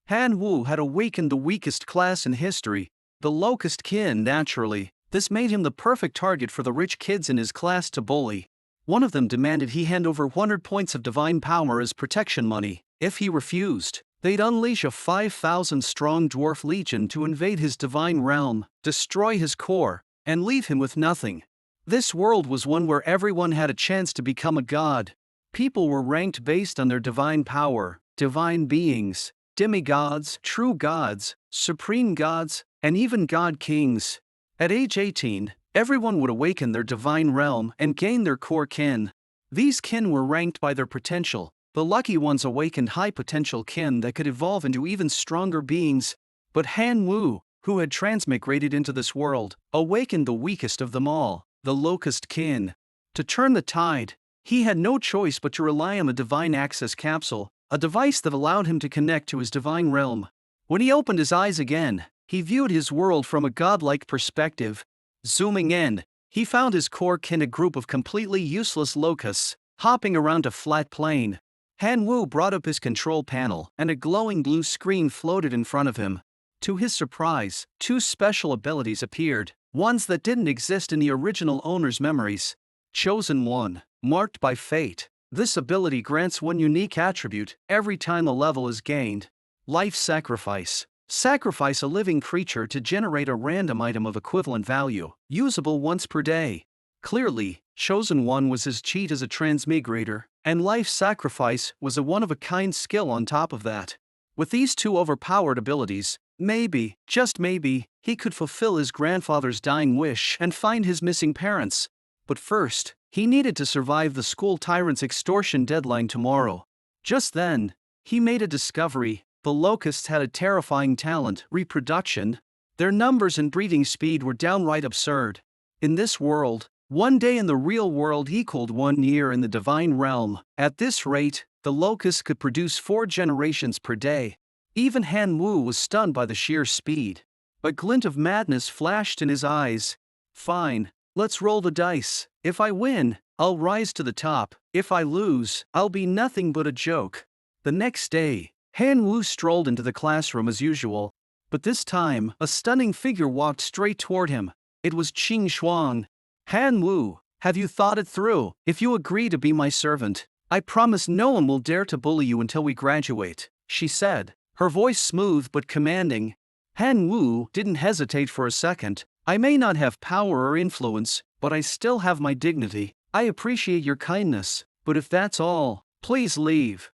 Han Wu had awakened the weakest class in history, the locust kin. Naturally, this made him the perfect target for the rich kids in his class to bully. One of them demanded he hand over 100 points of divine power as protection money. If he refused, they'd unleash a 5,000-strong dwarf legion to invade his divine realm, destroy his core, and leave him with nothing. This world was one where everyone had a chance to become a god. People were ranked based on their divine power, divine beings, demigods, true gods, supreme gods, and even god kings. At age 18, everyone would awaken their divine realm and gain their core kin. These kin were ranked by their potential. The lucky ones awakened high-potential kin that could evolve into even stronger beings. But Han Wu, who had transmigrated into this world, awakened the weakest of them all, the locust kin. To turn the tide, he had no choice but to rely on the divine access capsule, a device that allowed him to connect to his divine realm. When he opened his eyes again, he viewed his world from a godlike perspective. Zooming in, he found his core kin, a group of completely useless locusts, hopping around a flat plane. Han Wu brought up his control panel, and a glowing blue screen floated in front of him. To his surprise, 2 special abilities appeared, ones that didn't exist in the original owner's memories. Chosen 1, marked by fate. This ability grants one unique attribute every time a level is gained. Life sacrifice. Sacrifice a living creature to generate a random item of equivalent value, usable once per day. Clearly, Chosen 1 was his cheat as a transmigrator, and life sacrifice was a one-of-a-kind skill on top of that. With these 2 overpowered abilities, maybe, just maybe, he could fulfill his grandfather's dying wish and find his missing parents. But first, he needed to survive the school tyrant's extortion deadline tomorrow. Just then, he made a discovery. The locusts had a terrifying talent, reproduction. Their numbers and breeding speed were downright absurd. In this world, 1 day in the real world equaled 1 year in the divine realm. At this rate, the locusts could produce 4 generations per day. Even Han Wu was stunned by the sheer speed. A glint of madness flashed in his eyes. Fine, let's roll the dice. If I win, I'll rise to the top. If I lose, I'll be nothing but a joke. The next day, Han Wu strolled into the classroom as usual, but this time, a stunning figure walked straight toward him. It was Qing Shuang. Han Wu, have you thought it through? If you agree to be my servant, I promise no one will dare to bully you until we graduate, she said, her voice smooth but commanding. Han Wu didn't hesitate for a second. I may not have power or influence, but I still have my dignity. I appreciate your kindness, but if that's all, please leave.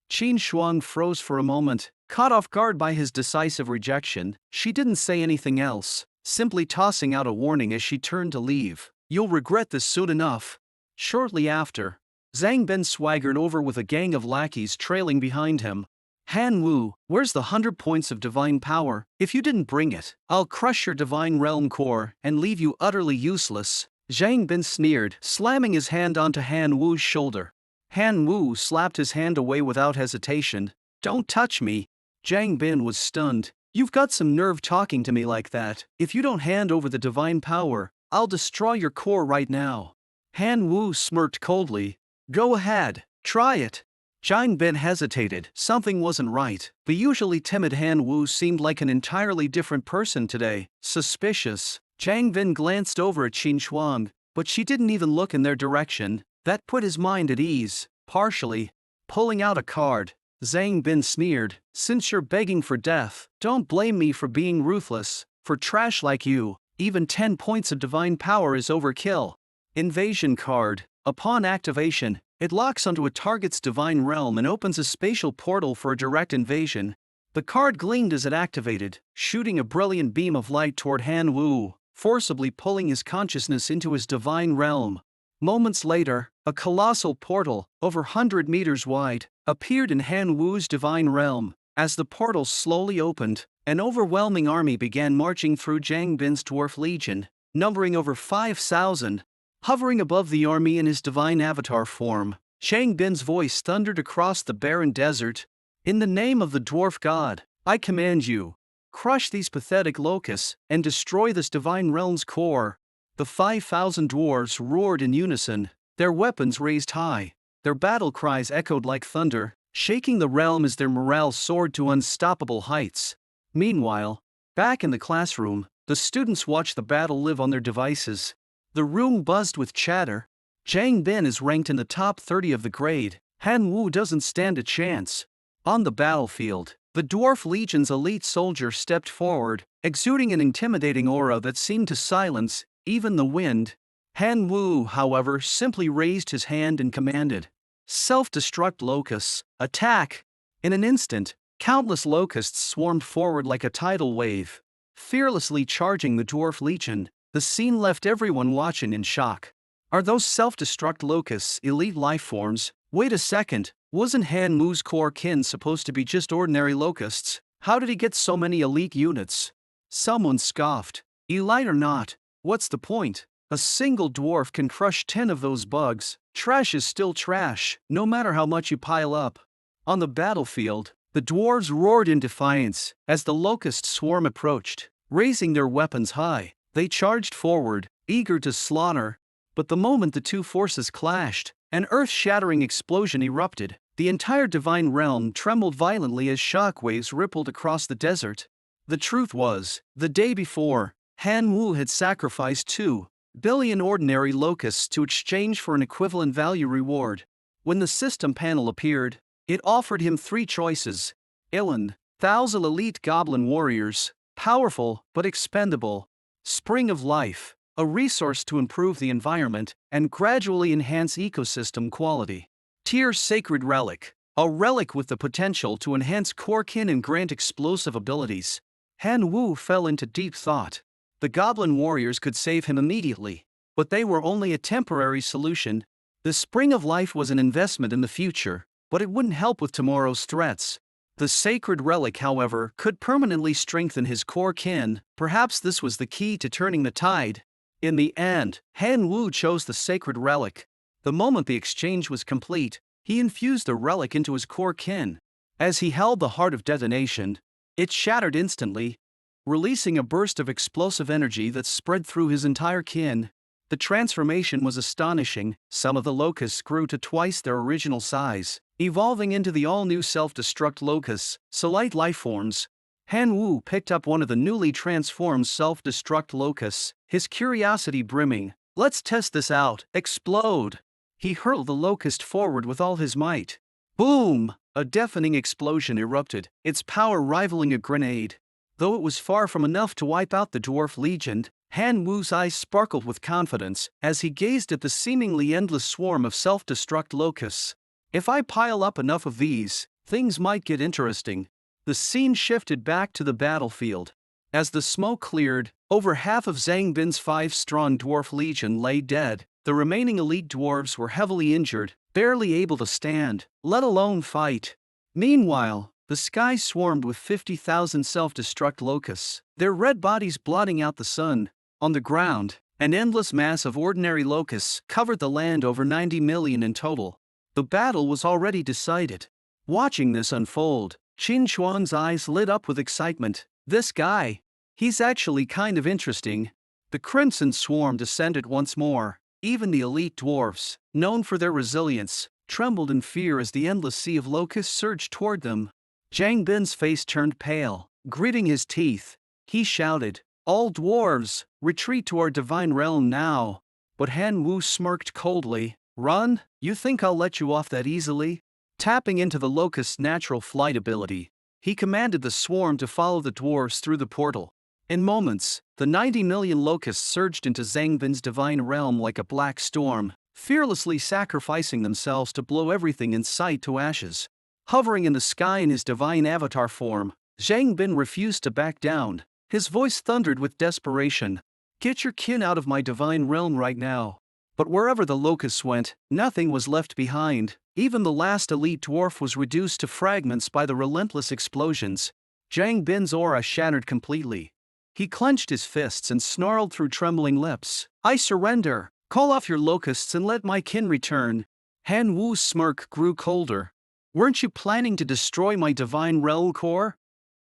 Qin Shuang froze for a moment, caught off guard by his decisive rejection. She didn't say anything else, simply tossing out a warning as she turned to leave. You'll regret this soon enough. Shortly after, Zhang Bin swaggered over with a gang of lackeys trailing behind him. Han Wu, where's the 100 points of divine power? If you didn't bring it, I'll crush your divine realm core and leave you utterly useless. Zhang Bin sneered, slamming his hand onto Han Wu's shoulder. Han Wu slapped his hand away without hesitation. Don't touch me. Zhang Bin was stunned. You've got some nerve talking to me like that. If you don't hand over the divine power, I'll destroy your core right now. Han Wu smirked coldly. Go ahead, try it. Zhang Bin hesitated. Something wasn't right. The usually timid Han Wu seemed like an entirely different person today. Suspicious. Zhang Bin glanced over at Qin Shuang, but she didn't even look in their direction. That put his mind at ease, partially. Pulling out a card, Zhang Bin sneered. Since you're begging for death, don't blame me for being ruthless. For trash like you, even 10 points of divine power is overkill. Invasion card. Upon activation, it locks onto a target's divine realm and opens a spatial portal for a direct invasion. The card gleamed as it activated, shooting a brilliant beam of light toward Han Wu, forcibly pulling his consciousness into his divine realm. Moments later, a colossal portal, over 100 meters wide, appeared in Han Wu's divine realm. As the portal slowly opened, an overwhelming army began marching through Zhang Bin's dwarf legion, numbering over 5,000. Hovering above the army in his divine avatar form, Zhang Bin's voice thundered across the barren desert. In the name of the dwarf god, I command you, crush these pathetic locusts and destroy this divine realm's core. The 5,000 dwarves roared in unison, their weapons raised high. Their battle cries echoed like thunder. shaking the realm as their morale soared to unstoppable heights. Meanwhile, back in the classroom, the students watched the battle live on their devices. The room buzzed with chatter. Zhang Bin is ranked in the top 30 of the grade. Han Wu doesn't stand a chance. On the battlefield, the Dwarf Legion's elite soldier stepped forward, exuding an intimidating aura that seemed to silence even the wind. Han Wu, however, simply raised his hand and commanded, "Self-destruct locusts, attack!" In an instant, countless locusts swarmed forward like a tidal wave, fearlessly charging the Dwarf Legion. The scene left everyone watching in shock. Are those self-destruct locusts elite life forms? Wait a second, wasn't Han Wu's core kin supposed to be just ordinary locusts? How did he get so many elite units? Someone scoffed. Elite or not, what's the point? A single dwarf can crush 10 of those bugs. Trash is still trash, no matter how much you pile up. On the battlefield, the dwarves roared in defiance as the locust swarm approached. Raising their weapons high, they charged forward, eager to slaughter. But the moment the two forces clashed, an earth-shattering explosion erupted. The entire divine realm trembled violently as shockwaves rippled across the desert. The truth was, the day before, Han Wu had sacrificed 2 billion ordinary locusts to exchange for an equivalent value reward. When the system panel appeared, it offered him 3 choices. 1,000 elite goblin warriors, powerful but expendable. Spring of Life, a resource to improve the environment and gradually enhance ecosystem quality. Tier Sacred Relic, a relic with the potential to enhance core kin and grant explosive abilities. Han Wu fell into deep thought. The goblin warriors could save him immediately, but they were only a temporary solution. The Spring of Life was an investment in the future, but it wouldn't help with tomorrow's threats. The Sacred Relic, however, could permanently strengthen his core kin. Perhaps this was the key to turning the tide. In the end, Han Wu chose the Sacred Relic. The moment the exchange was complete, he infused the relic into his core kin. As he held the heart of detonation, it shattered instantly, releasing a burst of explosive energy that spread through his entire kin. The transformation was astonishing. Some of the locusts grew to twice their original size, evolving into the all-new self-destruct locusts, Selite lifeforms. Han Wu picked up one of the newly transformed self-destruct locusts, his curiosity brimming. "Let's test this out." Explode! He hurled the locust forward with all his might. Boom! A deafening explosion erupted, its power rivaling a grenade. Though it was far from enough to wipe out the Dwarf Legion, Han Wu's eyes sparkled with confidence as he gazed at the seemingly endless swarm of self-destruct locusts. If I pile up enough of these, things might get interesting. The scene shifted back to the battlefield. As the smoke cleared, over half of Zhang Bin's 5-strong Dwarf Legion lay dead. The remaining elite dwarves were heavily injured, barely able to stand, let alone fight. Meanwhile, the sky swarmed with 50,000 self-destruct locusts, their red bodies blotting out the sun. On the ground, an endless mass of ordinary locusts covered the land, over 90 million in total. The battle was already decided. Watching this unfold, Qin Xuan's eyes lit up with excitement. This guy, he's actually kind of interesting. The Crimson Swarm descended once more. Even the elite dwarfs, known for their resilience, trembled in fear as the endless sea of locusts surged toward them. Zhang Bin's face turned pale, gritting his teeth. He shouted, "All dwarves, retreat to our divine realm now." But Han Wu smirked coldly. "Run? You think I'll let you off that easily?" Tapping into the locust's natural flight ability, he commanded the swarm to follow the dwarves through the portal. In moments, the 90 million locusts surged into Zhang Bin's divine realm like a black storm, fearlessly sacrificing themselves to blow everything in sight to ashes. Hovering in the sky in his divine avatar form, Zhang Bin refused to back down. His voice thundered with desperation. "Get your kin out of my divine realm right now." But wherever the locusts went, nothing was left behind. Even the last elite dwarf was reduced to fragments by the relentless explosions. Zhang Bin's aura shattered completely. He clenched his fists and snarled through trembling lips, "I surrender! Call off your locusts and let my kin return." Han Wu's smirk grew colder. "Weren't you planning to destroy my divine realm core?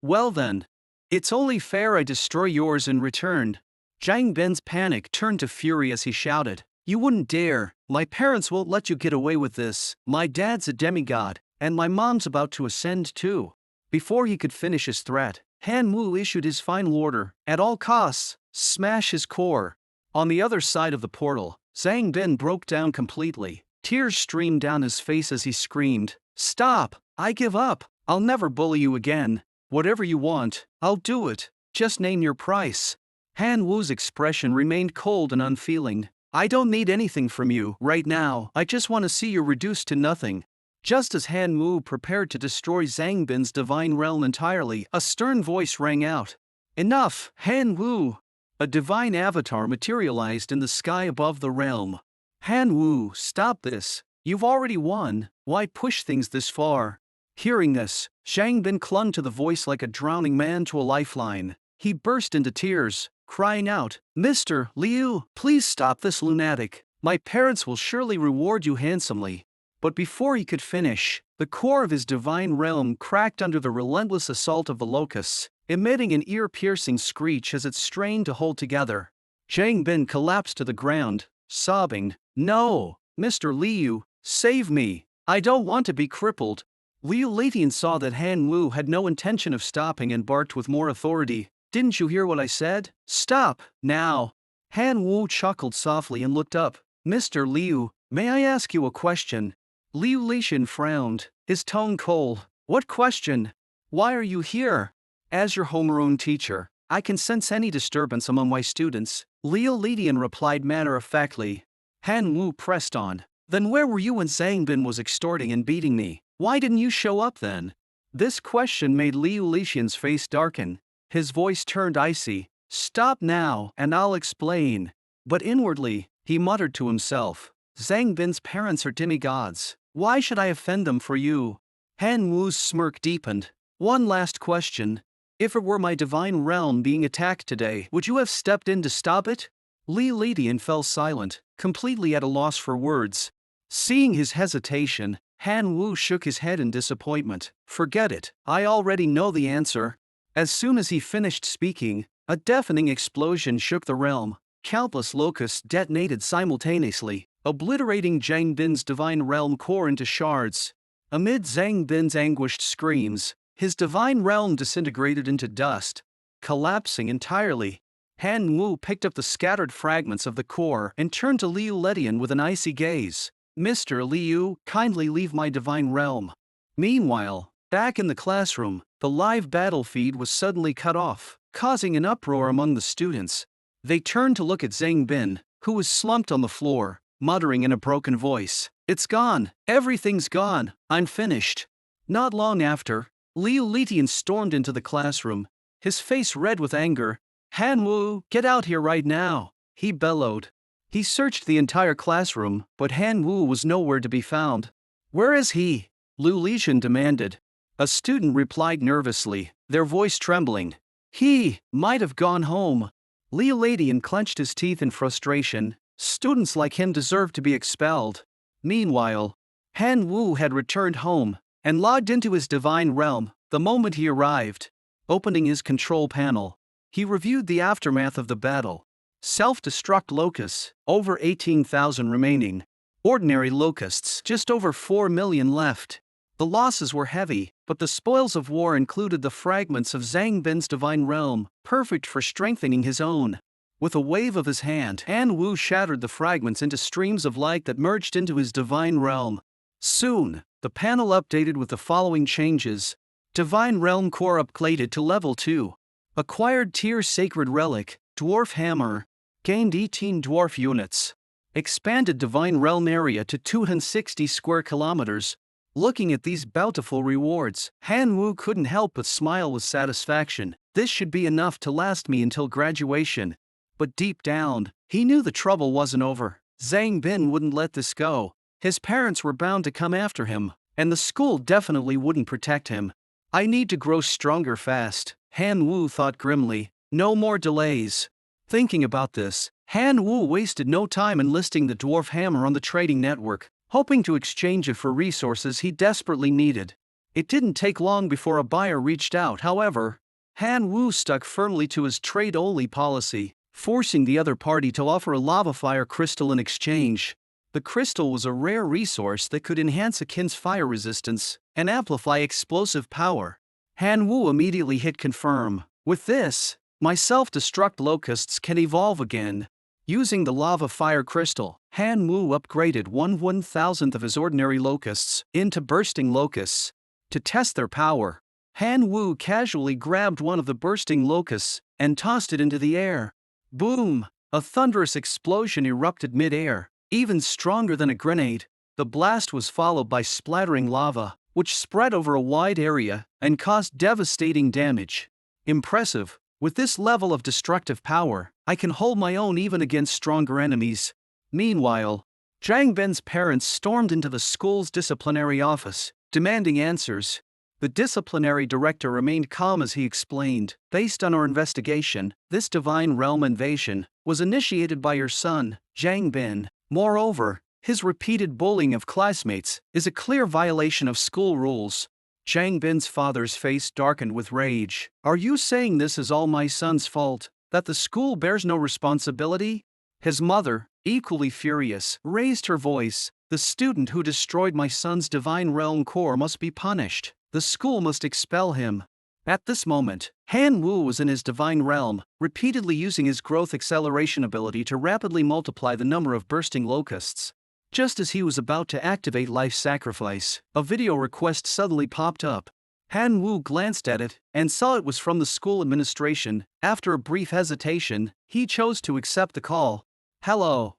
Well then, it's only fair I destroy yours in return." Zhang Bin's panic turned to fury as he shouted, "You wouldn't dare! My parents won't let you get away with this. My dad's a demigod. And my mom's about to ascend too. Before he could finish his threat, Han Wu issued his final order, at all costs, smash his core. On the other side of the portal, Zhang Bin broke down completely. Tears streamed down his face as he screamed, "Stop! I give up! I'll never bully you again. Whatever you want, I'll do it. Just name your price." Han Wu's expression remained cold and unfeeling. "I don't need anything from you right now. I just want to see you reduced to nothing." Just as Han Wu prepared to destroy Zhang Bin's divine realm entirely, a stern voice rang out. "Enough, Han Wu!" A divine avatar materialized in the sky above the realm. "Han Wu, stop this. You've already won. Why push things this far?" Hearing this, Zhang Bin clung to the voice like a drowning man to a lifeline. He burst into tears, crying out, "Mr. Liu, please stop this lunatic. My parents will surely reward you handsomely." But before he could finish, the core of his divine realm cracked under the relentless assault of the locusts, emitting an ear-piercing screech as it strained to hold together. Zhang Bin collapsed to the ground, sobbing, "No, Mr. Liu, save me. I don't want to be crippled." Liu Latian saw that Han Wu had no intention of stopping and barked with more authority, "Didn't you hear what I said? Stop, now." Han Wu chuckled softly and looked up. "Mr. Liu, may I ask you a question?" Liu Latian frowned, his tone cold. "What question? Why are you here?" "As your homegrown teacher, I can sense any disturbance among my students," Liu Latian replied matter-of-factly. Han Wu pressed on. "Then where were you when Zhang Bin was extorting and beating me? Why didn't you show up then?" This question made Liu Latian's face darken. His voice turned icy. "Stop now, and I'll explain." But inwardly, he muttered to himself, "Zhang Bin's parents are demigods. Why should I offend them for you?" Han Wu's smirk deepened. "One last question. If it were my divine realm being attacked today, would you have stepped in to stop it?" Liu Latian fell silent, completely at a loss for words. Seeing his hesitation, Han Wu shook his head in disappointment. "Forget it, I already know the answer." As soon as he finished speaking, a deafening explosion shook the realm. Countless locusts detonated simultaneously, obliterating Zhang Bin's divine realm core into shards. Amid Zhang Bin's anguished screams, his divine realm disintegrated into dust, collapsing entirely. Han Wu picked up the scattered fragments of the core and turned to Liu Letian with an icy gaze. "Mr. Liu, kindly leave my divine realm." Meanwhile, back in the classroom, the live battle feed was suddenly cut off, causing an uproar among the students. They turned to look at Zhang Bin, who was slumped on the floor, muttering in a broken voice, "It's gone, everything's gone, I'm finished." Not long after, Liu Litian stormed into the classroom, his face red with anger. "Han Wu, get out here right now," he bellowed. He searched the entire classroom, but Han Wu was nowhere to be found. "Where is he?" Liu Litian demanded. A student replied nervously, their voice trembling. "He might have gone home." Liu Latian clenched his teeth in frustration. Students like him deserved to be expelled. Meanwhile, Han Wu had returned home and logged into his divine realm the moment he arrived. Opening his control panel, he reviewed the aftermath of the battle. Self-destruct locusts, over 18,000 remaining. Ordinary locusts, just over 4 million left. The losses were heavy, but the spoils of war included the fragments of Zhang Bin's divine realm, perfect for strengthening his own. With a wave of his hand, Han Wu shattered the fragments into streams of light that merged into his divine realm. Soon, the panel updated with the following changes. Divine Realm Core upgraded to Level 2. Acquired Tier Sacred Relic, Dwarf Hammer. Gained 18 Dwarf Units. Expanded Divine Realm Area to 260 square kilometers. Looking at these bountiful rewards, Han Wu couldn't help but smile with satisfaction. This should be enough to last me until graduation. But deep down, he knew the trouble wasn't over. Zhang Bin wouldn't let this go. His parents were bound to come after him, and the school definitely wouldn't protect him. "I need to grow stronger fast," Han Wu thought grimly. "No more delays." Thinking about this, Han Wu wasted no time enlisting the Dwarf Hammer on the trading network, hoping to exchange it for resources he desperately needed. It didn't take long before a buyer reached out, however. Han Wu stuck firmly to his trade-only policy, forcing the other party to offer a lava fire crystal in exchange. The crystal was a rare resource that could enhance a kin's fire resistance and amplify explosive power. Han Wu immediately hit confirm. With this, my self-destruct locusts can evolve again. Using the lava fire crystal, Han Wu upgraded 1/1000th of his ordinary locusts into bursting locusts. To test their power, Han Wu casually grabbed one of the bursting locusts and tossed it into the air. Boom! A thunderous explosion erupted mid-air, even stronger than a grenade. The blast was followed by splattering lava, which spread over a wide area and caused devastating damage. Impressive! With this level of destructive power, I can hold my own even against stronger enemies. Meanwhile, Zhang Ben's parents stormed into the school's disciplinary office, demanding answers. The disciplinary director remained calm as he explained, "Based on our investigation, this divine realm invasion was initiated by your son, Zhang Ben. Moreover, his repeated bullying of classmates is a clear violation of school rules." Zhang Bin's father's face darkened with rage. "Are you saying this is all my son's fault? That the school bears no responsibility?" His mother, equally furious, raised her voice. "The student who destroyed my son's divine realm core must be punished. The school must expel him." At this moment, Han Wu was in his divine realm, repeatedly using his growth acceleration ability to rapidly multiply the number of bursting locusts. Just as he was about to activate Life Sacrifice, a video request suddenly popped up. Han Wu glanced at it and saw it was from the school administration. After a brief hesitation, he chose to accept the call. "Hello,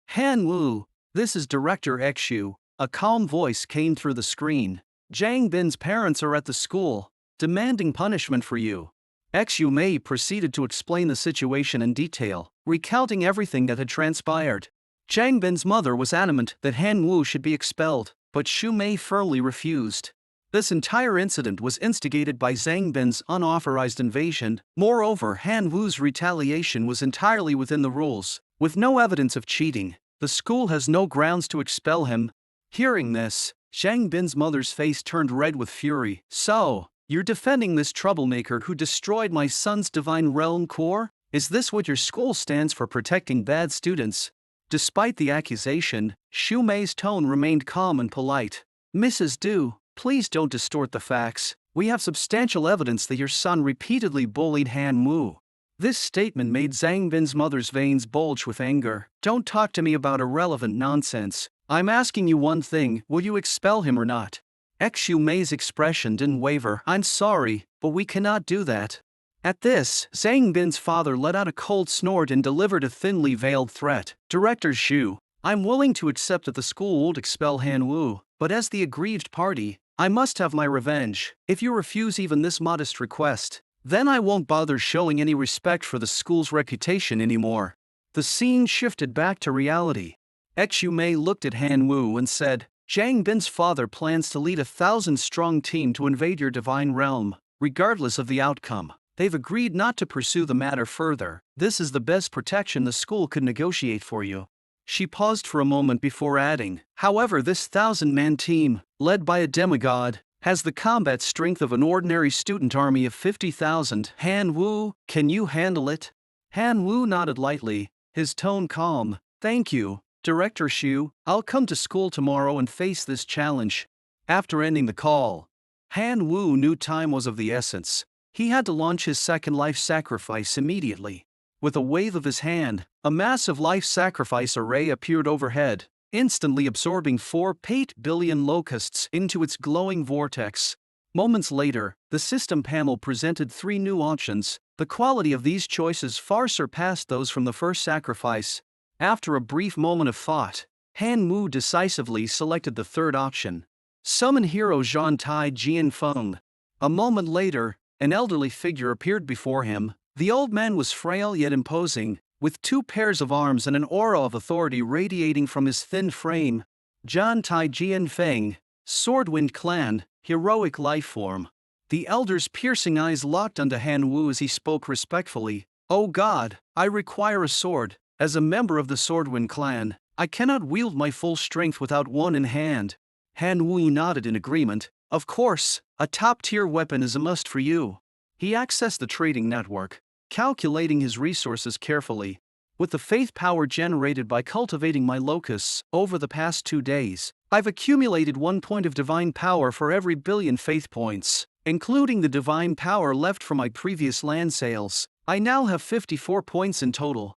Han Wu, this is Director Xu." A calm voice came through the screen. "Zhang Bin's parents are at the school, demanding punishment for you." Xu Mei proceeded to explain the situation in detail, recounting everything that had transpired. Zhang Bin's mother was adamant that Han Wu should be expelled, but Xu Mei firmly refused. This entire incident was instigated by Zhang Bin's unauthorized invasion. Moreover, Han Wu's retaliation was entirely within the rules. With no evidence of cheating, the school has no grounds to expel him. Hearing this, Zhang Bin's mother's face turned red with fury. "So, you're defending this troublemaker who destroyed my son's divine realm core? Is this what your school stands for, protecting bad students?" Despite the accusation, Xu Mei's tone remained calm and polite. "Mrs. Du, please don't distort the facts. We have substantial evidence that your son repeatedly bullied Han Wu." This statement made Zhang Bin's mother's veins bulge with anger. "Don't talk to me about irrelevant nonsense. I'm asking you one thing, will you expel him or not?" Xu Mei's expression didn't waver. "I'm sorry, but we cannot do that." At this, Zhang Bin's father let out a cold snort and delivered a thinly veiled threat. "Director Xu, I'm willing to accept that the school won't expel Han Wu, but as the aggrieved party, I must have my revenge. If you refuse even this modest request, then I won't bother showing any respect for the school's reputation anymore." The scene shifted back to reality. Xu Mei looked at Han Wu and said, "Zhang Bin's father plans to lead a 1,000-strong team to invade your divine realm, regardless of the outcome. They've agreed not to pursue the matter further. This is the best protection the school could negotiate for you." She paused for a moment before adding, "However, this 1,000-man team, led by a demigod, has the combat strength of an ordinary student army of 50,000. Han Wu, can you handle it?" Han Wu nodded lightly, his tone calm. "Thank you, Director Xu. I'll come to school tomorrow and face this challenge." After ending the call, Han Wu knew time was of the essence. He had to launch his second life sacrifice immediately. With a wave of his hand, a massive life sacrifice array appeared overhead, instantly absorbing 4.8 billion locusts into its glowing vortex. Moments later, the system panel presented 3 new options. The quality of these choices far surpassed those from the first sacrifice. After a brief moment of thought, Han Wu decisively selected the third option. Summon hero Zhan Tai Jian Feng. A moment later, an elderly figure appeared before him. The old man was frail yet imposing, with 2 pairs of arms and an aura of authority radiating from his thin frame. Zhan Tai Jian Feng, Swordwind Clan, heroic life form. The elder's piercing eyes locked onto Han Wu as he spoke respectfully. "Oh God, I require a sword. As a member of the Swordwind Clan, I cannot wield my full strength without one in hand." Han Wu nodded in agreement. "Of course, a top-tier weapon is a must for you." He accessed the trading network, calculating his resources carefully. With the faith power generated by cultivating my locusts over the past 2 days, I've accumulated 1 point of divine power for every billion faith points, including the divine power left from my previous land sales. I now have 54 points in total.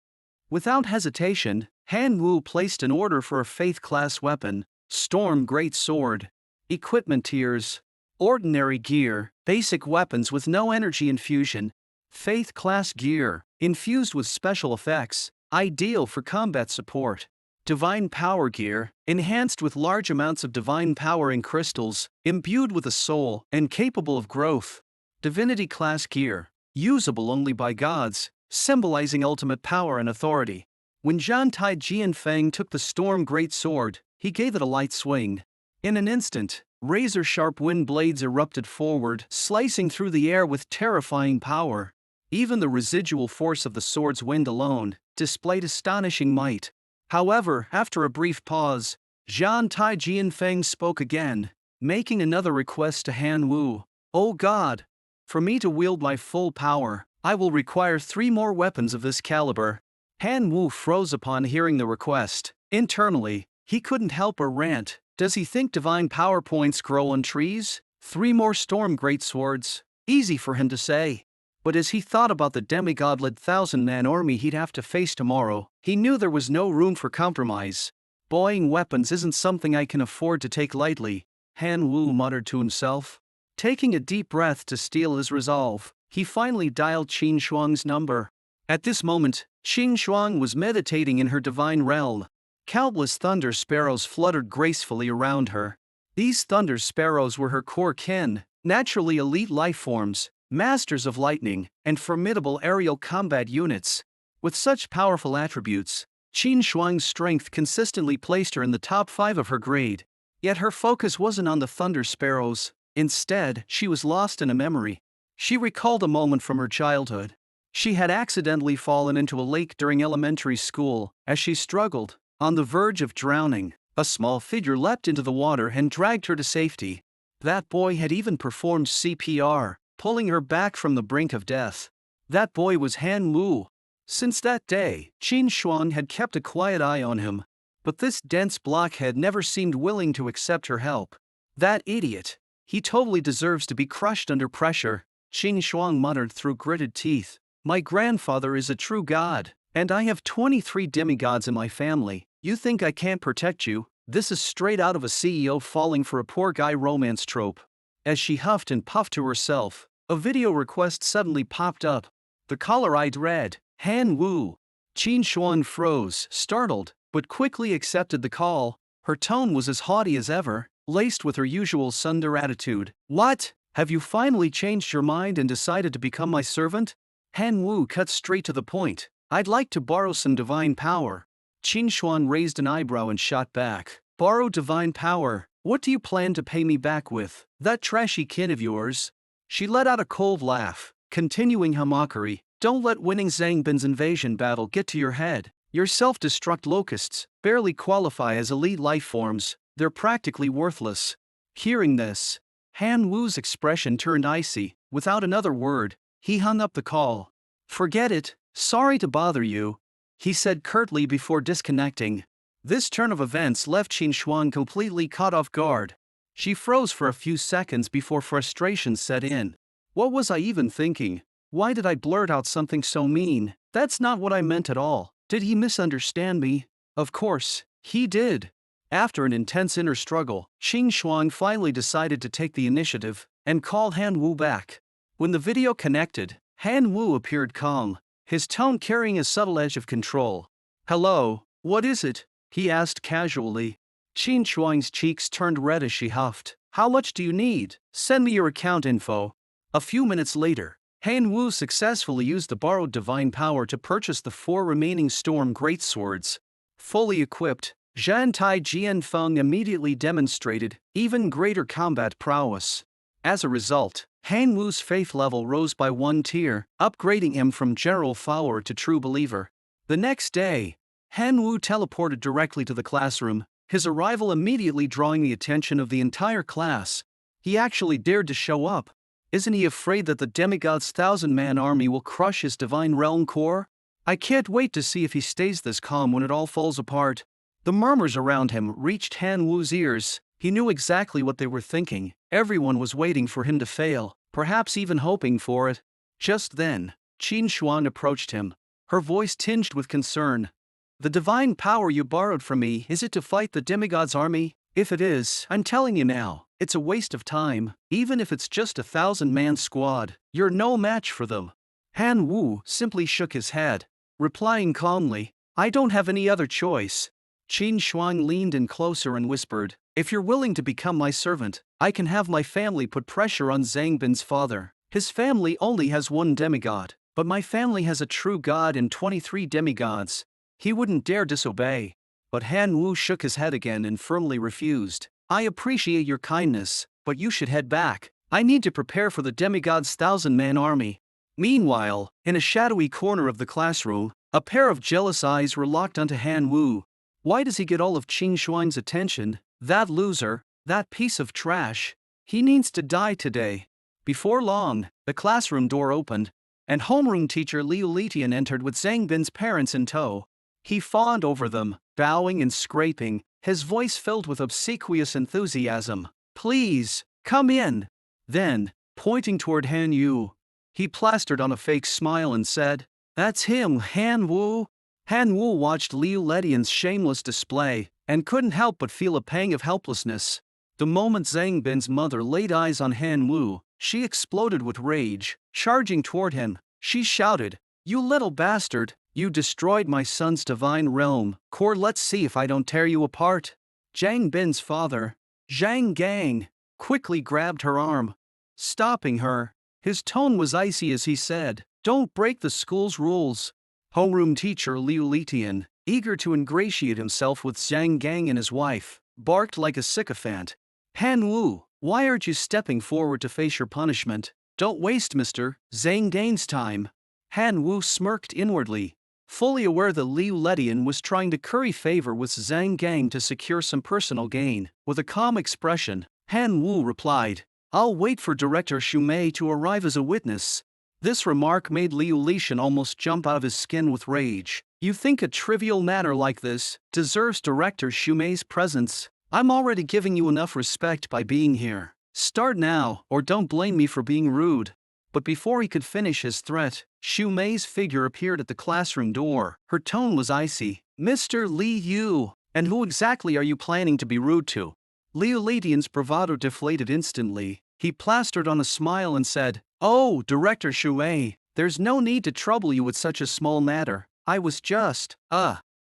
Without hesitation, Han Wu placed an order for a faith class weapon, Storm Great Sword. Equipment tiers: ordinary gear, basic weapons with no energy infusion. Faith class gear, infused with special effects, ideal for combat support. Divine power gear, enhanced with large amounts of divine power in crystals, imbued with a soul, and capable of growth. Divinity class gear, usable only by gods, symbolizing ultimate power and authority. When Zhantai Jianfeng took the Storm Great Sword, he gave it a light swing. In an instant, razor-sharp wind blades erupted forward, slicing through the air with terrifying power. Even the residual force of the sword's wind alone displayed astonishing might. However, after a brief pause, Zhantai Jianfeng spoke again, making another request to Han Wu. "Oh God! For me to wield my full power, I will require 3 more weapons of this caliber." Han Wu froze upon hearing the request. Internally, he couldn't help but rant. Does he think divine power points grow on trees? 3 more Storm Great Swords? Easy for him to say. But as he thought about the demigod-led 1,000-man army he'd have to face tomorrow, he knew there was no room for compromise. Buying weapons isn't something I can afford to take lightly, Han Wu muttered to himself. Taking a deep breath to steel his resolve, he finally dialed Qin Shuang's number. At this moment, Qin Shuang was meditating in her divine realm. Countless thunder sparrows fluttered gracefully around her. These thunder sparrows were her core kin, naturally elite life forms, masters of lightning, and formidable aerial combat units. With such powerful attributes, Qin Shuang's strength consistently placed her in the top 5 of her grade. Yet her focus wasn't on the thunder sparrows. Instead, she was lost in a memory. She recalled a moment from her childhood. She had accidentally fallen into a lake during elementary school. As she struggled, on the verge of drowning, a small figure leapt into the water and dragged her to safety. That boy had even performed CPR, pulling her back from the brink of death. That boy was Han Wu. Since that day, Qin Shuang had kept a quiet eye on him. But this dense blockhead never seemed willing to accept her help. That idiot. He totally deserves to be crushed under pressure, Qin Shuang muttered through gritted teeth. My grandfather is a true god, and I have 23 demigods in my family. You think I can't protect you? This is straight out of a CEO falling for a poor guy romance trope. As she huffed and puffed to herself, a video request suddenly popped up. The caller eyed read, Han Wu. Qin Shuang froze, startled, but quickly accepted the call. Her tone was as haughty as ever, laced with her usual tsundere attitude. What? Have you finally changed your mind and decided to become my servant? Han Wu cut straight to the point. I'd like to borrow some divine power. Qin Shuang raised an eyebrow and shot back. Borrow divine power? What do you plan to pay me back with? That trashy kid of yours? She let out a cold laugh, continuing her mockery. Don't let winning Zhang Bin's invasion battle get to your head. Your self-destruct locusts barely qualify as elite life forms. They're practically worthless. Hearing this, Han Wu's expression turned icy. Without another word, he hung up the call. Forget it. Sorry to bother you, he said curtly before disconnecting. This turn of events left Qin Shuang completely caught off guard. She froze for a few seconds before frustration set in. What was I even thinking? Why did I blurt out something so mean? That's not what I meant at all. Did he misunderstand me? Of course, he did. After an intense inner struggle, Qin Shuang finally decided to take the initiative and call Han Wu back. When the video connected, Han Wu appeared calm, his tone carrying a subtle edge of control. Hello, what is it? He asked casually. Qin Shuang's cheeks turned red as she huffed. How much do you need? Send me your account info. A few minutes later, Han Wu successfully used the borrowed divine power to purchase the 4 remaining Storm Greatswords. Fully equipped, Zhantai Jianfeng immediately demonstrated even greater combat prowess. As a result, Han Wu's faith level rose by 1 tier, upgrading him from general follower to true believer. The next day, Han Wu teleported directly to the classroom, his arrival immediately drawing the attention of the entire class. He actually dared to show up. Isn't he afraid that the demigod's 1,000-man army will crush his divine realm core? I can't wait to see if he stays this calm when it all falls apart. The murmurs around him reached Han Wu's ears. He knew exactly what they were thinking. Everyone was waiting for him to fail, perhaps even hoping for it. Just then, Qin Xuan approached him, her voice tinged with concern. The divine power you borrowed from me, is it to fight the demigod's army? If it is, I'm telling you now, it's a waste of time. Even if it's just a 1,000-man squad, you're no match for them. Han Wu simply shook his head, replying calmly, I don't have any other choice. Qin Xuan leaned in closer and whispered, if you're willing to become my servant, I can have my family put pressure on Zhang Bin's father. His family only has one demigod, but my family has a true god and 23 demigods. He wouldn't dare disobey. But Han Wu shook his head again and firmly refused. I appreciate your kindness, but you should head back. I need to prepare for the demigod's 1,000-man army. Meanwhile, in a shadowy corner of the classroom, a pair of jealous eyes were locked onto Han Wu. Why does he get all of Qin Xuan's attention? That loser, that piece of trash. He needs to die today. Before long, the classroom door opened, and homeroom teacher Liu Litian entered with Zhang Bin's parents in tow. He fawned over them, bowing and scraping, his voice filled with obsequious enthusiasm. Please, come in. Then, pointing toward Han Yu, he plastered on a fake smile and said, That's him, Han Wu. Han Wu watched Liu Litian's shameless display, and couldn't help but feel a pang of helplessness. The moment Zhang Bin's mother laid eyes on Han Wu, she exploded with rage. Charging toward him, she shouted, You little bastard, you destroyed my son's divine realm. Let's see if I don't tear you apart. Zhang Bin's father, Zhang Gang, quickly grabbed her arm, stopping her. His tone was icy as he said, Don't break the school's rules. Homeroom teacher Liu Litian, eager to ingratiate himself with Zhang Gang and his wife, barked like a sycophant. Han Wu, why aren't you stepping forward to face your punishment? Don't waste Mr. Zhang Gang's time. Han Wu smirked inwardly, fully aware that Liu Litian was trying to curry favor with Zhang Gang to secure some personal gain. With a calm expression, Han Wu replied, I'll wait for Director Shumei to arrive as a witness. This remark made Liu Litian almost jump out of his skin with rage. You think a trivial matter like this deserves Director Shumei's presence? I'm already giving you enough respect by being here. Start now, or don't blame me for being rude. But before he could finish his threat, Shumei's figure appeared at the classroom door. Her tone was icy. Mr. Li Yu, and who exactly are you planning to be rude to? Liu Litian's bravado deflated instantly. He plastered on a smile and said, Oh, Director Shumei, there's no need to trouble you with such a small matter. I was just,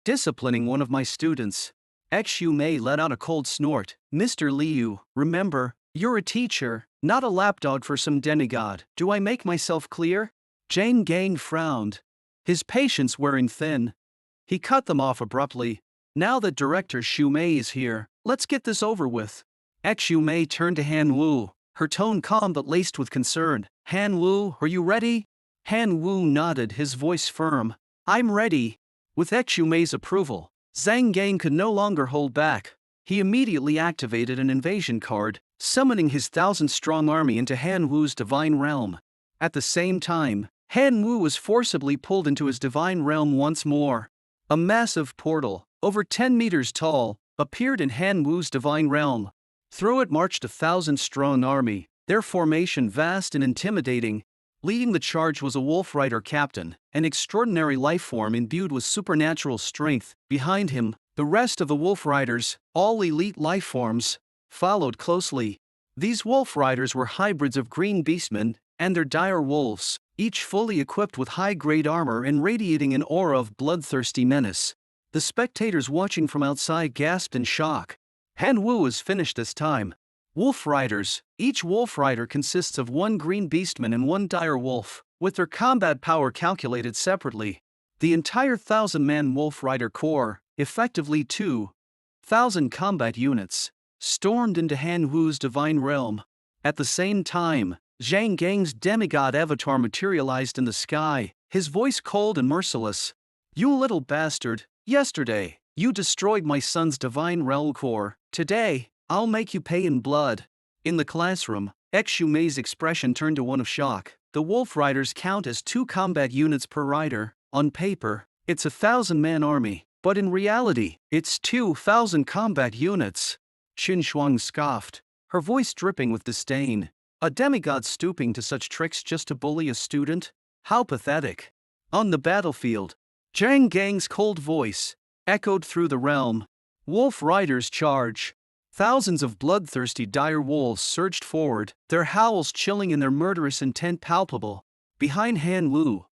disciplining one of my students. Shumei let out a cold snort. Mr. Liu, remember, you're a teacher, not a lapdog for some demigod. Do I make myself clear? Zhang Gang frowned, his patience wearing thin. He cut them off abruptly. Now that Director Shumei is here, let's get this over with. Shumei turned to Han Wu, her tone calm but laced with concern. Han Wu, are you ready? Han Wu nodded, his voice firm. I'm ready. With Shumei's approval, Zhang Gang could no longer hold back. He immediately activated an invasion card, summoning his 1,000-strong army into Han Wu's divine realm. At the same time, Han Wu was forcibly pulled into his divine realm once more. A massive portal, over 10 meters tall, appeared in Han Wu's divine realm. Through it marched a 1,000-strong army, their formation vast and intimidating. Leading the charge was a wolf rider captain, an extraordinary lifeform imbued with supernatural strength. Behind him, the rest of the wolf riders, all elite lifeforms, followed closely. These wolf riders were hybrids of green beastmen and their dire wolves, each fully equipped with high-grade armor and radiating an aura of bloodthirsty menace. The spectators watching from outside gasped in shock. Han Wu is finished this time. Wolf riders. Each wolf rider consists of one green beastman and one dire wolf, with their combat power calculated separately. The entire 1,000-man wolf rider corps, effectively 2,000 combat units, stormed into Han Wu's divine realm. At the same time, Zhang Gang's demigod avatar materialized in the sky, his voice cold and merciless. You little bastard, yesterday, you destroyed my son's divine realm core. Today, I'll make you pay in blood. In the classroom, Shumei's expression turned to one of shock. The wolf riders count as 2 combat units per rider. On paper, it's a 1,000-man army, but in reality, it's 2,000 combat units. Qin Shuang scoffed, her voice dripping with disdain. A demigod stooping to such tricks just to bully a student? How pathetic. On the battlefield, Zhang Gang's cold voice echoed through the realm. Wolf riders charge. Thousands of bloodthirsty dire wolves surged forward, their howls chilling and their murderous intent palpable. Behind Han Wu,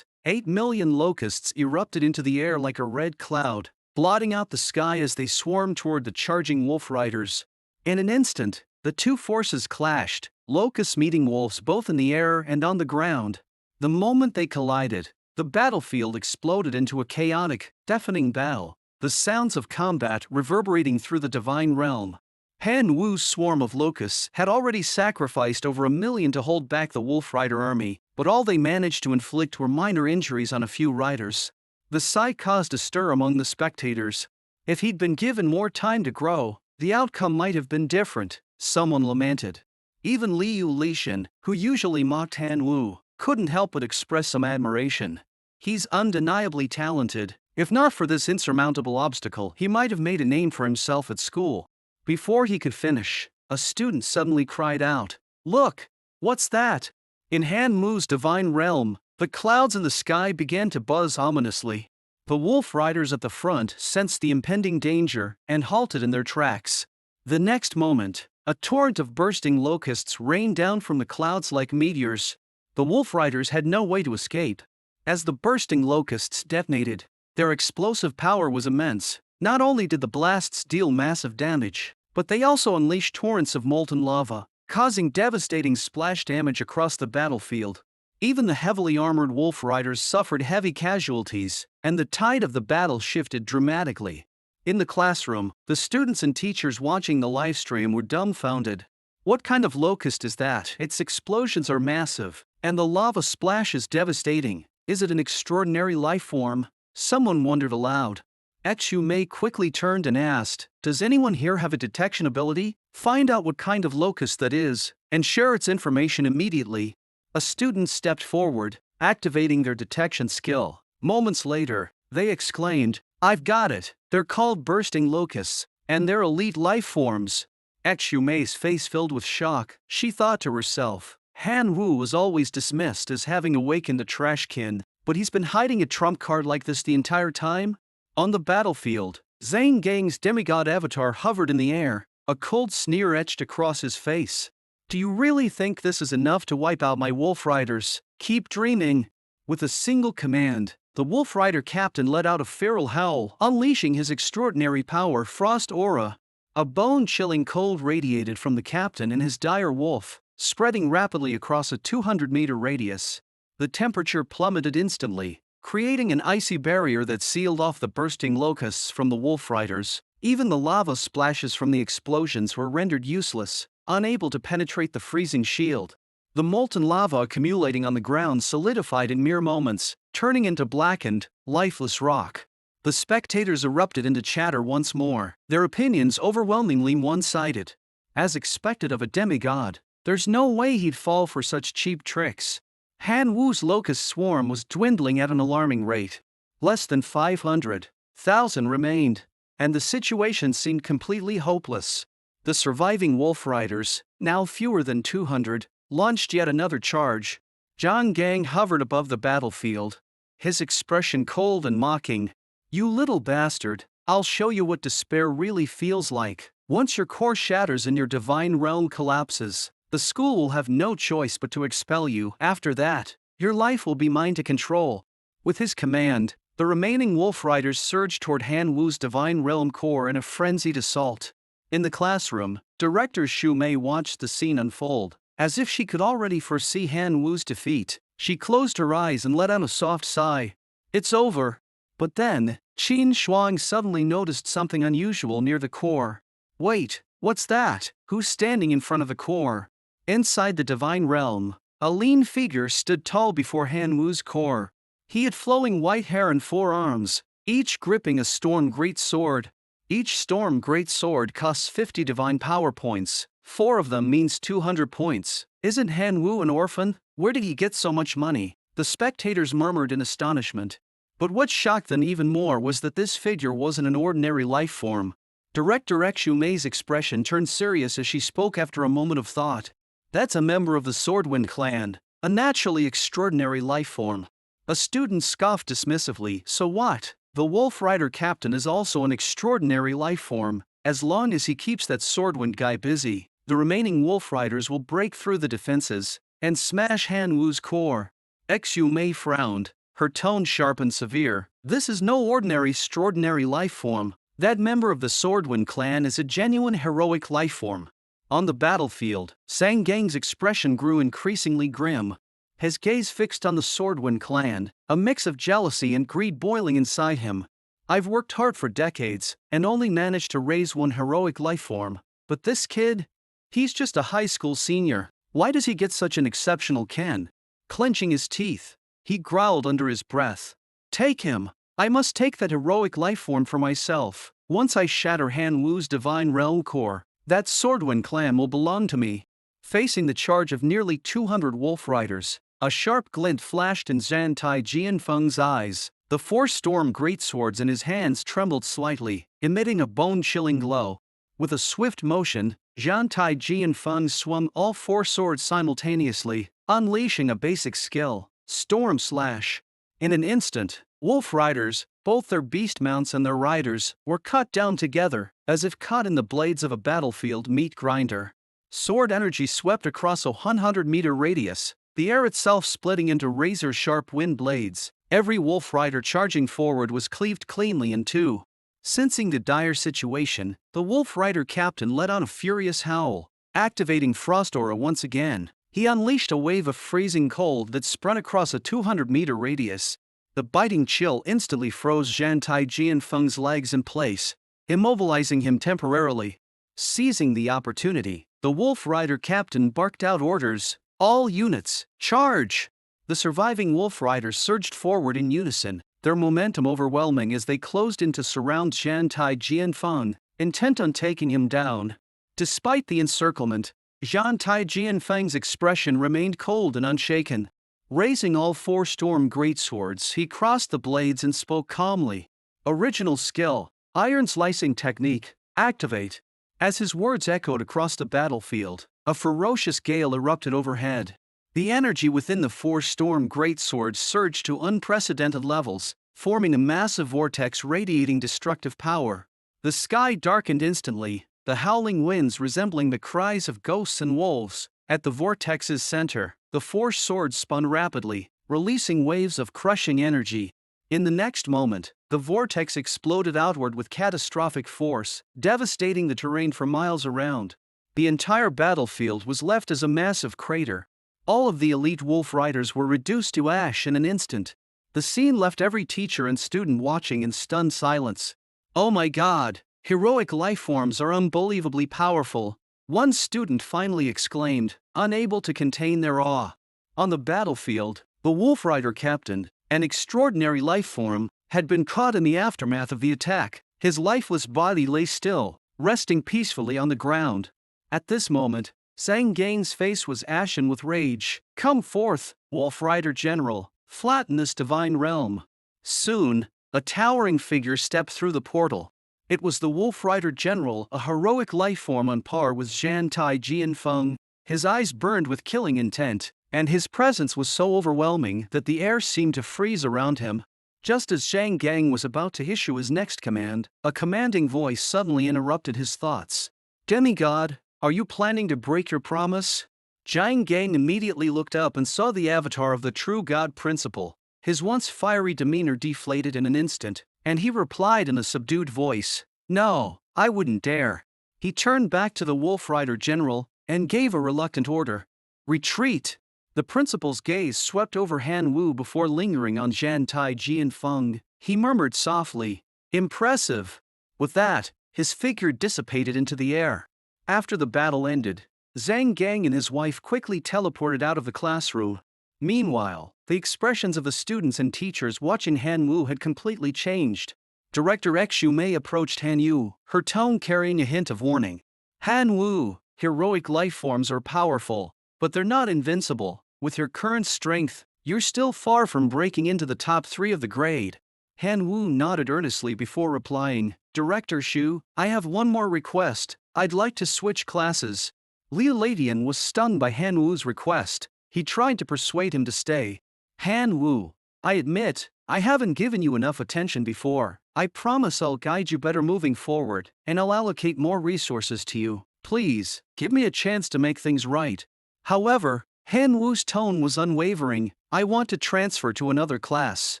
8 million locusts erupted into the air like a red cloud, blotting out the sky as they swarmed toward the charging wolf riders. In an instant, the two forces clashed, locusts meeting wolves both in the air and on the ground. The moment they collided, the battlefield exploded into a chaotic, deafening battle, the sounds of combat reverberating through the divine realm. Han Wu's swarm of locusts had already sacrificed over 1 million to hold back the Wolf Rider army, but all they managed to inflict were minor injuries on a few riders. The sight caused a stir among the spectators. If he'd been given more time to grow, the outcome might have been different, someone lamented. Even Liu Lixin, who usually mocked Han Wu, couldn't help but express some admiration. He's undeniably talented. If not for this insurmountable obstacle, he might have made a name for himself at school. Before he could finish, a student suddenly cried out, "Look! What's that?" In Han Wu's divine realm, the clouds in the sky began to buzz ominously. The wolf riders at the front sensed the impending danger and halted in their tracks. The next moment, a torrent of bursting locusts rained down from the clouds like meteors. The wolf riders had no way to escape. As the bursting locusts detonated, their explosive power was immense. Not only did the blasts deal massive damage, but they also unleashed torrents of molten lava, causing devastating splash damage across the battlefield. Even the heavily armored wolf riders suffered heavy casualties, and the tide of the battle shifted dramatically. In the classroom, the students and teachers watching the livestream were dumbfounded. What kind of locust is that? Its explosions are massive, and the lava splash is devastating. Is it an extraordinary life form? Someone wondered aloud. Xu Mei quickly turned and asked, "Does anyone here have a detection ability? Find out what kind of locust that is, and share its information immediately." A student stepped forward, activating their detection skill. Moments later, they exclaimed, "I've got it! They're called bursting locusts, and they're elite life forms." Xu Mei's face filled with shock. She thought to herself, Han Wu was always dismissed as having awakened a trashkin, but he's been hiding a trump card like this the entire time? On the battlefield, Zhang Gang's demigod avatar hovered in the air, a cold sneer etched across his face. "Do you really think this is enough to wipe out my wolf riders? Keep dreaming." With a single command, the wolf rider captain let out a feral howl, unleashing his extraordinary power, Frost Aura. A bone-chilling cold radiated from the captain and his dire wolf, spreading rapidly across a 200-meter radius. The temperature plummeted instantly, creating an icy barrier that sealed off the bursting locusts from the wolf riders. Even the lava splashes from the explosions were rendered useless, unable to penetrate the freezing shield. The molten lava accumulating on the ground solidified in mere moments, turning into blackened, lifeless rock. The spectators erupted into chatter once more, their opinions overwhelmingly one-sided. As expected of a demigod, there's no way he'd fall for such cheap tricks. Han Wu's locust swarm was dwindling at an alarming rate. Less than 500,000 remained, and the situation seemed completely hopeless. The surviving wolf riders, now fewer than 200, launched yet another charge. Zhang Gang hovered above the battlefield, his expression cold and mocking. "You little bastard, I'll show you what despair really feels like. Once your core shatters and your divine realm collapses, the school will have no choice but to expel you. After that, your life will be mine to control." With his command, the remaining wolf riders surged toward Han Wu's divine realm core in a frenzied assault. In the classroom, Director Xu Mei watched the scene unfold. As if she could already foresee Han Wu's defeat, she closed her eyes and let out a soft sigh. "It's over." But then, Qin Shuang suddenly noticed something unusual near the core. "Wait, what's that? Who's standing in front of the core?" Inside the divine realm, a lean figure stood tall before Han Wu's core. He had flowing white hair and 4 arms, each gripping a storm great sword. Each storm great sword costs 50 divine power points. 4 of them means 200 points. Isn't Han Wu an orphan? Where did he get so much money? The spectators murmured in astonishment. But what shocked them even more was that this figure wasn't an ordinary life form. Director Exumay's expression turned serious as she spoke after a moment of thought. That's a member of the Swordwind clan, a naturally extraordinary life form. A student scoffed dismissively. So what? The Wolf Rider captain is also an extraordinary life form. As long as he keeps that Swordwind guy busy, the remaining Wolf Riders will break through the defenses and smash Han-Wu's core. Exumay frowned, her tone sharp and severe. This is no ordinary extraordinary life form. That member of the Swordwind clan is a genuine heroic life form. On the battlefield, Sang Gang's expression grew increasingly grim. His gaze fixed on the Swordwind clan, a mix of jealousy and greed boiling inside him. I've worked hard for decades, and only managed to raise one heroic life form. But this kid? He's just a high school senior. Why does he get such an exceptional kin? Clenching his teeth, he growled under his breath. Take him! I must take that heroic life form for myself. Once I shatter Han-Wu's divine realm core, that Swordwind clan will belong to me. Facing the charge of nearly 200 Wolf Riders, a sharp glint flashed in Zhan Tai Jianfeng's eyes. The 4 storm greatswords in his hands trembled slightly, emitting a bone-chilling glow. With a swift motion, Zhan Tai Jianfeng swung all 4 swords simultaneously, unleashing a basic skill, Storm Slash. In an instant, Wolf Riders, both their beast mounts and their riders, were cut down together, as if caught in the blades of a battlefield meat grinder. Sword energy swept across a 100-meter radius, the air itself splitting into razor-sharp wind blades. Every Wolf Rider charging forward was cleaved cleanly in two. Sensing the dire situation, the Wolf Rider captain let out a furious howl. Activating Frost Aura once again, he unleashed a wave of freezing cold that spun across a 200-meter radius. The biting chill instantly froze Zhan Tai Jianfeng's legs in place, immobilizing him temporarily. Seizing the opportunity, the Wolf Rider captain barked out orders. All units, charge! The surviving Wolf Riders surged forward in unison, their momentum overwhelming as they closed in to surround Zhan Tai Jianfeng, intent on taking him down. Despite the encirclement, Zhan Tai Jianfeng's expression remained cold and unshaken. Raising all 4 storm greatswords, he crossed the blades and spoke calmly. Original skill, Iron Slicing Technique, activate. As his words echoed across the battlefield, a ferocious gale erupted overhead. The energy within the 4 storm greatswords surged to unprecedented levels, forming a massive vortex radiating destructive power. The sky darkened instantly, the howling winds resembling the cries of ghosts and wolves. At the vortex's center, the 4 swords spun rapidly, releasing waves of crushing energy. In the next moment, the vortex exploded outward with catastrophic force, devastating the terrain for miles around. The entire battlefield was left as a massive crater. All of the elite Wolf Riders were reduced to ash in an instant. The scene left every teacher and student watching in stunned silence. Oh my God! Heroic life forms are unbelievably powerful, one student finally exclaimed, unable to contain their awe. On the battlefield, the Wolf Rider captain, an extraordinary life form, had been caught in the aftermath of the attack. His lifeless body lay still, resting peacefully on the ground. At this moment, Sang Gang's face was ashen with rage. Come forth, Wolf Rider General, flatten this divine realm. Soon, a towering figure stepped through the portal. It was the Wolf Rider General, a heroic life form on par with Zhan Tai Jianfeng. His eyes burned with killing intent, and his presence was so overwhelming that the air seemed to freeze around him. Just as Sang Gang was about to issue his next command, a commanding voice suddenly interrupted his thoughts. Demigod, are you planning to break your promise? Zhang Gang immediately looked up and saw the avatar of the true God Principle. His once fiery demeanor deflated in an instant, and he replied in a subdued voice, No, I wouldn't dare. He turned back to the Wolf Rider General and gave a reluctant order. Retreat! The principal's gaze swept over Han-Wu before lingering on Zhan Tai Jianfeng. He murmured softly, Impressive! With that, his figure dissipated into the air. After the battle ended, Zhang Gang and his wife quickly teleported out of the classroom. Meanwhile, the expressions of the students and teachers watching Han-Wu had completely changed. Director Exumay approached Han-Wu, her tone carrying a hint of warning. Han-Wu, heroic life forms are powerful, but they're not invincible. With your current strength, You're still far from breaking into the top 3 of the grade. Han Wu nodded earnestly before replying, Director Shu, I have one more request. I'd like to switch classes. Liu Ladian was stunned by Han Wu's request. He tried to persuade him to stay. Han Wu, I admit, I haven't given you enough attention before. I promise I'll guide you better moving forward, and I'll allocate more resources to you. Please, give me a chance to make things right. However, Han Wu's tone was unwavering. I want to transfer to another class.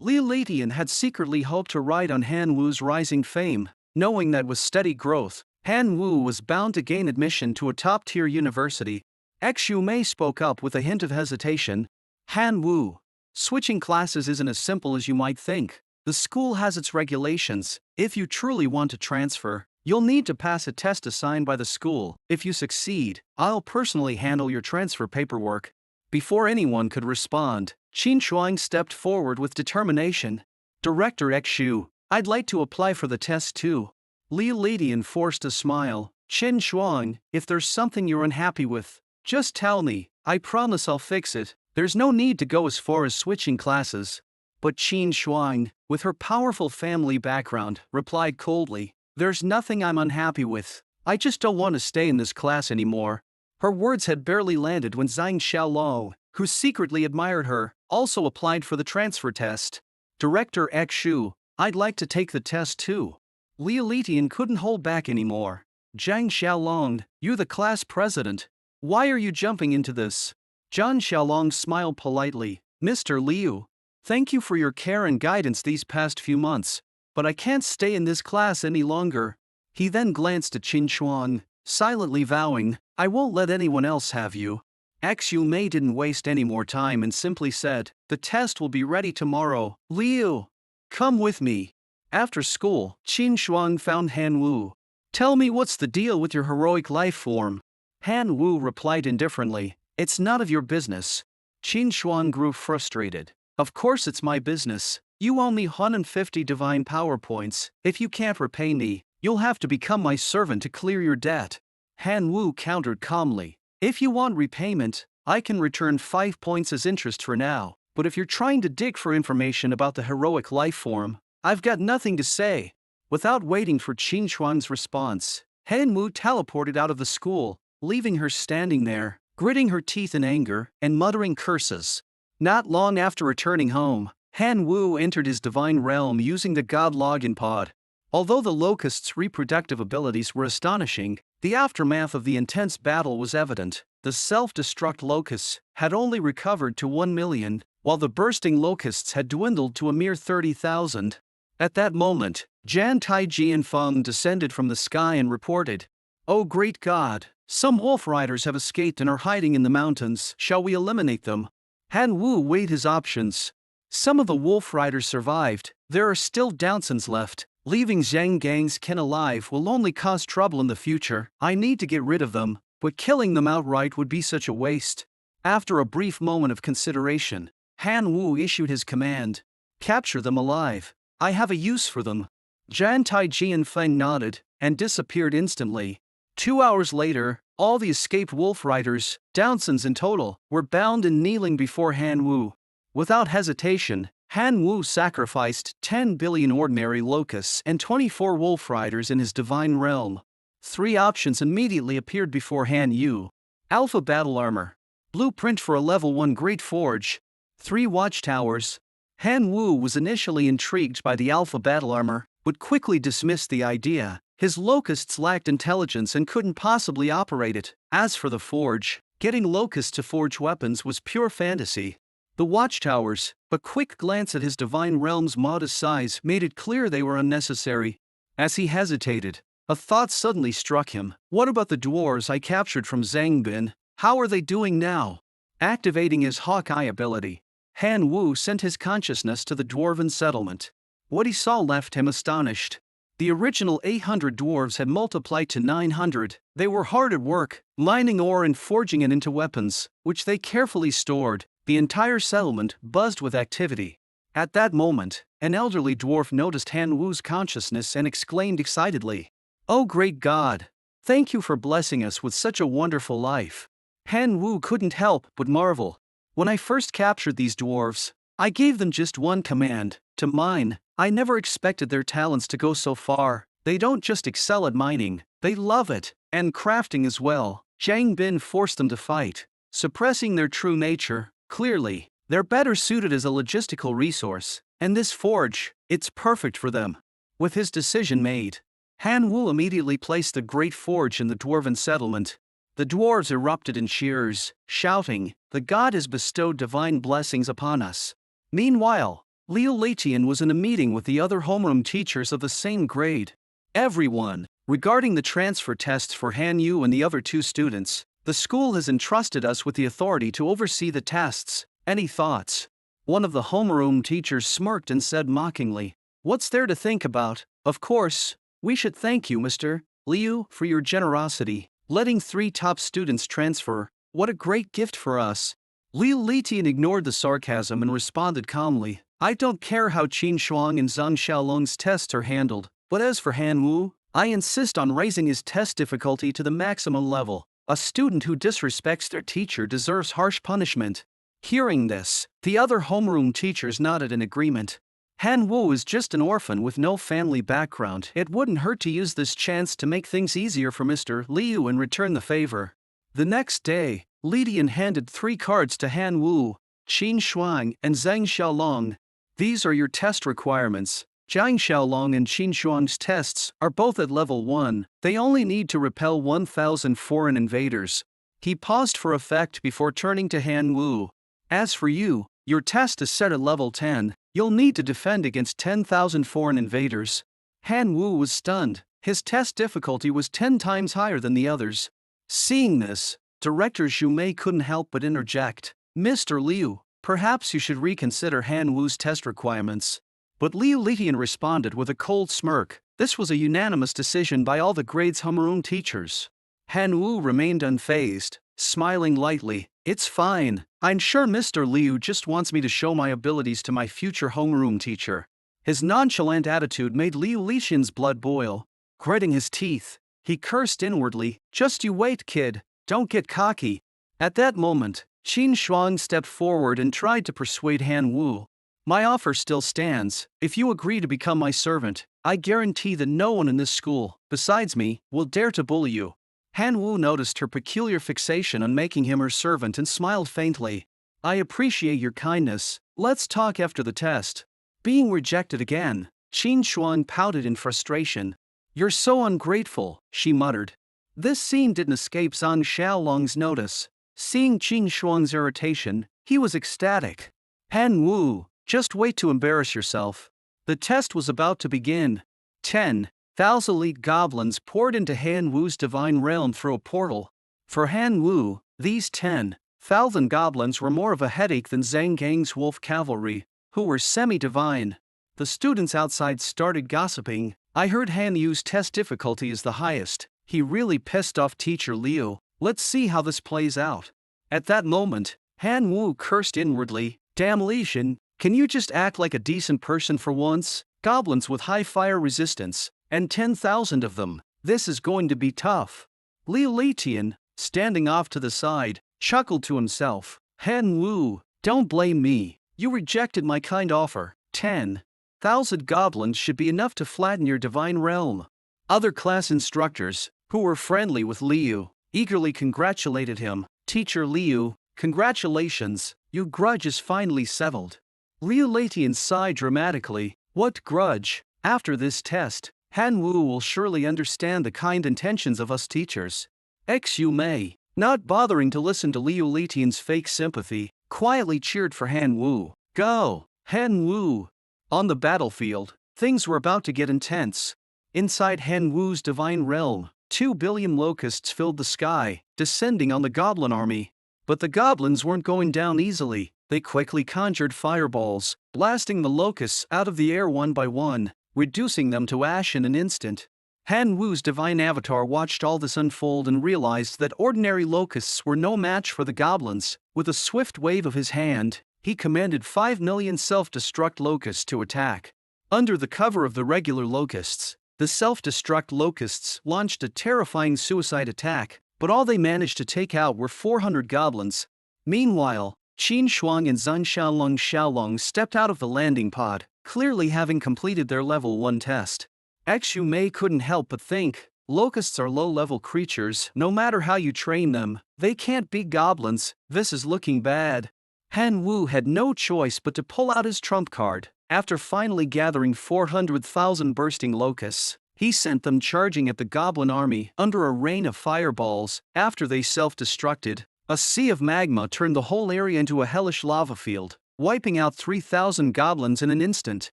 Liu Ladian had secretly hoped to ride on Han Wu's rising fame, knowing that with steady growth, Han Wu was bound to gain admission to a top-tier university. Xu Mei spoke up with a hint of hesitation. Han Wu, switching classes isn't as simple as you might think. The school has its regulations. If you truly want to transfer, you'll need to pass a test assigned by the school. If you succeed, I'll personally handle your transfer paperwork. Before anyone could respond, Qin Shuang stepped forward with determination. Director Xu, I'd like to apply for the test too. Liu Ladian forced a smile. Qin Shuang, if there's something you're unhappy with, just tell me. I promise I'll fix it. There's no need to go as far as switching classes. But Qin Shuang, with her powerful family background, replied coldly, There's nothing I'm unhappy with. I just don't want to stay in this class anymore. Her words had barely landed when Zhang Xiaolong, who secretly admired her, also applied for the transfer test. Director Xu, I'd like to take the test too. Liu Litian couldn't hold back anymore. Zhang Xiaolong, you're the class president. Why are you jumping into this? Zhang Xiaolong smiled politely. Mr. Liu, thank you for your care and guidance these past few months, but I can't stay in this class any longer. He then glanced at Qin Shuang, silently vowing, I won't let anyone else have you. Xu Mei didn't waste any more time and simply said, the test will be ready tomorrow. Liu, come with me. After school, Qin Shuang found Han Wu. Tell me what's the deal with your heroic life form? Han Wu replied indifferently, it's none of your business. Qin Shuang grew frustrated. Of course it's my business. You owe me 150 divine power points. If you can't repay me, you'll have to become my servant to clear your debt. Han Wu countered calmly. If you want repayment, I can return 5 points as interest for now, but if you're trying to dig for information about the heroic life form, I've got nothing to say. Without waiting for Qin Shuang's response, Han Wu teleported out of the school, leaving her standing there, gritting her teeth in anger and muttering curses. Not long after returning home, Han Wu entered his divine realm using the god login pod. Although the locust's reproductive abilities were astonishing, the aftermath of the intense battle was evident. The self-destruct locusts had only recovered to 1 million, while the bursting locusts had dwindled to a mere 30,000. At that moment, Jan Taiji and Feng descended from the sky and reported, Oh great God, some wolf riders have escaped and are hiding in the mountains. Shall we eliminate them? Han Wu weighed his options. Some of the wolf riders survived. There are still Downsons left. Leaving Zhang Gang's kin alive will only cause trouble in the future. I need to get rid of them, but killing them outright would be such a waste. After a brief moment of consideration, Han Wu issued his command. Capture them alive. I have a use for them. Jan Taiji and Feng nodded, and disappeared instantly. 2 hours later, all the escaped wolf riders, Downsons in total, were bound and kneeling before Han Wu. Without hesitation, Han Wu sacrificed 10 billion ordinary locusts and 24 wolf riders in his divine realm. 3 options immediately appeared before Han Yu. Alpha Battle Armor. Blueprint for a Level 1 Great Forge. 3 Watchtowers. Han Wu was initially intrigued by the Alpha Battle Armor, but quickly dismissed the idea. His locusts lacked intelligence and couldn't possibly operate it. As for the forge, getting locusts to forge weapons was pure fantasy. The watchtowers, a quick glance at his divine realm's modest size made it clear they were unnecessary. As he hesitated, a thought suddenly struck him. What about the dwarves I captured from Zangbin? How are they doing now? Activating his Hawkeye ability, Han Wu sent his consciousness to the dwarven settlement. What he saw left him astonished. The original 800 dwarves had multiplied to 900. They were hard at work, mining ore and forging it into weapons, which they carefully stored. The entire settlement buzzed with activity. At that moment, an elderly dwarf noticed Han Wu's consciousness and exclaimed excitedly, Oh great God! Thank you for blessing us with such a wonderful life. Han Wu couldn't help but marvel. When I first captured these dwarves, I gave them just one command, to mine. I never expected their talents to go so far. They don't just excel at mining, they love it, and crafting as well. Zhang Bin forced them to fight, suppressing their true nature. Clearly, they're better suited as a logistical resource, and this forge, it's perfect for them. With his decision made, Han Wu immediately placed the great forge in the dwarven settlement. The dwarves erupted in cheers, shouting, "The god has bestowed divine blessings upon us." Meanwhile, Liu Leitian was in a meeting with the other homeroom teachers of the same grade. Everyone, regarding the transfer tests for Han Yu and the other two students, the school has entrusted us with the authority to oversee the tests. Any thoughts? One of the homeroom teachers smirked and said mockingly, "What's there to think about? Of course, we should thank you, Mr. Liu, for your generosity. Letting 3 top students transfer, what a great gift for us." Liu Leitian ignored the sarcasm and responded calmly, "I don't care how Qin Shuang and Zhang Xiaolong's tests are handled, but as for Han Wu, I insist on raising his test difficulty to the maximum level. A student who disrespects their teacher deserves harsh punishment." Hearing this, the other homeroom teachers nodded in agreement. Han Wu is just an orphan with no family background. It wouldn't hurt to use this chance to make things easier for Mr. Liu and return the favor. The next day, Lidian handed 3 cards to Han Wu, Qin Shuang, and Zhang Xiaolong. "These are your test requirements. Zhang Xiaolong and Qin Shuang's tests are both at level 1. They only need to repel 1,000 foreign invaders." He paused for effect before turning to Han Wu. "As for you, your test is set at level 10. You'll need to defend against 10,000 foreign invaders." Han Wu was stunned. His test difficulty was 10 times higher than the others. Seeing this, Director Zhu Mei couldn't help but interject, "Mr. Liu, perhaps you should reconsider Han Wu's test requirements." But Liu Leitian responded with a cold smirk. This was a unanimous decision by all the grade's homeroom teachers. Han Wu remained unfazed, smiling lightly. "It's fine. I'm sure Mr. Liu just wants me to show my abilities to my future homeroom teacher." His nonchalant attitude made Liu Leitian's blood boil. Gritting his teeth, he cursed inwardly, "Just you wait, kid. Don't get cocky." At that moment, Qin Shuang stepped forward and tried to persuade Han Wu. "My offer still stands. If you agree to become my servant, I guarantee that no one in this school, besides me, will dare to bully you." Han Wu noticed her peculiar fixation on making him her servant and smiled faintly. "I appreciate your kindness. Let's talk after the test." Being rejected again, Qin Shuang pouted in frustration. "You're so ungrateful," she muttered. This scene didn't escape Zhang Xiaolong's notice. Seeing Qin Shuang's irritation, he was ecstatic. "Han Wu, just wait to embarrass yourself." The test was about to begin. 10,000 elite goblins poured into Han Wu's divine realm through a portal. For Han Wu, these 10,000 goblins were more of a headache than Zhang Gang's wolf cavalry, who were semi-divine. The students outside started gossiping. "I heard Han Wu's test difficulty is the highest. He really pissed off Teacher Liu. Let's see how this plays out." At that moment, Han Wu cursed inwardly, "Damn Leitian, can you just act like a decent person for once? Goblins with high fire resistance, and 10,000 of them. This is going to be tough." Liu Leitian, standing off to the side, chuckled to himself. "Han Wu, don't blame me. You rejected my kind offer. 10,000 goblins should be enough to flatten your divine realm." Other class instructors, who were friendly with Liu, eagerly congratulated him. "Teacher Liu, congratulations, your grudge is finally settled." Liu Leitian sighed dramatically. "What grudge? After this test, Han Wu will surely understand the kind intentions of us teachers." Xu Mei, not bothering to listen to Liu Leitian's fake sympathy, quietly cheered for Han Wu. "Go, Han Wu!" On the battlefield, things were about to get intense. Inside Han Wu's divine realm, 2 billion locusts filled the sky, descending on the goblin army. But the goblins weren't going down easily. They quickly conjured fireballs, blasting the locusts out of the air one by one, reducing them to ash in an instant. Han Wu's divine avatar watched all this unfold and realized that ordinary locusts were no match for the goblins. With a swift wave of his hand, he commanded 5 million self-destruct locusts to attack. Under the cover of the regular locusts, the self-destruct locusts launched a terrifying suicide attack, but all they managed to take out were 400 goblins. Meanwhile, Qin Shuang and Zun Xiaolong stepped out of the landing pod, clearly having completed their level 1 test. Xu Mei couldn't help but think, locusts are low-level creatures, no matter how you train them, they can't beat goblins, this is looking bad. Han Wu had no choice but to pull out his trump card. After finally gathering 400,000 bursting locusts, he sent them charging at the goblin army under a rain of fireballs. After they self-destructed, a sea of magma turned the whole area into a hellish lava field, wiping out 3,000 goblins in an instant.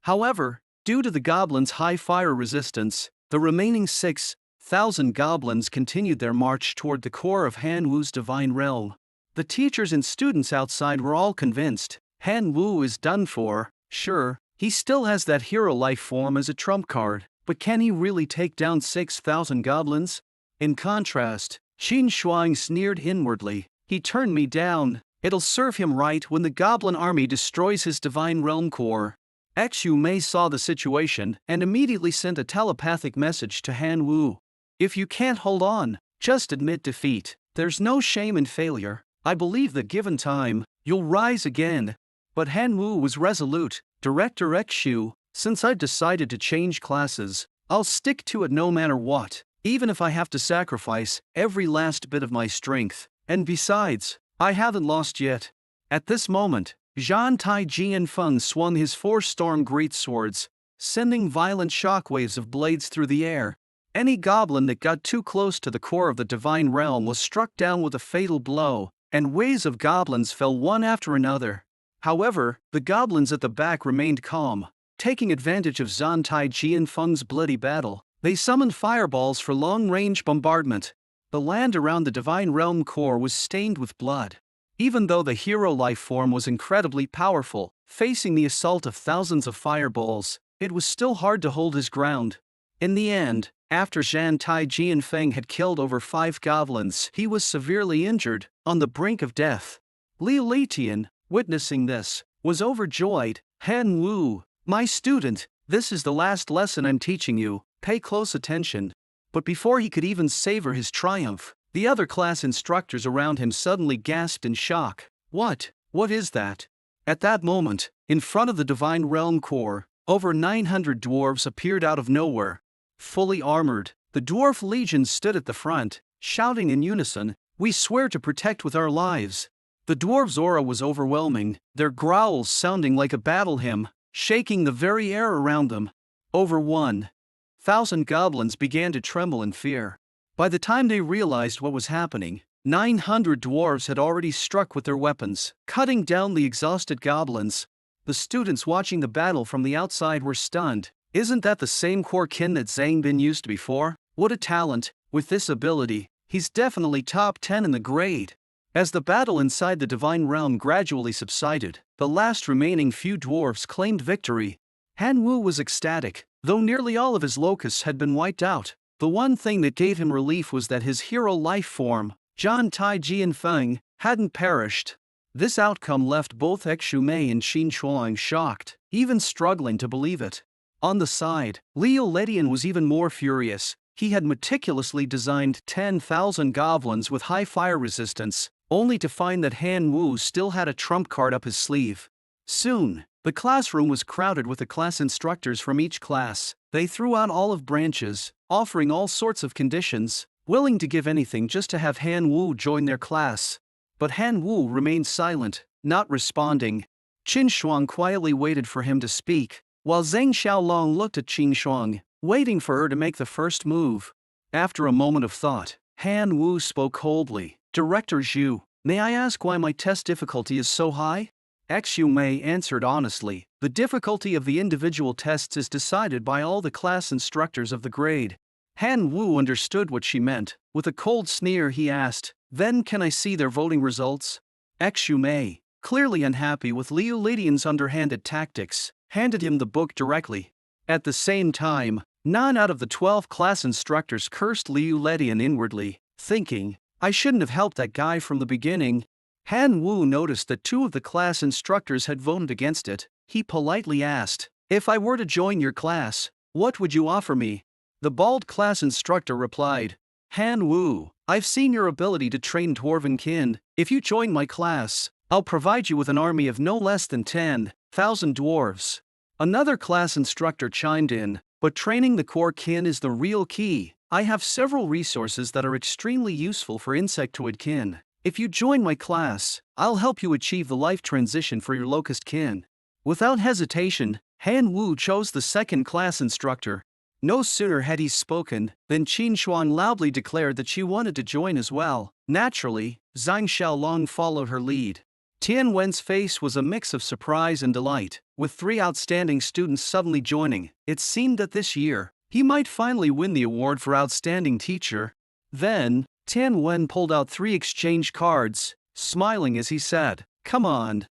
However, due to the goblins' high fire resistance, the remaining 6,000 goblins continued their march toward the core of Han Wu's divine realm. The teachers and students outside were all convinced, Han Wu is done for. Sure, he still has that hero life form as a trump card, but can he really take down 6,000 goblins? In contrast, Qin Shuang sneered inwardly, he turned me down, it'll serve him right when the goblin army destroys his divine realm core. Xu Mei saw the situation and immediately sent a telepathic message to Han Wu. If you can't hold on, just admit defeat, there's no shame in failure, I believe that given time, you'll rise again. But Han Wu was resolute. Director Xu, since I've decided to change classes, I'll stick to it no matter what, even if I have to sacrifice every last bit of my strength. And besides, I haven't lost yet. At this moment, Zhan Tai Jianfeng swung his 4 storm greatswords, sending violent shockwaves of blades through the air. Any goblin that got too close to the core of the divine realm was struck down with a fatal blow, and waves of goblins fell one after another. However, the goblins at the back remained calm. Taking advantage of Zhan Tai Jianfeng's bloody battle, they summoned fireballs for long-range bombardment. The land around the divine realm core was stained with blood. Even though the hero life form was incredibly powerful, facing the assault of thousands of fireballs, it was still hard to hold his ground. In the end, after Zhan Tai Jianfeng had killed over 5 goblins, he was severely injured, on the brink of death. Liu Litian, witnessing this, was overjoyed. Han Wu, my student, this is the last lesson I'm teaching you, pay close attention. But before he could even savor his triumph, the other class instructors around him suddenly gasped in shock. What is that? At that moment, in front of the divine realm core, over 900 dwarves appeared out of nowhere. Fully armored, the dwarf legion stood at the front, shouting in unison, "We swear to protect with our lives." The dwarves' aura was overwhelming, their growls sounding like a battle hymn, shaking the very air around them. Over 1,000 goblins began to tremble in fear. By the time they realized what was happening, 900 dwarves had already struck with their weapons, cutting down the exhausted goblins. The students watching the battle from the outside were stunned. Isn't that the same core kin that Zhang Bin used before? What a talent! With this ability, he's definitely top 10 in the grade. As the battle inside the divine realm gradually subsided, the last remaining few dwarves claimed victory. Han Wu was ecstatic, though nearly all of his locusts had been wiped out. The one thing that gave him relief was that his hero life form, Zhan Tai Jianfeng, hadn't perished. This outcome left both Xu Mei and Qin Shuang shocked, even struggling to believe it. On the side, Liu Letian was even more furious. He had meticulously designed 10,000 goblins with high fire resistance, only to find that Han Wu still had a trump card up his sleeve. Soon, the classroom was crowded with the class instructors from each class. They threw out olive branches, offering all sorts of conditions, willing to give anything just to have Han Wu join their class. But Han Wu remained silent, not responding. Qin Shuang quietly waited for him to speak, while Zhang Xiaolong looked at Qin Shuang, waiting for her to make the first move. After a moment of thought, Han Wu spoke coldly. "Director Zhu, may I ask why my test difficulty is so high?" Xu Mei answered honestly, "The difficulty of the individual tests is decided by all the class instructors of the grade." Han Wu understood what she meant. With a cold sneer he asked, "Then can I see their voting results?" Xu Mei, clearly unhappy with Liu Litian's underhanded tactics, handed him the book directly. At the same time, 9 out of the 12 class instructors cursed Liu Litian inwardly, thinking, "I shouldn't have helped that guy from the beginning." Han Wu noticed that 2 of the class instructors had voted against it. He politely asked, "If I were to join your class, what would you offer me?" The bald class instructor replied, "Han Wu, I've seen your ability to train Dwarven kin. If you join my class, I'll provide you with an army of no less than 10,000 dwarves. Another class instructor chimed in, but training the core kin is the real key. I have several resources that are extremely useful for insectoid kin. If you join my class, I'll help you achieve the life transition for your locust kin. Without hesitation, Han Wu chose the second class instructor. No sooner had he spoken than Qin Shuang loudly declared that she wanted to join as well. Naturally, Zhang Xiaolong followed her lead. Tian Wen's face was a mix of surprise and delight. With 3 outstanding students suddenly joining, it seemed that this year, he might finally win the award for outstanding teacher. Then, Tian Wen pulled out 3 exchange cards, smiling as he said, come on,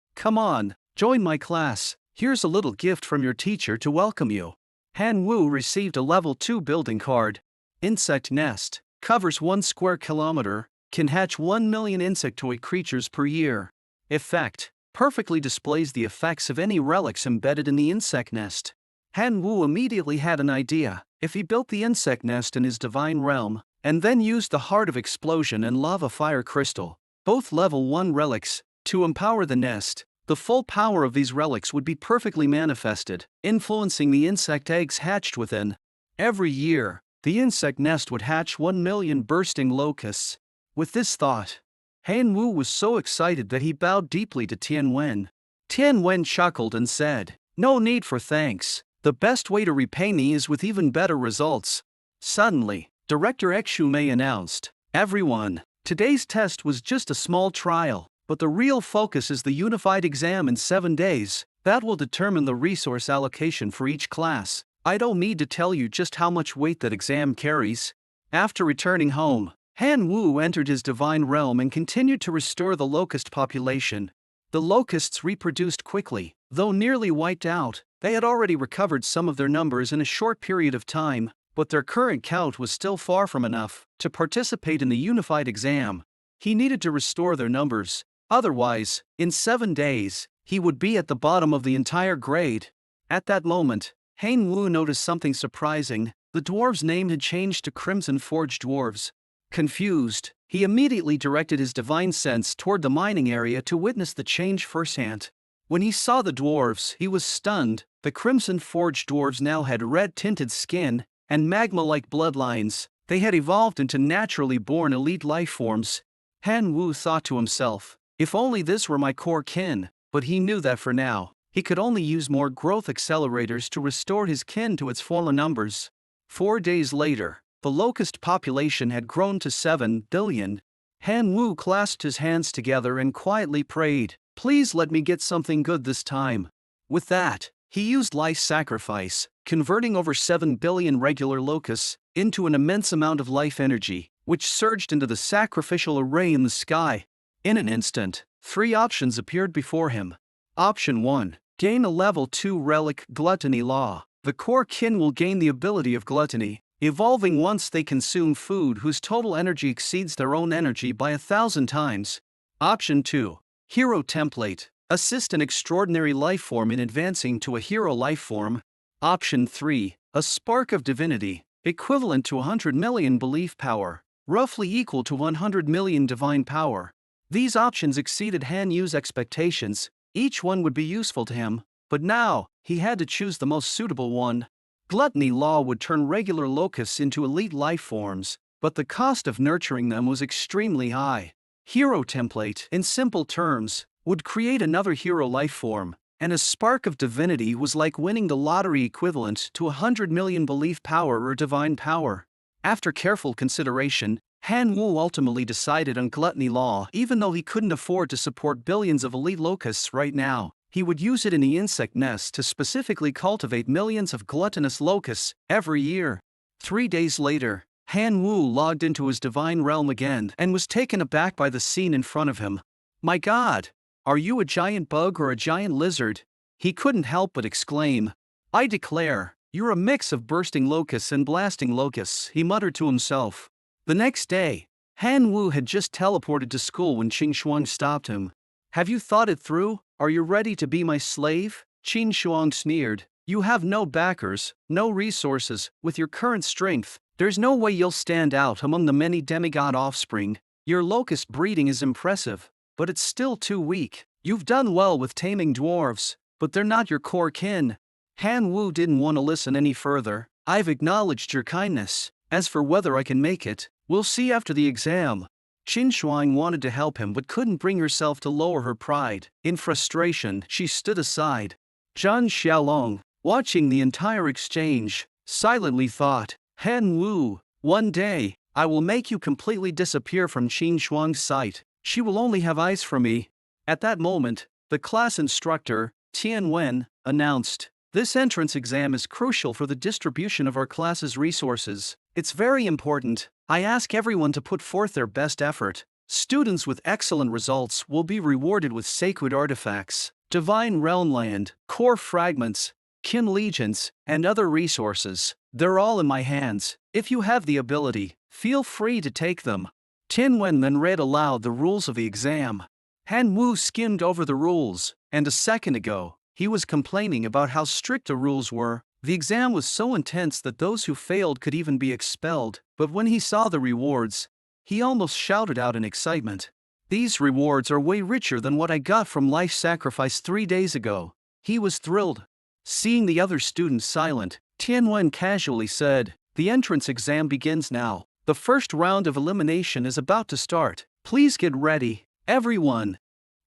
join my class. Here's a little gift from your teacher to welcome you. Han Wu received a level 2 building card. Insect nest, covers 1 square kilometer, can hatch 1 million insectoid creatures per year. Effect, perfectly displays the effects of any relics embedded in the insect nest. Han Wu immediately had an idea. If he built the insect nest in his divine realm, and then used the Heart of Explosion and Lava Fire Crystal, both level 1 relics, to empower the nest, the full power of these relics would be perfectly manifested, influencing the insect eggs hatched within. Every year, the insect nest would hatch 1 million bursting locusts. With this thought, Han Wu was so excited that he bowed deeply to Tian Wen. Tian Wen chuckled and said, no need for thanks. The best way to repay me is with even better results. Suddenly, Director Xu announced, everyone, today's test was just a small trial. But the real focus is the unified exam in 7 days. That will determine the resource allocation for each class. I don't need to tell you just how much weight that exam carries. After returning home, Han Wu entered his divine realm and continued to restore the locust population. The locusts reproduced quickly, though nearly wiped out. They had already recovered some of their numbers in a short period of time, but their current count was still far from enough to participate in the unified exam. He needed to restore their numbers. Otherwise, in 7 days, he would be at the bottom of the entire grade. At that moment, Han Wu noticed something surprising. The dwarves' name had changed to Crimson Forge Dwarves. Confused, he immediately directed his divine sense toward the mining area to witness the change firsthand. When he saw the dwarves, he was stunned. The Crimson Forge Dwarves now had red-tinted skin and magma-like bloodlines. They had evolved into naturally born elite life forms. Han Wu thought to himself, if only this were my core kin, but he knew that for now, he could only use more growth accelerators to restore his kin to its fallen numbers. 4 days later, the locust population had grown to 7 billion. Han Wu clasped his hands together and quietly prayed, please let me get something good this time. With that, he used life sacrifice, converting over 7 billion regular locusts into an immense amount of life energy, which surged into the sacrificial array in the sky. In an instant, 3 options appeared before him. Option 1. Gain a level 2 relic, Gluttony Law. The core kin will gain the ability of gluttony, evolving once they consume food whose total energy exceeds their own energy by 1,000 times. Option 2. Hero Template. Assist an extraordinary life form in advancing to a hero life form. Option 3. A Spark of Divinity. Equivalent to 100 million belief power, roughly equal to 100 million divine power. These options exceeded Han Yu's expectations. Each one would be useful to him, but now, he had to choose the most suitable one. Gluttony Law would turn regular locusts into elite life forms, but the cost of nurturing them was extremely high. Hero Template, in simple terms, would create another hero life form, and a Spark of Divinity was like winning the lottery equivalent to 100 million belief power or divine power. After careful consideration, Han Wu ultimately decided on Gluttony Law. Even though he couldn't afford to support billions of elite locusts right now, he would use it in the insect nest to specifically cultivate millions of gluttonous locusts every year. 3 days later, Han Wu logged into his divine realm again and was taken aback by the scene in front of him. My God! Are you a giant bug or a giant lizard? He couldn't help but exclaim. I declare, you're a mix of bursting locusts and blasting locusts, he muttered to himself. The next day, Han Wu had just teleported to school when Qin Shuang stopped him. Have you thought it through? Are you ready to be my slave? Qin Shuang sneered. You have no backers, no resources. With your current strength, there's no way you'll stand out among the many demigod offspring. Your locust breeding is impressive, but it's still too weak. You've done well with taming dwarves, but they're not your core kin. Han Wu didn't want to listen any further. I've acknowledged your kindness. As for whether I can make it, we'll see after the exam. Qin Shuang wanted to help him but couldn't bring herself to lower her pride. In frustration, she stood aside. Zhang Xiaolong, watching the entire exchange, silently thought, Han Wu, one day, I will make you completely disappear from Qin Shuang's sight. She will only have eyes for me. At that moment, the class instructor, Tian Wen, announced, this entrance exam is crucial for the distribution of our class's resources. It's very important. I ask everyone to put forth their best effort. Students with excellent results will be rewarded with sacred artifacts, divine realm land, core fragments, kin legions, and other resources. They're all in my hands. If you have the ability, feel free to take them. Tian Wen then read aloud the rules of the exam. Han Wu skimmed over the rules, and a second ago, he was complaining about how strict the rules were. The exam was so intense that those who failed could even be expelled, but when he saw the rewards, he almost shouted out in excitement. These rewards are way richer than what I got from life sacrifice 3 days ago. He was thrilled. Seeing the other students silent, Tian Wen casually said, the entrance exam begins now. The first round of elimination is about to start. Please get ready, everyone.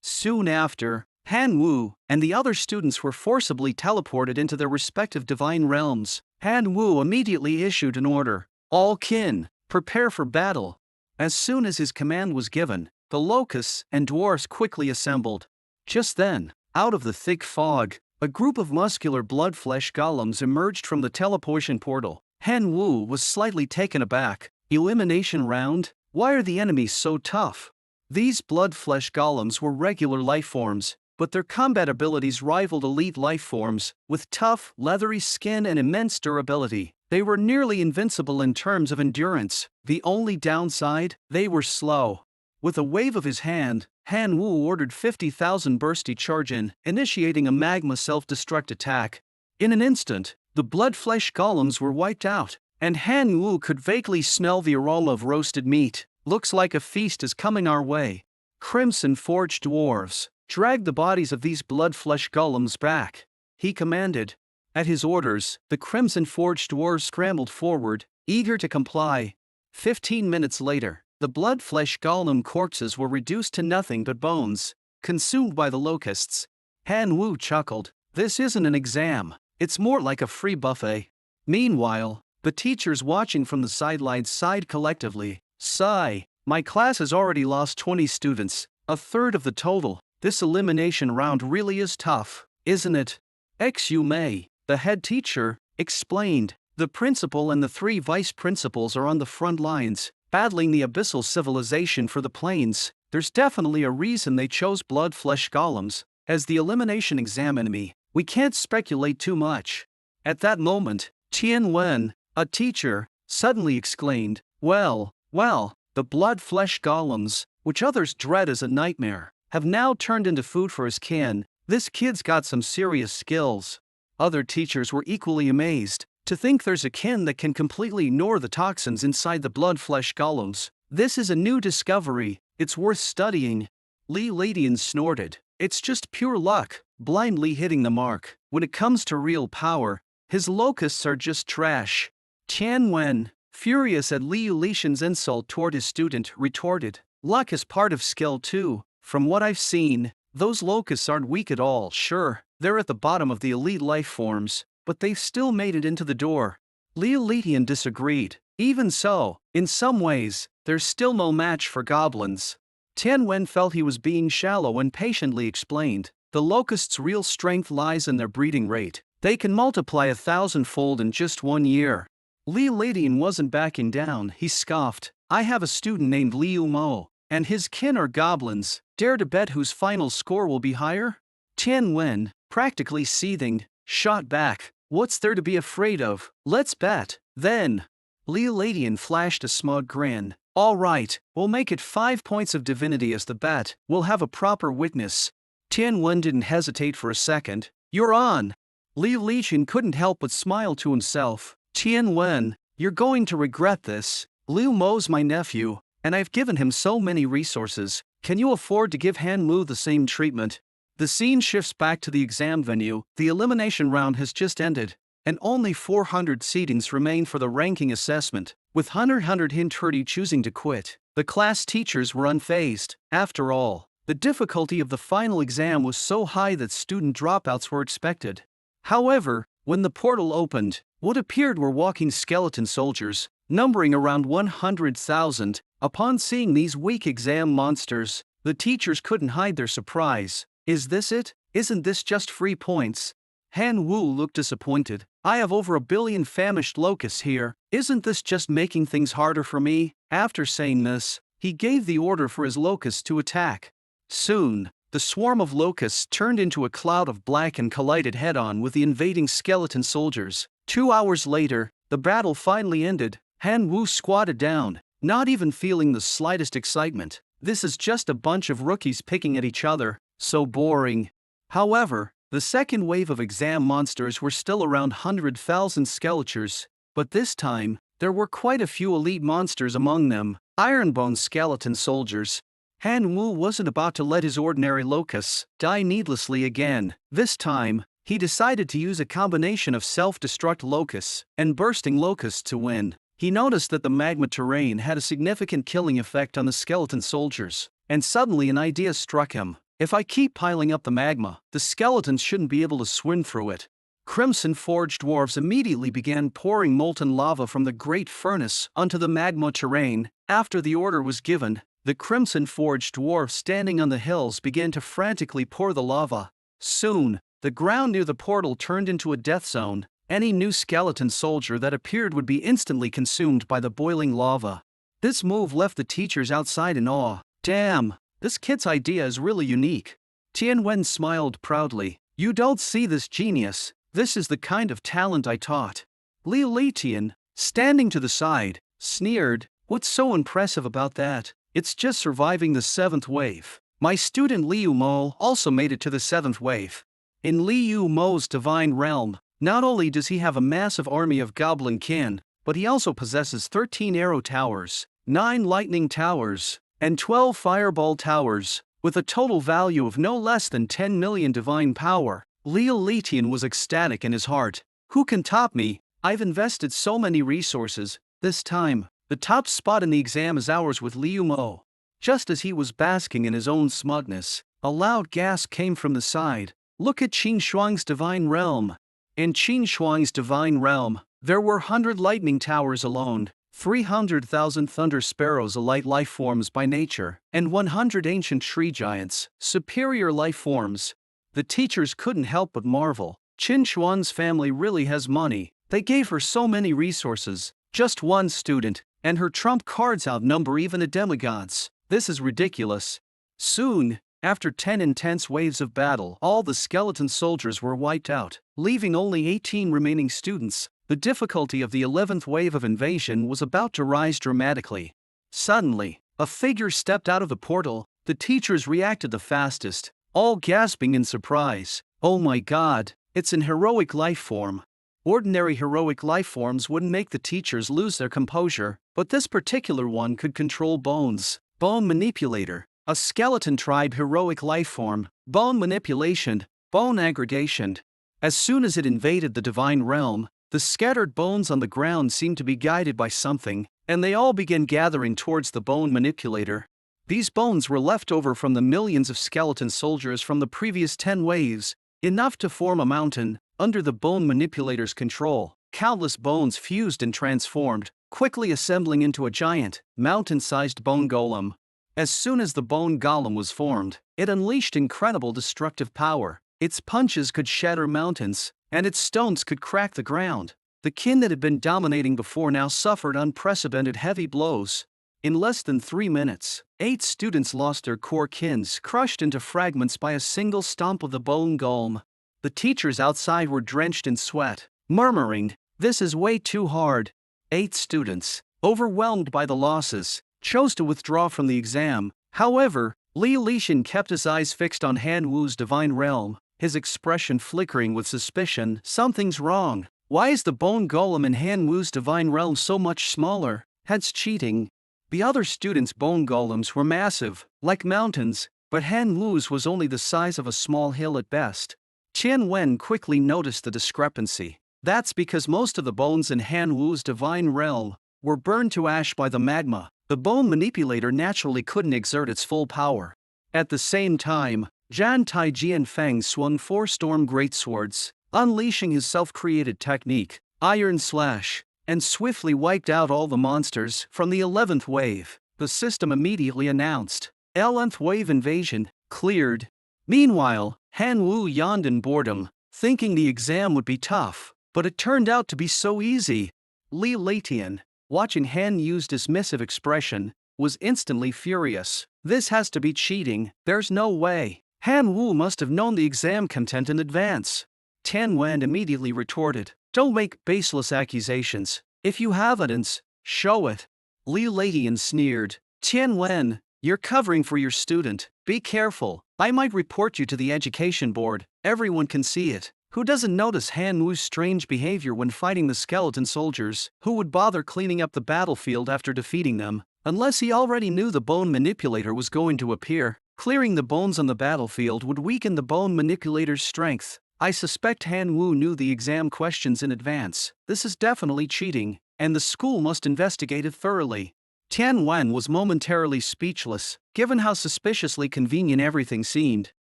Soon after, Han Wu and the other students were forcibly teleported into their respective divine realms. Han Wu immediately issued an order. All kin, prepare for battle. As soon as his command was given, the locusts and dwarfs quickly assembled. Just then, out of the thick fog, a group of muscular blood-flesh golems emerged from the teleportation portal. Han Wu was slightly taken aback. Elimination round? Why are the enemies so tough? These blood-flesh golems were regular life forms, but their combat abilities rivaled elite life forms, with tough, leathery skin and immense durability. They were nearly invincible in terms of endurance. The only downside? They were slow. With a wave of his hand, Han Wu ordered 50,000 bursty charge in, initiating a magma self-destruct attack. In an instant, the blood-flesh golems were wiped out, and Han Wu could vaguely smell the aroma of roasted meat. Looks like a feast is coming our way. Crimson Forged dwarves, drag the bodies of these blood-flesh golems back, he commanded. At his orders, the Crimson Forged dwarves scrambled forward, eager to comply. 15 minutes later, the blood-flesh golem corpses were reduced to nothing but bones, consumed by the locusts. Han Wu chuckled. This isn't an exam, it's more like a free buffet. Meanwhile, the teachers watching from the sidelines sighed collectively. Sigh, my class has already lost 20 students, a third of the total. This elimination round really is tough, isn't it? Xu Mei, the head teacher, explained. The principal and the 3 vice principals are on the front lines, battling the abyssal civilization for the plains. There's definitely a reason they chose blood-flesh golems as the elimination exam enemy. We can't speculate too much. At that moment, Tian Wen, a teacher, suddenly exclaimed, Well, the blood-flesh golems, which others dread as a nightmare, have now turned into food for his kin. This kid's got some serious skills. Other teachers were equally amazed. To think there's a kin that can completely ignore the toxins inside the blood-flesh golems. This is a new discovery. It's worth studying. Li Ladian snorted. It's just pure luck, blindly hitting the mark. When it comes to real power, his locusts are just trash. Tian Wen, furious at Liu Lishan's insult toward his student, retorted. Luck is part of skill too. From what I've seen, those locusts aren't weak at all. Sure, they're at the bottom of the elite life forms, but they've still made it into the door. Liu Litian disagreed. Even so, in some ways, there's still no match for goblins. Tian Wen felt he was being shallow and patiently explained. The locusts' real strength lies in their breeding rate. They can multiply 1,000-fold in just 1 year. Liu Litian wasn't backing down. He scoffed. I have a student named Liu Mo, and his kin are goblins. Dare to bet whose final score will be higher? Tian Wen, practically seething, shot back. What's there to be afraid of? Let's bet. Then, Liu Ladian flashed a smug grin. All right, we'll make it 5 points of divinity as the bet. We'll have a proper witness. Tian Wen didn't hesitate for a second. You're on. Liu Lishan couldn't help but smile to himself. Tian Wen, you're going to regret this. Liu Mo's my nephew, and I've given him so many resources. Can you afford to give Han Mu the same treatment? The scene shifts back to the exam venue. The elimination round has just ended, and only 400 seatings remain for the ranking assessment, with 100 Hinterty choosing to quit. The class teachers were unfazed. After all, the difficulty of the final exam was so high that student dropouts were expected. However, when the portal opened, what appeared were walking skeleton soldiers, numbering around 100,000. Upon seeing these weak exam monsters, the teachers couldn't hide their surprise. Is this it? Isn't this just free points? Han Wu looked disappointed. I have over 1 billion famished locusts here. Isn't this just making things harder for me? After saying this, he gave the order for his locusts to attack. Soon, the swarm of locusts turned into a cloud of black and collided head-on with the invading skeleton soldiers. 2 hours later, the battle finally ended. Han Wu squatted down, not even feeling the slightest excitement. This is just a bunch of rookies picking at each other. So boring. However, the second wave of exam monsters were still around 100,000 skeletures, but this time, there were quite a few elite monsters among them, ironbone skeleton soldiers. Han Wu wasn't about to let his ordinary locusts die needlessly again. This time, he decided to use a combination of self-destruct locusts and bursting locusts to win. He noticed that the magma terrain had a significant killing effect on the skeleton soldiers, and suddenly an idea struck him. If I keep piling up the magma, the skeletons shouldn't be able to swim through it. Crimson Forge dwarves immediately began pouring molten lava from the great furnace onto the magma terrain. After the order was given, the Crimson Forge dwarfs standing on the hills began to frantically pour the lava. Soon, the ground near the portal turned into a death zone. Any new skeleton soldier that appeared would be instantly consumed by the boiling lava. This move left the teachers outside in awe. Damn, this kid's idea is really unique. Tianwen smiled proudly. You don't see this genius. This is the kind of talent I taught. Li Tian, standing to the side, sneered. What's so impressive about that? It's just surviving the 7th wave. My student Liu Mo also made it to the 7th wave. In Liu Mo's divine realm, not only does he have a massive army of goblin kin, but he also possesses 13 arrow towers, 9 lightning towers, and 12 fireball towers, with a total value of no less than 10 million divine power. Li Tian was ecstatic in his heart. Who can top me? I've invested so many resources. This time, the top spot in the exam is ours with Liu Mo. Just as he was basking in his own smugness, a loud gasp came from the side. Look at Qin Shuang's divine realm. In Qin Shuang's divine realm, there were 100 lightning towers alone, 300,000 thunder sparrows, elite life forms by nature, and 100 ancient tree giants, superior life forms. The teachers couldn't help but marvel. Qin Shuang's family really has money. They gave her so many resources, just one student, and her trump cards outnumber even the demigods. This is ridiculous. Soon, after 10 intense waves of battle, all the skeleton soldiers were wiped out, leaving only 18 remaining students. The difficulty of the 11th wave of invasion was about to rise dramatically. Suddenly, a figure stepped out of the portal. The teachers reacted the fastest, all gasping in surprise. Oh my god, it's an heroic life form. Ordinary heroic life forms wouldn't make the teachers lose their composure, but this particular one could control bones. Bone manipulator, a skeleton tribe heroic life form, bone manipulation, bone aggregation. As soon as it invaded the divine realm, the scattered bones on the ground seemed to be guided by something, and they all began gathering towards the bone manipulator. These bones were left over from the millions of skeleton soldiers from the previous 10 waves, enough to form a mountain. Under the bone manipulator's control, countless bones fused and transformed, quickly assembling into a giant, mountain-sized bone golem. As soon as the bone golem was formed, it unleashed incredible destructive power. Its punches could shatter mountains, and its stones could crack the ground. The kin that had been dominating before now suffered unprecedented heavy blows. In less than 3 minutes, 8 students lost their core kins, crushed into fragments by a single stomp of the bone golem. The teachers outside were drenched in sweat, murmuring, "This is way too hard." 8 students, overwhelmed by the losses, chose to withdraw from the exam. However, Li Lishan kept his eyes fixed on Han Wu's divine realm, his expression flickering with suspicion. Something's wrong. Why is the bone golem in Han Wu's divine realm so much smaller? That's cheating. The other students' bone golems were massive, like mountains, but Han Wu's was only the size of a small hill at best. Tian Wen quickly noticed the discrepancy. That's because most of the bones in Han Wu's divine realm were burned to ash by the magma. The bone manipulator naturally couldn't exert its full power. At the same time, Zhan Taijian Feng swung 4 storm greatswords, unleashing his self-created technique, Iron Slash, and swiftly wiped out all the monsters from the 11th wave. The system immediately announced, 11th wave invasion, cleared. Meanwhile, Han Wu yawned in boredom, thinking the exam would be tough, but it turned out to be so easy. Li Latian, watching Han Wu's dismissive expression, was instantly furious. This has to be cheating, there's no way. Han Wu must have known the exam content in advance. Tian Wen immediately retorted, don't make baseless accusations. If you have evidence, show it. Li Latian sneered, Tian Wen, you're covering for your student. Be careful, I might report you to the education board. Everyone can see it. Who doesn't notice Han Wu's strange behavior when fighting the skeleton soldiers? Who would bother cleaning up the battlefield after defeating them? Unless he already knew the bone manipulator was going to appear. Clearing the bones on the battlefield would weaken the bone manipulator's strength. I suspect Han Wu knew the exam questions in advance. This is definitely cheating, and the school must investigate it thoroughly. Tian Wen was momentarily speechless, given how suspiciously convenient everything seemed.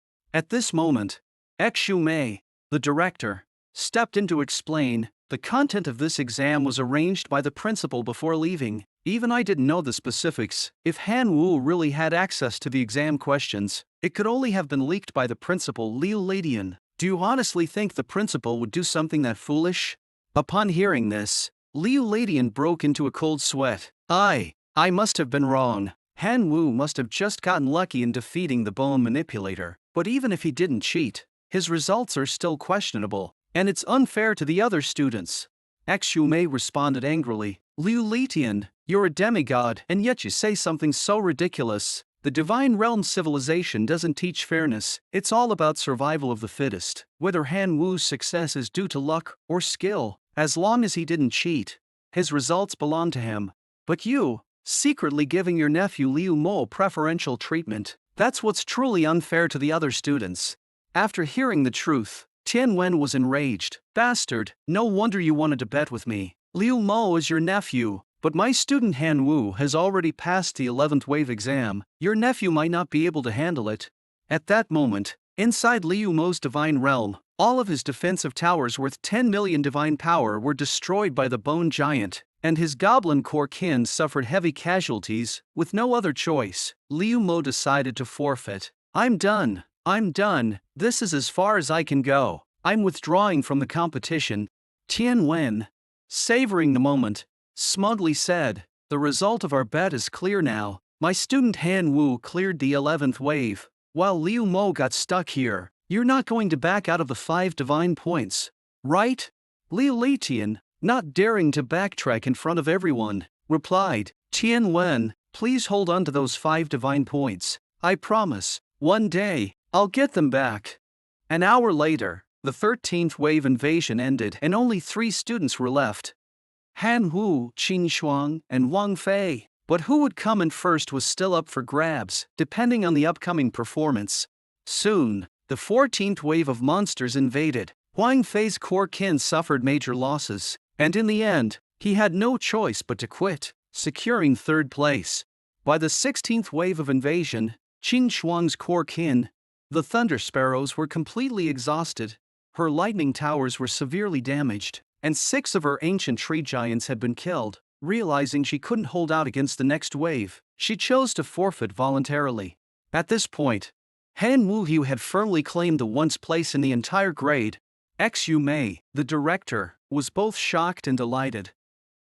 At this moment, Xu Mei, the director, stepped in to explain, the content of this exam was arranged by the principal before leaving. Even I didn't know the specifics. If Han Wu really had access to the exam questions, it could only have been leaked by the principal Liu Ladian. Do you honestly think the principal would do something that foolish? Upon hearing this, Liu Ladian broke into a cold sweat. I must have been wrong. Han Wu must have just gotten lucky in defeating the bone manipulator. But even if he didn't cheat, his results are still questionable, and it's unfair to the other students. Xu Mei responded angrily, Liu Litian, you're a demigod, and yet you say something so ridiculous. The Divine Realm civilization doesn't teach fairness, it's all about survival of the fittest. Whether Han Wu's success is due to luck or skill, as long as he didn't cheat, his results belong to him. But you, secretly giving your nephew Liu Mo preferential treatment, that's what's truly unfair to the other students. After hearing the truth, Tian Wen was enraged. Bastard, no wonder you wanted to bet with me. Liu Mo is your nephew, but my student Han Wu has already passed the 11th wave exam. Your nephew might not be able to handle it. At that moment, inside Liu Mo's divine realm, all of his defensive towers worth 10 million divine power were destroyed by the bone giant, and his goblin core kin suffered heavy casualties. With no other choice, Liu Mo decided to forfeit. I'm done. This is as far as I can go. I'm withdrawing from the competition. Tian Wen, savoring the moment, smugly said, the result of our bet is clear now. My student Han Wu cleared the 11th wave, while Liu Mo got stuck here. You're not going to back out of the 5 divine points, right? Liu Litian, not daring to backtrack in front of everyone, replied, Tian Wen, please hold on to those 5 divine points. I promise, one day, I'll get them back. An hour later, the 13th wave invasion ended and only 3 students were left. Han Wu, Qin Shuang, and Wang Fei. But who would come in first was still up for grabs, depending on the upcoming performance. Soon, the 14th wave of monsters invaded. Wang Fei's core kin suffered major losses, and in the end, he had no choice but to quit, securing 3rd place. By the 16th wave of invasion, Qin Shuang's core kin, the Thunder Sparrows, were completely exhausted. Her lightning towers were severely damaged, and 6 of her ancient tree giants had been killed. Realizing she couldn't hold out against the next wave, she chose to forfeit voluntarily. At this point, Han Wu had firmly claimed the once place in the entire grade. Xu Mei, the director, was both shocked and delighted.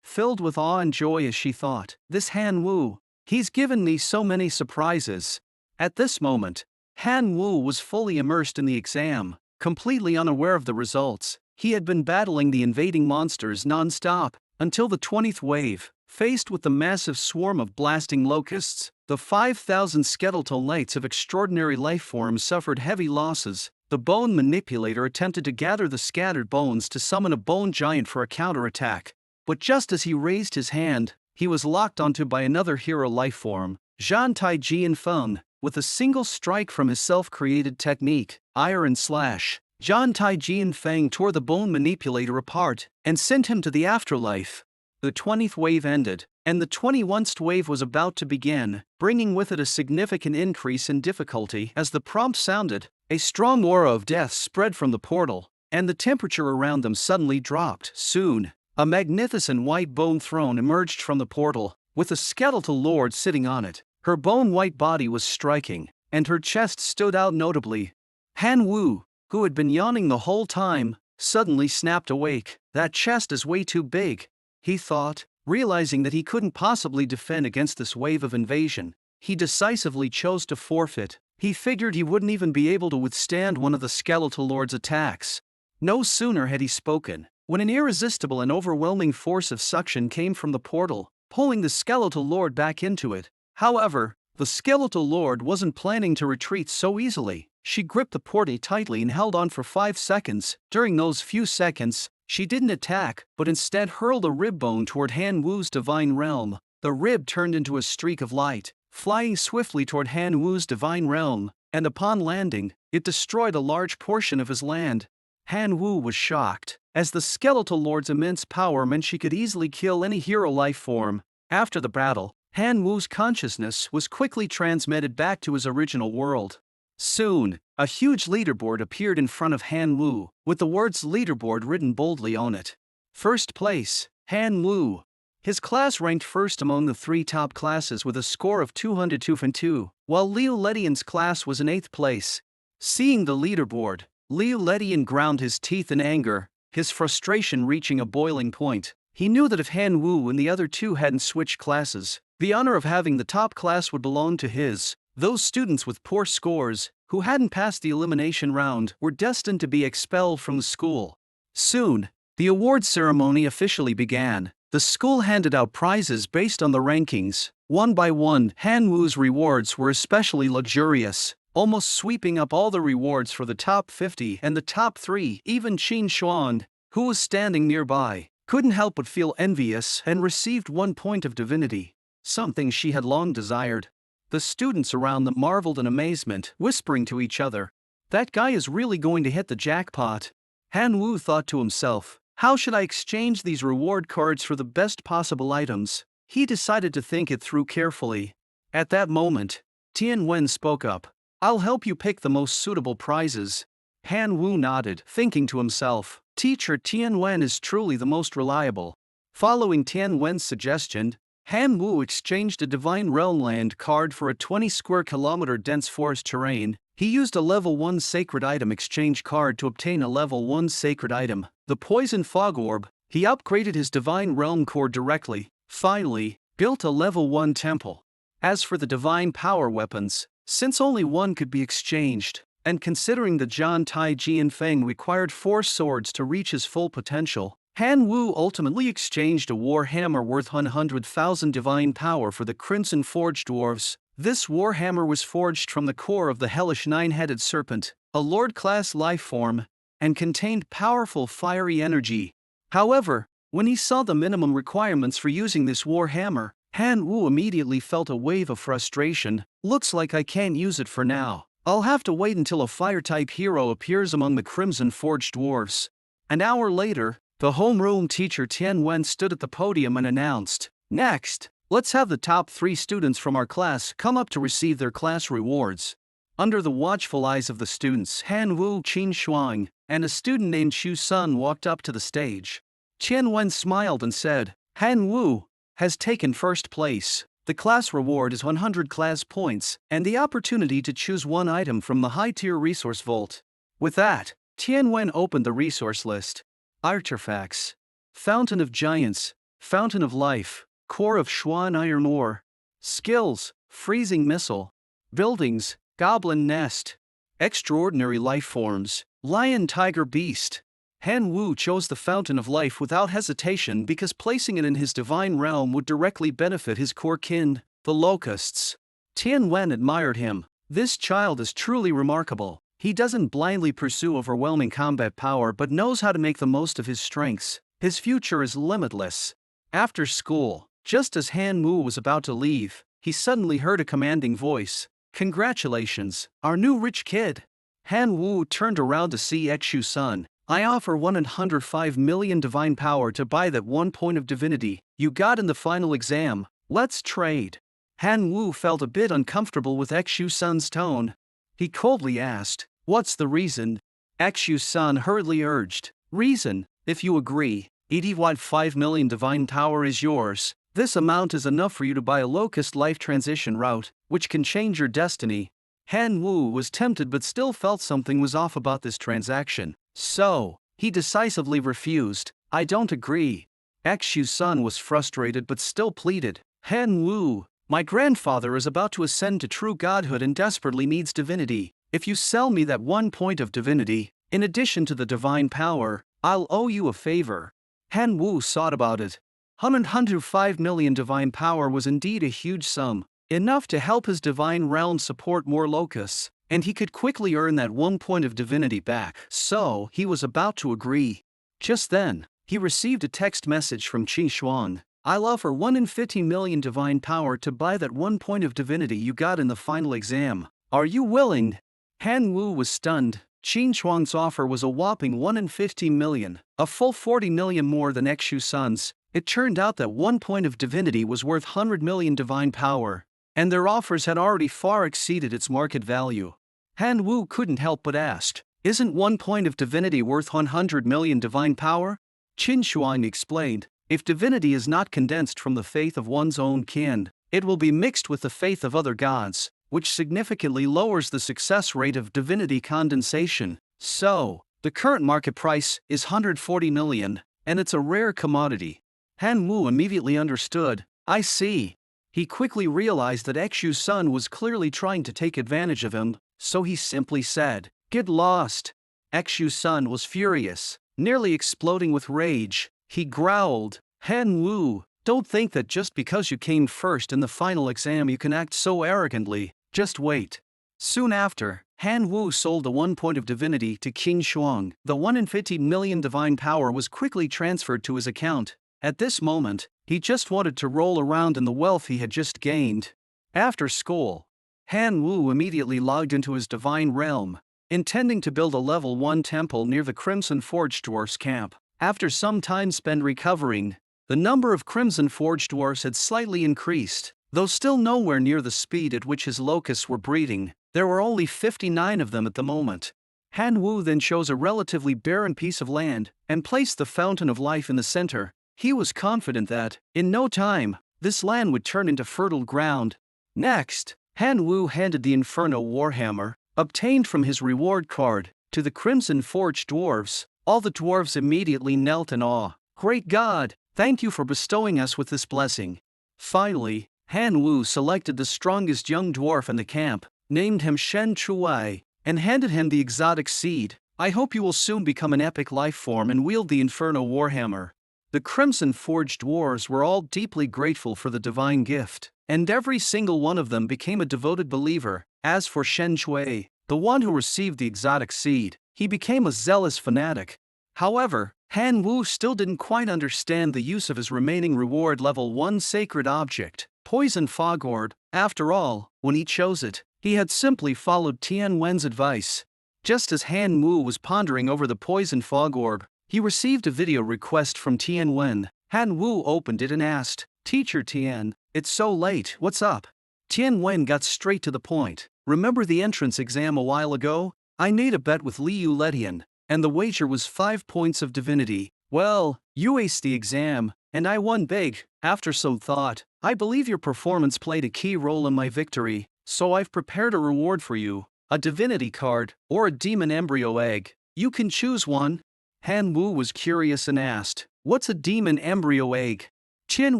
Filled with awe and joy as she thought, this Han Wu, he's given me so many surprises. At this moment, Han Wu was fully immersed in the exam, completely unaware of the results. He had been battling the invading monsters non-stop, until the 20th wave. Faced with the massive swarm of blasting locusts, the 5,000 skeletal knights of extraordinary life forms suffered heavy losses. The bone manipulator attempted to gather the scattered bones to summon a bone giant for a counterattack. But just as he raised his hand, he was locked onto by another hero life form, Zhan Taijian Feng. with a single strike from his self-created technique, Iron Slash, John Tai Jianfeng tore the bone manipulator apart and sent him to the afterlife. The 20th wave ended, and the 21st wave was about to begin, bringing with it a significant increase in difficulty. As the prompt sounded, a strong aura of death spread from the portal, and the temperature around them suddenly dropped. Soon, a magnificent white bone throne emerged from the portal, with a skeletal lord sitting on it. Her bone-white body was striking, and her chest stood out notably. Han Wu, who had been yawning the whole time, suddenly snapped awake. That chest is way too big, he thought, realizing that he couldn't possibly defend against this wave of invasion. He decisively chose to forfeit. He figured he wouldn't even be able to withstand one of the skeletal lord's attacks. No sooner had he spoken, when an irresistible and overwhelming force of suction came from the portal, pulling the skeletal lord back into it. However, the skeletal lord wasn't planning to retreat so easily. She gripped the portal tightly and held on for 5 seconds. During those few seconds, she didn't attack, but instead hurled a rib bone toward Han Wu's divine realm. The rib turned into a streak of light, flying swiftly toward Han Wu's divine realm, and upon landing, it destroyed a large portion of his land. Han Wu was shocked, as the skeletal lord's immense power meant she could easily kill any hero life form. After the battle, Han Wu's consciousness was quickly transmitted back to his original world. Soon, a huge leaderboard appeared in front of Han Wu, with the words leaderboard written boldly on it. First place, Han Wu. His class ranked first among the 3 top classes with a score of 202, while Liu Ledian's class was in 8th place. Seeing the leaderboard, Liu Ledian ground his teeth in anger, his frustration reaching a boiling point. He knew that if Han Wu and the other 2 hadn't switched classes, the honor of having the top class would belong to his. Those students with poor scores, who hadn't passed the elimination round, were destined to be expelled from the school. Soon, the award ceremony officially began. The school handed out prizes based on the rankings. One by one, Han Wu's rewards were especially luxurious, almost sweeping up all the rewards for the top 50 and the top 3. Even Qin Xuan, who was standing nearby, couldn't help but feel envious and received 1 point of divinity, something she had long desired. The students around them marveled in amazement, whispering to each other, "That guy is really going to hit the jackpot." Han Wu thought to himself, "How should I exchange these reward cards for the best possible items?" He decided to think it through carefully. At that moment, Tian Wen spoke up. "I'll help you pick the most suitable prizes." Han Wu nodded, thinking to himself, "Teacher Tian Wen is truly the most reliable." Following Tian Wen's suggestion, Han Wu exchanged a Divine Realm land card for a 20 square kilometer dense forest terrain. He used a level 1 sacred item exchange card to obtain a level 1 sacred item, the Poison Fog Orb. He upgraded his Divine Realm core directly, finally, built a level 1 temple. As for the Divine Power weapons, since only one could be exchanged, and considering that John Tai Jianfeng required 4 swords to reach his full potential, Han Wu ultimately exchanged a war hammer worth 100,000 divine power for the Crimson Forged Dwarves. This war hammer was forged from the core of the hellish 9-headed serpent, a lord-class life form, and contained powerful fiery energy. However, when he saw the minimum requirements for using this war hammer, Han Wu immediately felt a wave of frustration. "Looks like I can't use it for now. I'll have to wait until a fire-type hero appears among the Crimson Forged Dwarves." An hour later, the homeroom teacher Tian Wen stood at the podium and announced, "Next, let's have the top 3 students from our class come up to receive their class rewards." Under the watchful eyes of the students, Han Wu, Qin Xuan, and a student named Xu Sun walked up to the stage. Tian Wen smiled and said, "Han Wu has taken first place. The class reward is 100 class points and the opportunity to choose 1 item from the high-tier resource vault." With that, Tian Wen opened the resource list. Artifacts: Fountain of Giants, Fountain of Life, Core of Xuan Iron Ore. Skills: Freezing Missile. Buildings: Goblin Nest. Extraordinary Life Forms: Lion Tiger Beast. Han Wu chose the Fountain of Life without hesitation because placing it in his divine realm would directly benefit his core kin, the Locusts. Tian Wen admired him. "This child is truly remarkable. He doesn't blindly pursue overwhelming combat power but knows how to make the most of his strengths. His future is limitless." After school, just as Han Wu was about to leave, he suddenly heard a commanding voice. Congratulations, our new rich kid. Han Wu turned around to see Xu-sun. I offer 105 million divine power to buy that 1 point of divinity you got in the final exam. Let's trade. Han Wu felt a bit uncomfortable with Xu-sun's tone. He coldly asked, "What's the reason?" Xu-sun hurriedly urged, "Reason, if you agree, 85 million divine power is yours. This amount is enough for you to buy a locust life transition route, which can change your destiny." Han Wu was tempted but still felt something was off about this transaction, so he decisively refused. "I don't agree." Xu-sun was frustrated but still pleaded, "Han Wu, my grandfather is about to ascend to true godhood and desperately needs divinity. If you sell me that 1 point of divinity, in addition to the divine power, I'll owe you a favor." Han Wu thought about it. 105 million divine power was indeed a huge sum, enough to help his divine realm support more locusts, and he could quickly earn that 1 point of divinity back, so he was about to agree. Just then, he received a text message from Qin Shuang. "I'll offer 1 in 50 million divine power to buy that 1 point of divinity you got in the final exam. Are you willing?" Han Wu was stunned. Qin Shuang's offer was a whopping 1 in 50 million, a full 40 million more than Xu-sun's. It turned out that 1 point of divinity was worth 100 million divine power, and their offers had already far exceeded its market value. Han Wu couldn't help but ask, "Isn't 1 point of divinity worth 100 million divine power?" Qin Shuang explained, "If divinity is not condensed from the faith of one's own kin, it will be mixed with the faith of other gods, which significantly lowers the success rate of divinity condensation. So, the current market price is 140 million, and it's a rare commodity." Han Wu immediately understood. "I see." He quickly realized that Xu-sun was clearly trying to take advantage of him, so he simply said, "Get lost." Xu-sun was furious, nearly exploding with rage. He growled, "Han Wu, don't think that just because you came first in the final exam you can act so arrogantly. Just wait." Soon after, Han Wu sold the 1 point of divinity to Qin Shuang. The 1 in 50 million divine power was quickly transferred to his account. At this moment, he just wanted to roll around in the wealth he had just gained. After school, Han Wu immediately logged into his divine realm, intending to build a level 1 temple near the Crimson Forge Dwarfs camp. After some time spent recovering, the number of Crimson Forge Dwarfs had slightly increased, though still nowhere near the speed at which his locusts were breeding. There were only 59 of them at the moment. Han Wu then chose a relatively barren piece of land and placed the Fountain of Life in the center. He was confident that, in no time, this land would turn into fertile ground. Next, Han Wu handed the Inferno Warhammer, obtained from his reward card, to the Crimson Forge Dwarves. All the dwarves immediately knelt in awe. "Great God, thank you for bestowing us with this blessing." Finally, Han Wu selected the strongest young dwarf in the camp, named him Shen Chuai, and handed him the exotic seed. "I hope you will soon become an epic life form and wield the Inferno Warhammer." The Crimson Forge Dwarves were all deeply grateful for the divine gift, and every single one of them became a devoted believer. As for Shen Chuai, the one who received the exotic seed, he became a zealous fanatic. However, Han Wu still didn't quite understand the use of his remaining reward level 1 sacred object, Poison Fog Orb. After all, when he chose it, he had simply followed Tian Wen's advice. Just as Han Wu was pondering over the Poison Fog Orb, he received a video request from Tian Wen. Han Wu opened it and asked, "Teacher Tian, it's so late, what's up?" Tian Wen got straight to the point. "Remember the entrance exam a while ago? I made a bet with Liu Letian, and the wager was 5 points of divinity. Well, you aced the exam, and I won big. After some thought, I believe your performance played a key role in my victory, so I've prepared a reward for you, a divinity card, or a demon embryo egg. You can choose one." Han Wu was curious and asked, "What's a demon embryo egg?" Tian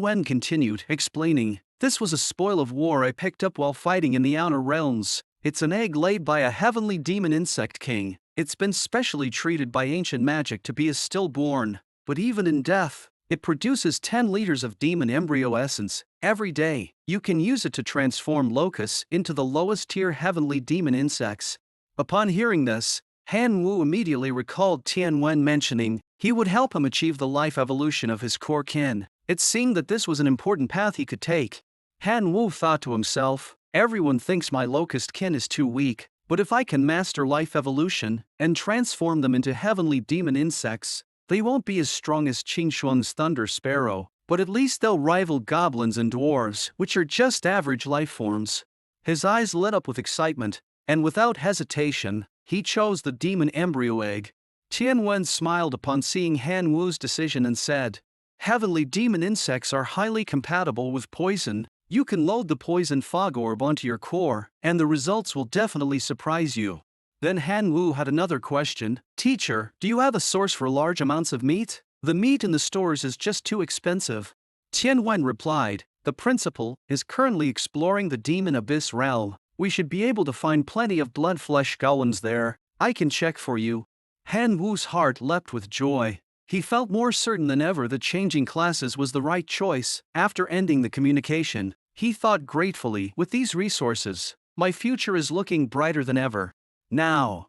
Wen continued, explaining, "This was a spoil of war I picked up while fighting in the Outer Realms. It's an egg laid by a heavenly demon insect king. It's been specially treated by ancient magic to be a stillborn, but even in death, it produces 10 liters of demon embryo essence. Every day, you can use it to transform locusts into the lowest tier heavenly demon insects." Upon hearing this, Han Wu immediately recalled Tian Wen mentioning he would help him achieve the life evolution of his core kin. It seemed that this was an important path he could take. Han Wu thought to himself, Everyone thinks my locust kin is too weak, but if I can master life evolution and transform them into heavenly demon insects, they won't be as strong as Qingxuan's thunder sparrow, but at least they'll rival goblins and dwarves, which are just average life forms. His eyes lit up with excitement, and without hesitation, he chose the demon embryo egg. Tianwen smiled upon seeing Han Wu's decision and said, "Heavenly demon insects are highly compatible with poison. You can load the poison fog orb onto your core, and the results will definitely surprise you." Then Han Wu had another question. "Teacher, do you have a source for large amounts of meat? The meat in the stores is just too expensive." Tianwen replied, "The principal is currently exploring the demon abyss realm. We should be able to find plenty of blood-flesh golems there. I can check for you." Han Wu's heart leapt with joy. He felt more certain than ever that changing classes was the right choice. After ending the communication, he thought gratefully, "With these resources, my future is looking brighter than ever." Now,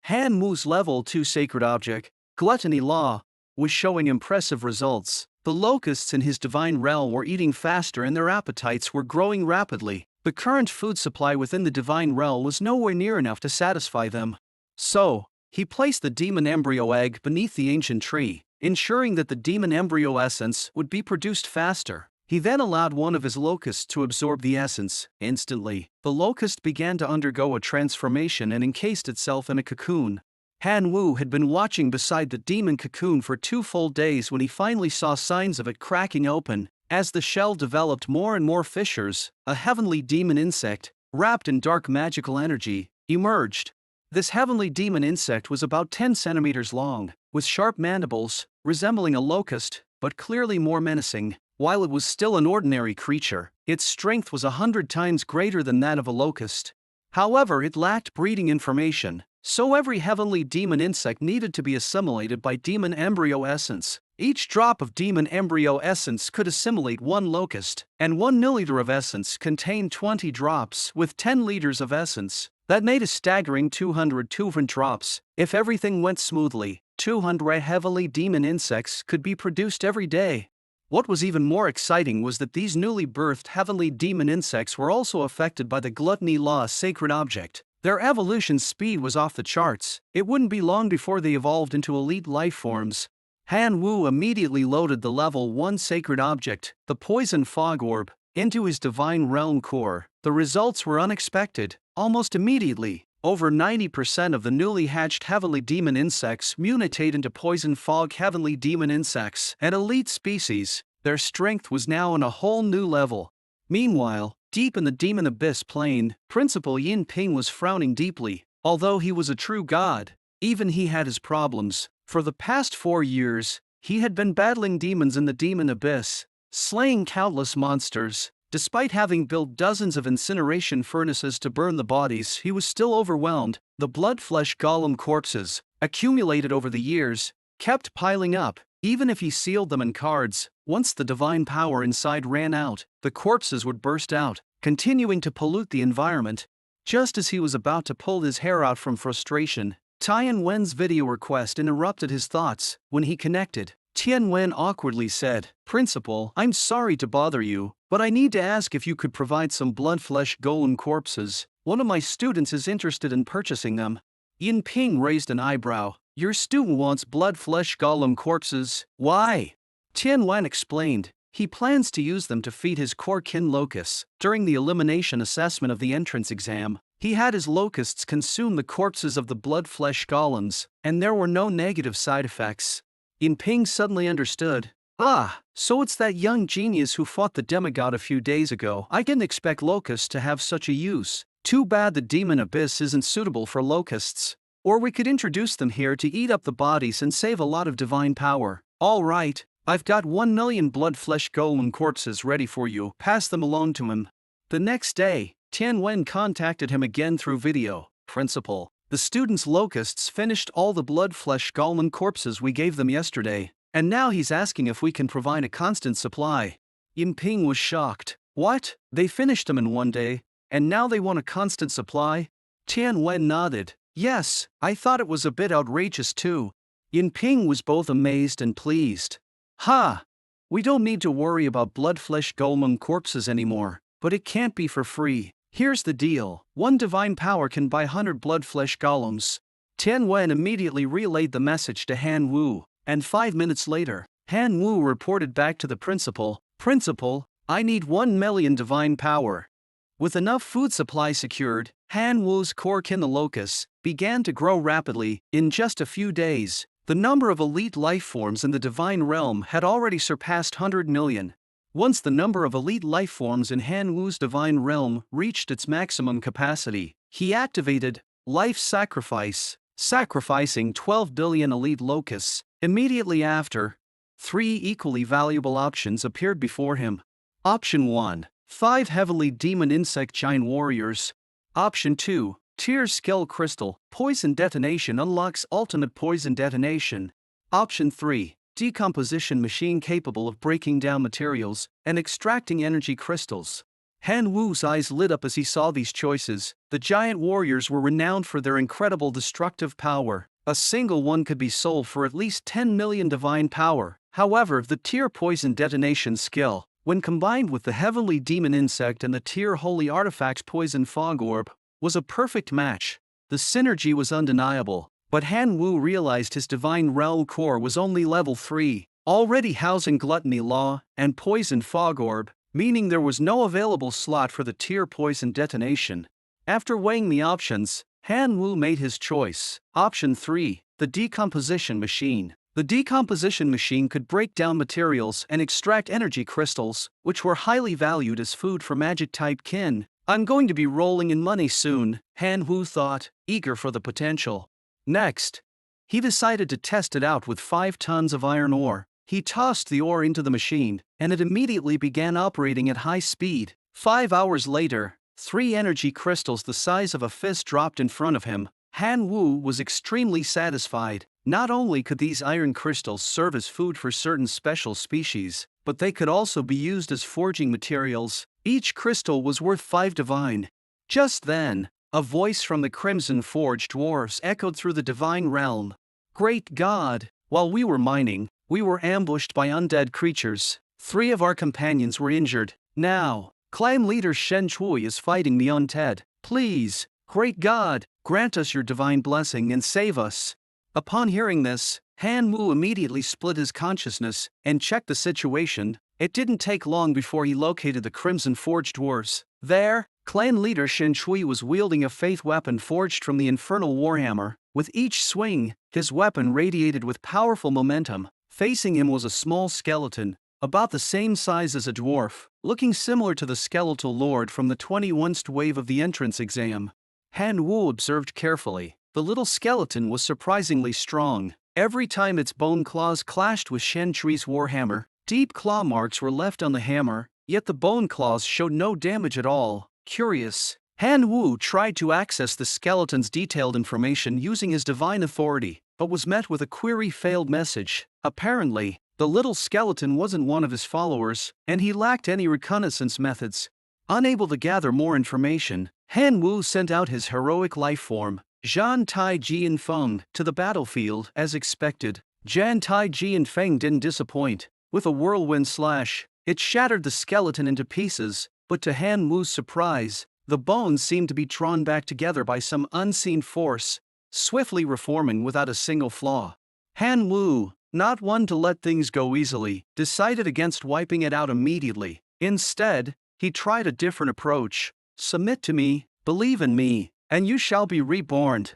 Han Wu's level 2 sacred object, Gluttony Law, was showing impressive results. The locusts in his divine realm were eating faster and their appetites were growing rapidly. The current food supply within the divine realm was nowhere near enough to satisfy them. So, he placed the demon embryo egg beneath the ancient tree, ensuring that the demon embryo essence would be produced faster. He then allowed one of his locusts to absorb the essence. Instantly, the locust began to undergo a transformation and encased itself in a cocoon. Han Wu had been watching beside the demon cocoon for 2 full days when he finally saw signs of it cracking open. As the shell developed more and more fissures, a heavenly demon insect, wrapped in dark magical energy, emerged. This heavenly demon insect was about 10 centimeters long, with sharp mandibles, resembling a locust, but clearly more menacing. While it was still an ordinary creature, its strength was 100 times greater than that of a locust. However, it lacked breeding information, so every heavenly demon insect needed to be assimilated by demon embryo essence. Each drop of demon embryo essence could assimilate 1 locust, and 1 milliliter of essence contained 20 drops with 10 liters of essence. That made a staggering 202 drops. If everything went smoothly, 200 heavenly demon insects could be produced every day. What was even more exciting was that these newly birthed heavenly demon insects were also affected by the Gluttony Law sacred object. Their evolution speed was off the charts. It wouldn't be long before they evolved into elite life forms. Han Wu immediately loaded the level 1 sacred object, the poison fog orb, into his divine realm core. The results were unexpected. Almost immediately, over 90% of the newly hatched heavenly demon insects mutate into poison fog heavenly demon insects, an elite species. Their strength was now on a whole new level. Meanwhile, deep in the demon abyss plane, Principal Yin Ping was frowning deeply. Although he was a true god, even he had his problems. For the past 4 years, he had been battling demons in the demon abyss, slaying countless monsters. Despite having built dozens of incineration furnaces to burn the bodies, he was still overwhelmed. The blood-flesh golem corpses, accumulated over the years, kept piling up. Even if he sealed them in cards, once the divine power inside ran out, the corpses would burst out, continuing to pollute the environment. Just as he was about to pull his hair out from frustration, Tianwen's video request interrupted his thoughts. When he connected, Tianwen awkwardly said, "Principal, I'm sorry to bother you, but I need to ask if you could provide some blood-flesh golem corpses. One of my students is interested in purchasing them." Yin Ping raised an eyebrow. "Your student wants blood-flesh golem corpses? Why?" Tianwen explained. He plans to use them to feed his core kin locusts. During the elimination assessment of the entrance exam, he had his locusts consume the corpses of the blood-flesh golems, and there were no negative side effects. Yin Ping suddenly understood. "Ah, so it's that young genius who fought the demigod a few days ago. I didn't expect locusts to have such a use. Too bad the demon abyss isn't suitable for locusts. Or we could introduce them here to eat up the bodies and save a lot of divine power. All right, I've got 1 million blood-flesh golem corpses ready for you. Pass them along to him." The next day, Tianwen contacted him again through video. "Principal, the students' locusts finished all the blood-flesh golem corpses we gave them yesterday, and now he's asking if we can provide a constant supply." Yin Ping was shocked. "What? They finished them in 1 day, and now they want a constant supply?" Tianwen nodded. "Yes, I thought it was a bit outrageous too." Yin Ping was both amazed and pleased. "Ha! We don't need to worry about blood-flesh golem corpses anymore, but it can't be for free." Here's the deal. One divine power can buy 100 blood-flesh golems. Tian Wen immediately relayed the message to Han Wu, and 5 minutes later, Han Wu reported back to the principal, "Principal, I need 1 million divine power." With enough food supply secured, Han Wu's core kin the locusts began to grow rapidly. In just a few days, the number of elite life forms in the divine realm had already surpassed 100 million. Once the number of elite life forms in Han Wu's divine realm reached its maximum capacity, he activated Life Sacrifice, sacrificing 12 billion elite locusts. Immediately after, 3 equally valuable options appeared before him. Option 1. 5 heavily demon insect giant warriors. Option 2. Tear Skull Crystal, Poison Detonation unlocks ultimate poison detonation. Option 3. Decomposition machine capable of breaking down materials and extracting energy crystals. Han Wu's eyes lit up as he saw these choices. The giant warriors were renowned for their incredible destructive power. A single one could be sold for at least 10 million divine power. However, the Tear Poison Detonation skill, when combined with the Heavenly Demon Insect and the Tear Holy Artifacts Poison Fog Orb, was a perfect match. The synergy was undeniable, but Han Wu realized his divine realm core was only level 3, already housing Gluttony Law and Poison Fog Orb, meaning there was no available slot for the Tear Poison Detonation. After weighing the options, Han Wu made his choice. Option 3. The Decomposition Machine. The decomposition machine could break down materials and extract energy crystals, which were highly valued as food for magic-type kin. "I'm going to be rolling in money soon," Han Wu thought, eager for the potential. Next, he decided to test it out with 5 tons of iron ore. He tossed the ore into the machine, and it immediately began operating at high speed. 5 hours later, 3 energy crystals the size of a fist dropped in front of him. Han Wu was extremely satisfied. Not only could these iron crystals serve as food for certain special species, but they could also be used as forging materials. Each crystal was worth 5 divine. Just then, a voice from the Crimson Forge dwarfs echoed through the divine realm. "Great God, while we were mining, we were ambushed by undead creatures. 3 of our companions were injured. Now, clan leader Shen Chui is fighting the undead. Please, great God, grant us your divine blessing and save us." Upon hearing this, Han Wu immediately split his consciousness and checked the situation. It didn't take long before he located the Crimson Forge dwarves. There, clan leader Shen Chui was wielding a faith weapon forged from the infernal warhammer. With each swing, his weapon radiated with powerful momentum. Facing him was a small skeleton, about the same size as a dwarf, looking similar to the skeletal lord from the 21st wave of the entrance exam. Han Wu observed carefully. The little skeleton was surprisingly strong. Every time its bone claws clashed with Shen Chui's warhammer, deep claw marks were left on the hammer, yet the bone claws showed no damage at all. Curious, Han Wu tried to access the skeleton's detailed information using his divine authority, but was met with a query failed message. Apparently, the little skeleton wasn't one of his followers, and he lacked any reconnaissance methods. Unable to gather more information, Han Wu sent out his heroic life form, Zhan Tai Jian Feng, to the battlefield. As expected, Zhan Tai Jian Feng didn't disappoint. With a whirlwind slash, it shattered the skeleton into pieces, but to Han Wu's surprise, the bones seemed to be drawn back together by some unseen force, swiftly reforming without a single flaw. Han Wu, not one to let things go easily, decided against wiping it out immediately. Instead, he tried a different approach. "Submit to me, believe in me, and you shall be reborn."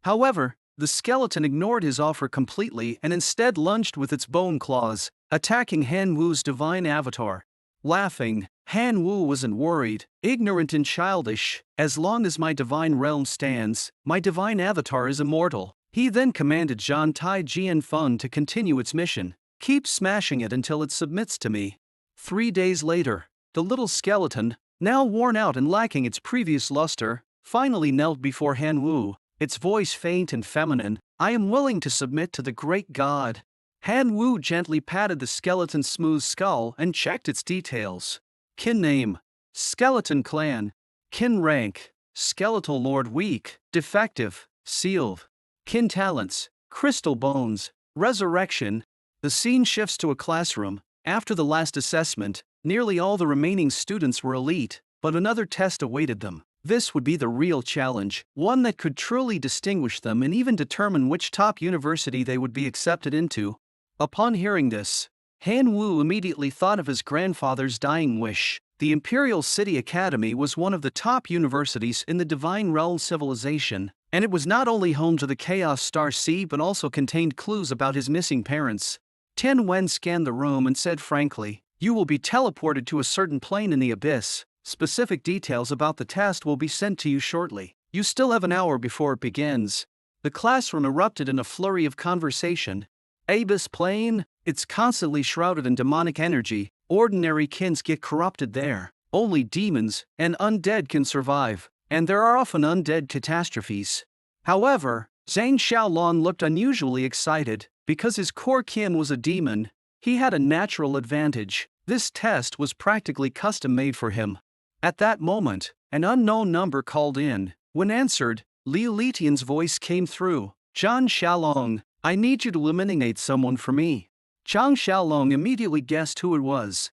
However, the skeleton ignored his offer completely and instead lunged with its bone claws, attacking Han Wu's divine avatar. Laughing, Han Wu wasn't worried, ignorant and childish. "As long as my divine realm stands, my divine avatar is immortal." He then commanded Zhan Tai Jian Feng to continue its mission. "Keep smashing it until it submits to me." 3 days later, the little skeleton, now worn out and lacking its previous luster, finally knelt before Han Wu, its voice faint and feminine. "I am willing to submit to the great God." Han Wu gently patted the skeleton's smooth skull and checked its details. Kin name: Skeleton Clan. Kin rank: Skeletal Lord weak, defective, sealed. Kin talents: Crystal Bones, Resurrection. The scene shifts to a classroom. After the last assessment, nearly all the remaining students were elite, but another test awaited them. This would be the real challenge, one that could truly distinguish them and even determine which top university they would be accepted into. Upon hearing this, Han Wu immediately thought of his grandfather's dying wish. The Imperial City Academy was one of the top universities in the Divine Realm civilization, and it was not only home to the Chaos Star Sea but also contained clues about his missing parents. Tian Wen scanned the room and said frankly, "You will be teleported to a certain plane in the abyss. Specific details about the test will be sent to you shortly. You still have an hour before it begins." The classroom erupted in a flurry of conversation. Abyss plane? It's constantly shrouded in demonic energy. Ordinary kins get corrupted there. Only demons and undead can survive, and there are often undead catastrophes. However, Zhang Xiaolong looked unusually excited. Because his core kin was a demon, he had a natural advantage. This test was practically custom-made for him. At that moment, an unknown number called in. When answered, Liu Litian's voice came through. "Zhang Xiaolong, I need you to eliminate someone for me." Zhang Xiaolong immediately guessed who it was.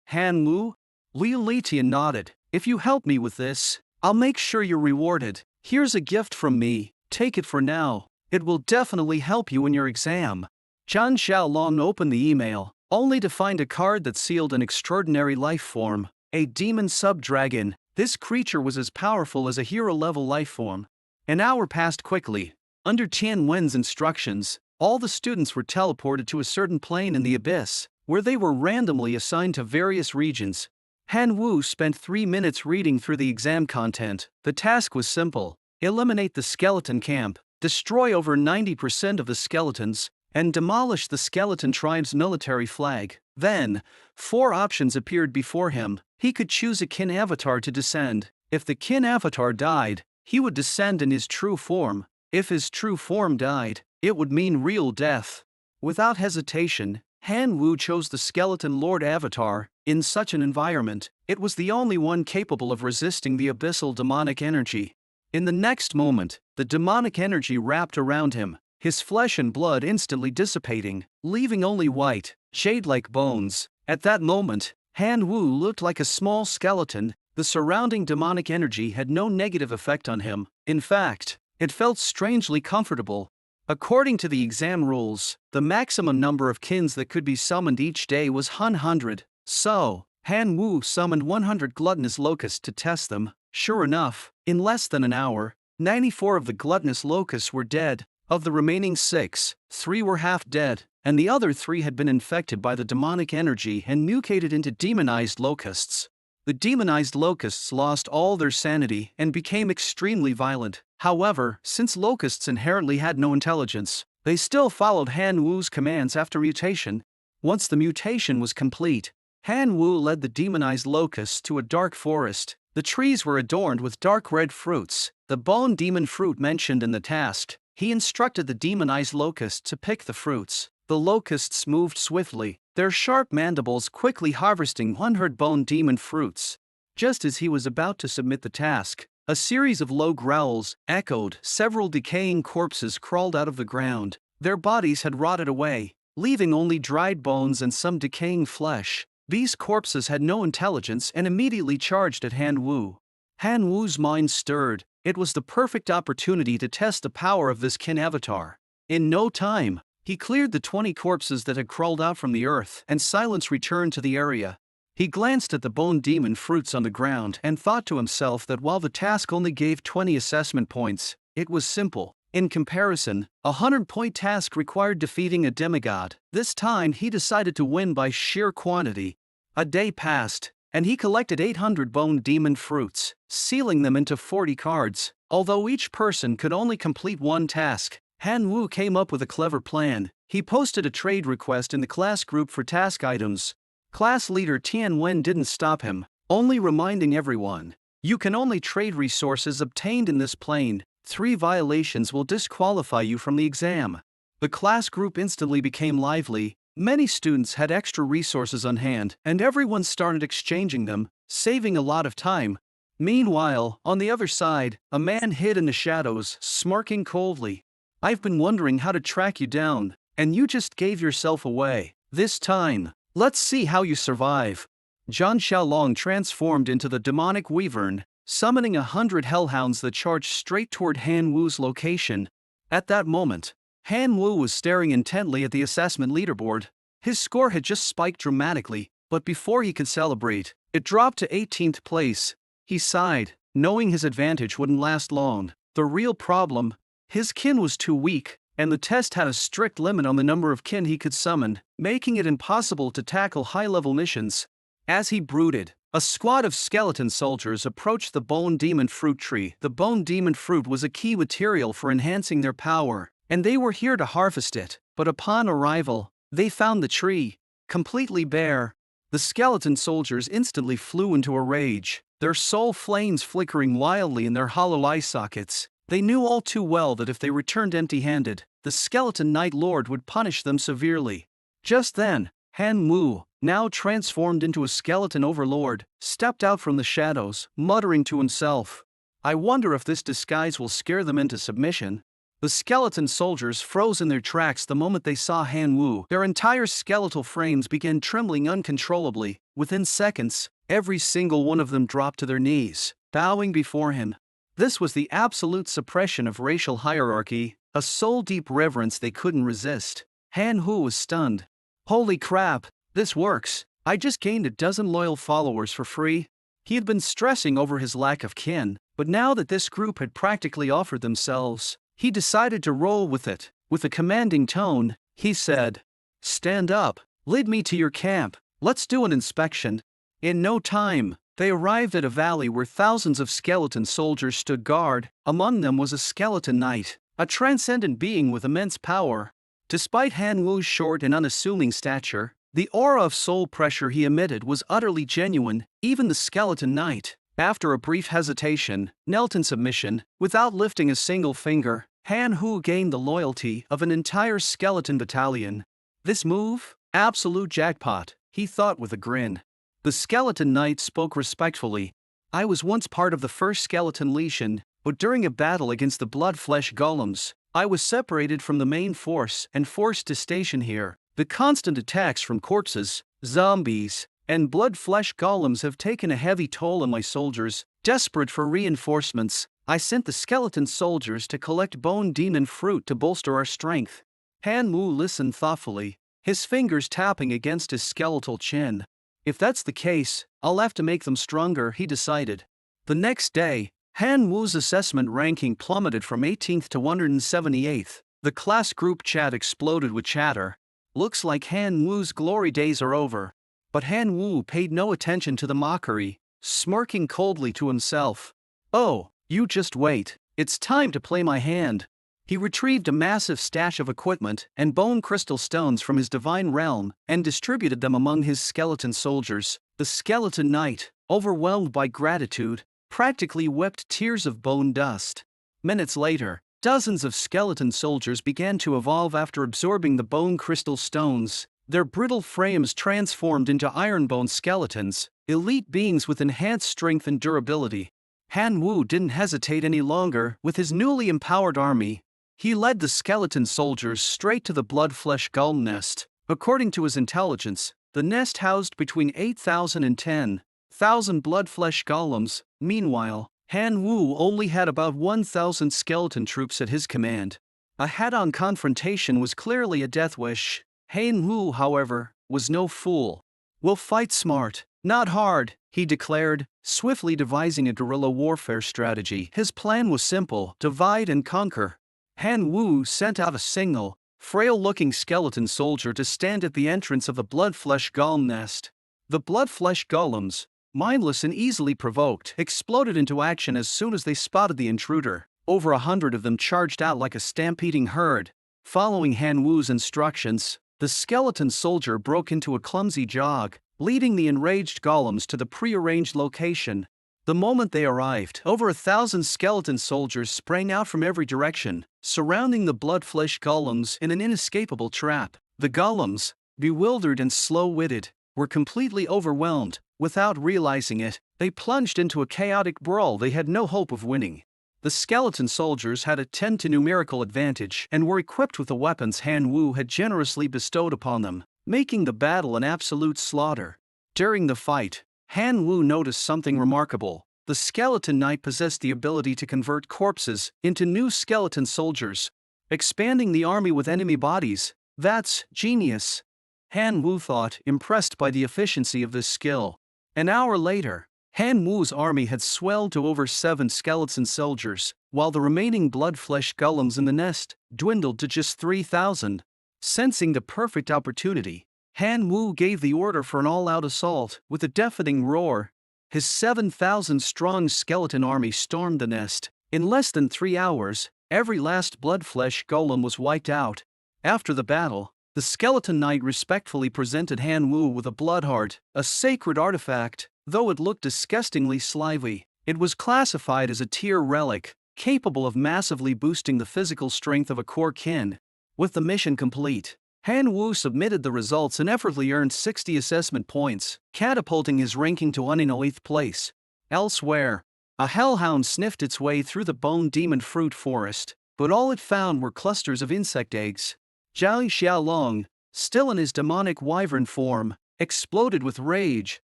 Han Wu? Liu Litian nodded. "If you help me with this, I'll make sure you're rewarded. Here's a gift from me, take it for now. It will definitely help you in your exam." Zhang Xiaolong opened the email, only to find a card that sealed an extraordinary life form, a demon sub-dragon. This creature was as powerful as a hero-level life form. An hour passed quickly. Under Tian Wen's instructions, all the students were teleported to a certain plane in the abyss, where they were randomly assigned to various regions. Han Wu spent 3 minutes reading through the exam content. The task was simple: eliminate the skeleton camp, destroy over 90% of the skeletons, and demolish the skeleton tribe's military flag. Then, 4 options appeared before him. He could choose a kin avatar to descend. If the kin avatar died, he would descend in his true form. If his true form died, it would mean real death. Without hesitation, Han Wu chose the Skeleton Lord avatar. In such an environment, it was the only one capable of resisting the abyssal demonic energy. In the next moment, the demonic energy wrapped around him, his flesh and blood instantly dissipating, leaving only white, shade-like bones. At that moment, Han Wu looked like a small skeleton. The surrounding demonic energy had no negative effect on him. In fact, it felt strangely comfortable. According to the exam rules, the maximum number of kins that could be summoned each day was 100. So, Han Wu summoned 100 gluttonous locusts to test them. Sure enough, in less than an hour, 94 of the gluttonous locusts were dead. Of the remaining 6, 3 were half dead, and the other 3 had been infected by the demonic energy and mutated into demonized locusts. The demonized locusts lost all their sanity and became extremely violent. However, since locusts inherently had no intelligence, they still followed Han Wu's commands after mutation. Once the mutation was complete, Han Wu led the demonized locusts to a dark forest. The trees were adorned with dark red fruits, the bone demon fruit mentioned in the task. He instructed the demonized locusts to pick the fruits. The locusts moved swiftly, their sharp mandibles quickly harvesting 100 bone demon fruits. Just as he was about to submit the task, a series of low growls echoed. Several decaying corpses crawled out of the ground. Their bodies had rotted away, leaving only dried bones and some decaying flesh. These corpses had no intelligence and immediately charged at Han Wu. Han Wu's mind stirred. It was the perfect opportunity to test the power of this kin avatar. In no time, he cleared the 20 corpses that had crawled out from the earth, and silence returned to the area. He glanced at the bone demon fruits on the ground and thought to himself that while the task only gave 20 assessment points, it was simple. In comparison, a 100-point task required defeating a demigod. This time he decided to win by sheer quantity. A day passed, and he collected 800 bone demon fruits, sealing them into 40 cards. Although each person could only complete one task, Han Wu came up with a clever plan. He posted a trade request in the class group for task items. Class leader Tian Wen didn't stop him, only reminding everyone, "You can only trade resources obtained in this plane. 3 violations will disqualify you from the exam." The class group instantly became lively. Many students had extra resources on hand, and everyone started exchanging them, saving a lot of time. Meanwhile, on the other side, a man hid in the shadows, smirking coldly. "I've been wondering how to track you down, and you just gave yourself away. This time, let's see how you survive." Zhang Xiaolong transformed into the demonic wyvern. summoning 100 hellhounds that charged straight toward Han Wu's location. At that moment, Han Wu was staring intently at the assessment leaderboard. His score had just spiked dramatically, but before he could celebrate, it dropped to 18th place. He sighed, knowing his advantage wouldn't last long. The real problem? His kin was too weak, and the test had a strict limit on the number of kin he could summon, making it impossible to tackle high-level missions. As he brooded, a squad of skeleton soldiers approached the Bone Demon Fruit tree. The Bone Demon Fruit was a key material for enhancing their power, and they were here to harvest it. But upon arrival, they found the tree completely bare. The skeleton soldiers instantly flew into a rage, their soul flames flickering wildly in their hollow eye sockets. They knew all too well that if they returned empty-handed, the skeleton Knight Lord would punish them severely. Just then, Han Wu, now transformed into a skeleton overlord, stepped out from the shadows, muttering to himself, "I wonder if this disguise will scare them into submission." The skeleton soldiers froze in their tracks the moment they saw Han Wu. Their entire skeletal frames began trembling uncontrollably. Within seconds, every single one of them dropped to their knees, bowing before him. This was the absolute suppression of racial hierarchy, a soul-deep reverence they couldn't resist. Han Wu was stunned. "Holy crap, this works. I just gained a dozen loyal followers for free." He had been stressing over his lack of kin, but now that this group had practically offered themselves, he decided to roll with it. With a commanding tone, he said, "Stand up, lead me to your camp, let's do an inspection." In no time, they arrived at a valley where thousands of skeleton soldiers stood guard. Among them was a skeleton knight, a transcendent being with immense power. Despite Han Wu's short and unassuming stature, the aura of soul pressure he emitted was utterly genuine. Even the skeleton knight, after a brief hesitation, knelt in submission. Without lifting a single finger, Han Wu gained the loyalty of an entire skeleton battalion. This move? Absolute jackpot, he thought with a grin. The skeleton knight spoke respectfully. "I was once part of the first skeleton legion, but during a battle against the blood-flesh golems, I was separated from the main force and forced to station here. The constant attacks from corpses, zombies, and blood-flesh golems have taken a heavy toll on my soldiers. Desperate for reinforcements, I sent the skeleton soldiers to collect bone demon fruit to bolster our strength." Han Wu listened thoughtfully, his fingers tapping against his skeletal chin. "If that's the case, I'll have to make them stronger," he decided. The next day, Han Wu's assessment ranking plummeted from 18th to 178th. The class group chat exploded with chatter. "Looks like Han Wu's glory days are over." But Han Wu paid no attention to the mockery, smirking coldly to himself. "Oh, you just wait, it's time to play my hand." He retrieved a massive stash of equipment and bone crystal stones from his divine realm and distributed them among his skeleton soldiers. The skeleton knight, overwhelmed by gratitude, practically wept tears of bone dust. Minutes later, dozens of skeleton soldiers began to evolve after absorbing the bone crystal stones. Their brittle frames transformed into iron-bone skeletons, elite beings with enhanced strength and durability. Han Wu didn't hesitate any longer. With his newly empowered army, he led the skeleton soldiers straight to the blood-flesh golem nest. According to his intelligence, the nest housed between 8,000 and 10,000 blood-flesh golems. Meanwhile, Han Wu only had about 1,000 skeleton troops at his command. A head-on confrontation was clearly a death wish. Han Wu, however, was no fool. "We'll fight smart, not hard," he declared, swiftly devising a guerrilla warfare strategy. His plan was simple: divide and conquer. Han Wu sent out a single, frail-looking skeleton soldier to stand at the entrance of the blood-flesh golem nest. The blood-flesh golems, mindless and easily provoked, exploded into action as soon as they spotted the intruder. Over 100 of them charged out like a stampeding herd. Following Han Wu's instructions, the skeleton soldier broke into a clumsy jog, leading the enraged golems to the prearranged location. The moment they arrived, over 1,000 skeleton soldiers sprang out from every direction, surrounding the blood-flesh golems in an inescapable trap. The golems, bewildered and slow-witted, were completely overwhelmed. Without realizing it, they plunged into a chaotic brawl they had no hope of winning. The skeleton soldiers had a 10 to numerical advantage and were equipped with the weapons Han Wu had generously bestowed upon them, making the battle an absolute slaughter. During the fight, Han Wu noticed something remarkable. The skeleton knight possessed the ability to convert corpses into new skeleton soldiers, expanding the army with enemy bodies. That's genius, Han Wu thought, impressed by the efficiency of this skill. An hour later, Han Wu's army had swelled to over 7 skeleton soldiers, while the remaining blood-flesh golems in the nest dwindled to just 3,000. Sensing the perfect opportunity, Han Wu gave the order for an all-out assault. With a deafening roar, his 7,000-strong skeleton army stormed the nest. In less than 3 hours, every last blood-flesh golem was wiped out. After the battle, the skeleton knight respectfully presented Han Wu with a blood heart, a sacred artifact. Though it looked disgustingly slimy, it was classified as a tier relic, capable of massively boosting the physical strength of a core kin. With the mission complete, Han Wu submitted the results and effortlessly earned 60 assessment points, catapulting his ranking to 8th place. Elsewhere, a hellhound sniffed its way through the bone demon fruit forest, but all it found were clusters of insect eggs. Zhang Xiaolong, still in his demonic wyvern form, exploded with rage,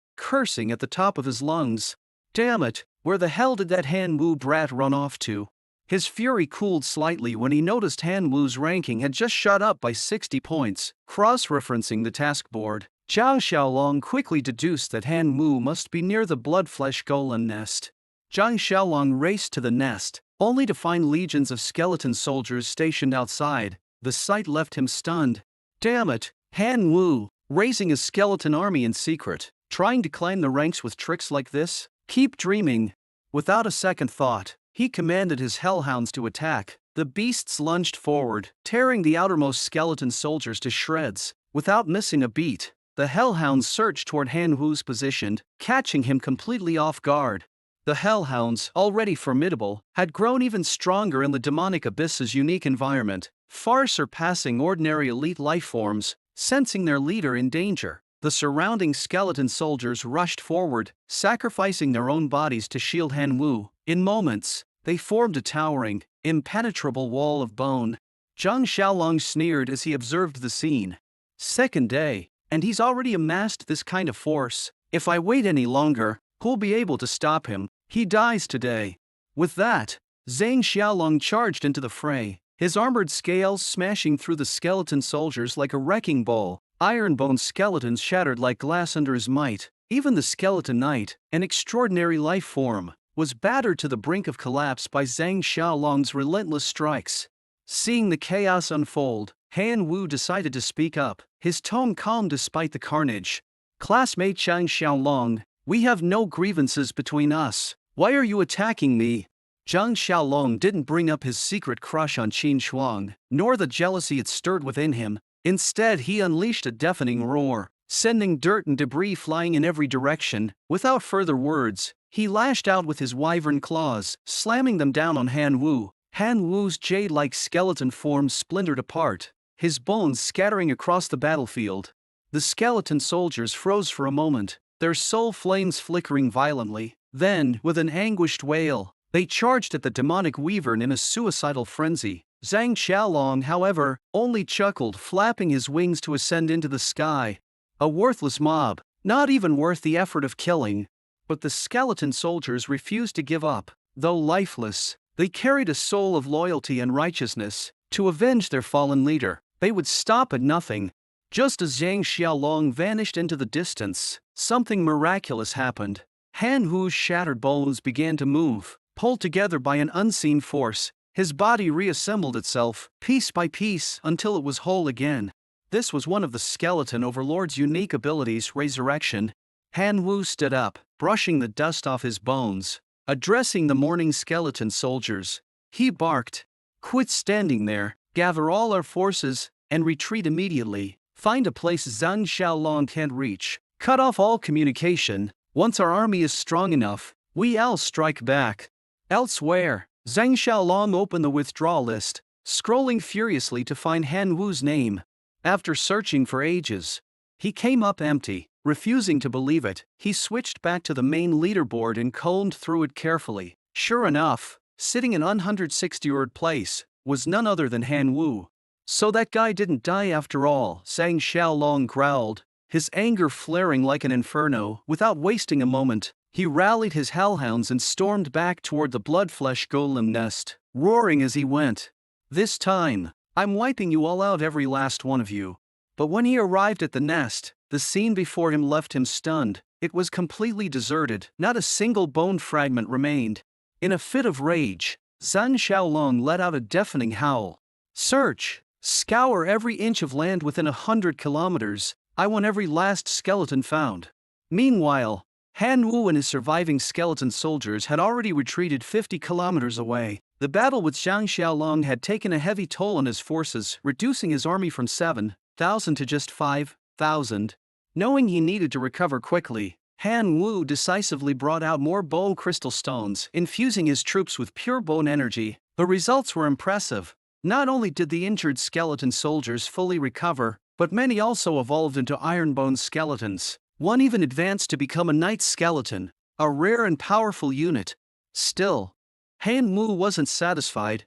cursing at the top of his lungs. Damn it, where the hell did that Han Wu brat run off to? His fury cooled slightly when he noticed Han Wu's ranking had just shot up by 60 points. Cross-referencing the task board, Zhao Xiaolong quickly deduced that Han Wu must be near the blood-flesh golem nest. Zhang Xiaolong raced to the nest, only to find legions of skeleton soldiers stationed outside. The sight left him stunned. Damn it, Han Wu, raising a skeleton army in secret, trying to climb the ranks with tricks like this? Keep dreaming. Without a second thought, he commanded his hellhounds to attack. The beasts lunged forward, tearing the outermost skeleton soldiers to shreds. Without missing a beat, the hellhounds surged toward Han Wu's position, catching him completely off guard. The hellhounds, already formidable, had grown even stronger in the demonic abyss's unique environment, far surpassing ordinary elite lifeforms. Sensing their leader in danger, the surrounding skeleton soldiers rushed forward, sacrificing their own bodies to shield Han Wu. In moments, they formed a towering, impenetrable wall of bone. Zhang Xiaolong sneered as he observed the scene. Second day, and he's already amassed this kind of force. If I wait any longer, who'll be able to stop him? He dies today. With that, Zhang Xiaolong charged into the fray, his armored scales smashing through the skeleton soldiers like a wrecking ball. Iron-bone skeletons shattered like glass under his might. Even the skeleton knight, an extraordinary life form, was battered to the brink of collapse by Zhang Xiaolong's relentless strikes. Seeing the chaos unfold, Han Wu decided to speak up, his tone calm despite the carnage. Classmate Zhang Xiaolong, we have no grievances between us. Why are you attacking me? Zhang Xiaolong didn't bring up his secret crush on Qin Shuang, nor the jealousy it stirred within him. Instead, he unleashed a deafening roar, sending dirt and debris flying in every direction. Without further words, he lashed out with his wyvern claws, slamming them down on Han Wu. Han Wu's jade-like skeleton form splintered apart, his bones scattering across the battlefield. The skeleton soldiers froze for a moment, their soul flames flickering violently. Then, with an anguished wail, they charged at the demonic wyvern in a suicidal frenzy. Zhang Xiaolong, however, only chuckled, flapping his wings to ascend into the sky. A worthless mob, not even worth the effort of killing. But the skeleton soldiers refused to give up. Though lifeless, they carried a soul of loyalty and righteousness. To avenge their fallen leader, they would stop at nothing. Just as Zhang Xiaolong vanished into the distance, something miraculous happened. Han Wu's shattered bones began to move, pulled together by an unseen force. His body reassembled itself, piece by piece, until it was whole again. This was one of the skeleton overlord's unique abilities, resurrection. Han Wu stood up, brushing the dust off his bones. Addressing the mourning skeleton soldiers, he barked, "Quit standing there, gather all our forces, and retreat immediately. Find a place Zhang Xiaolong can't reach. Cut off all communication. Once our army is strong enough, we'll strike back." Elsewhere, Zhang Xiaolong opened the withdrawal list, scrolling furiously to find Han Wu's name. After searching for ages, he came up empty. Refusing to believe it, he switched back to the main leaderboard and combed through it carefully. Sure enough, sitting in 160th place, was none other than Han Wu. So that guy didn't die after all, Zhang Xiaolong growled, his anger flaring like an inferno. Without wasting a moment, He rallied his hellhounds and stormed back toward the bloodflesh golem nest, roaring as he went. "This time, I'm wiping you all out, every last one of you." But when he arrived at the nest, the scene before him left him stunned. It was completely deserted, not a single bone fragment remained. In a fit of rage, Zhang Xiaolong let out a deafening howl. "Search! Scour every inch of land within 100 kilometers, I want every last skeleton found." Meanwhile, Han Wu and his surviving skeleton soldiers had already retreated 50 kilometers away. The battle with Zhang Xiaolong had taken a heavy toll on his forces, reducing his army from 7,000 to just 5,000. Knowing he needed to recover quickly, Han Wu decisively brought out more bone crystal stones, infusing his troops with pure bone energy. The results were impressive. Not only did the injured skeleton soldiers fully recover, but many also evolved into iron-bone skeletons. One even advanced to become a knight skeleton, a rare and powerful unit. Still, Han Wu wasn't satisfied.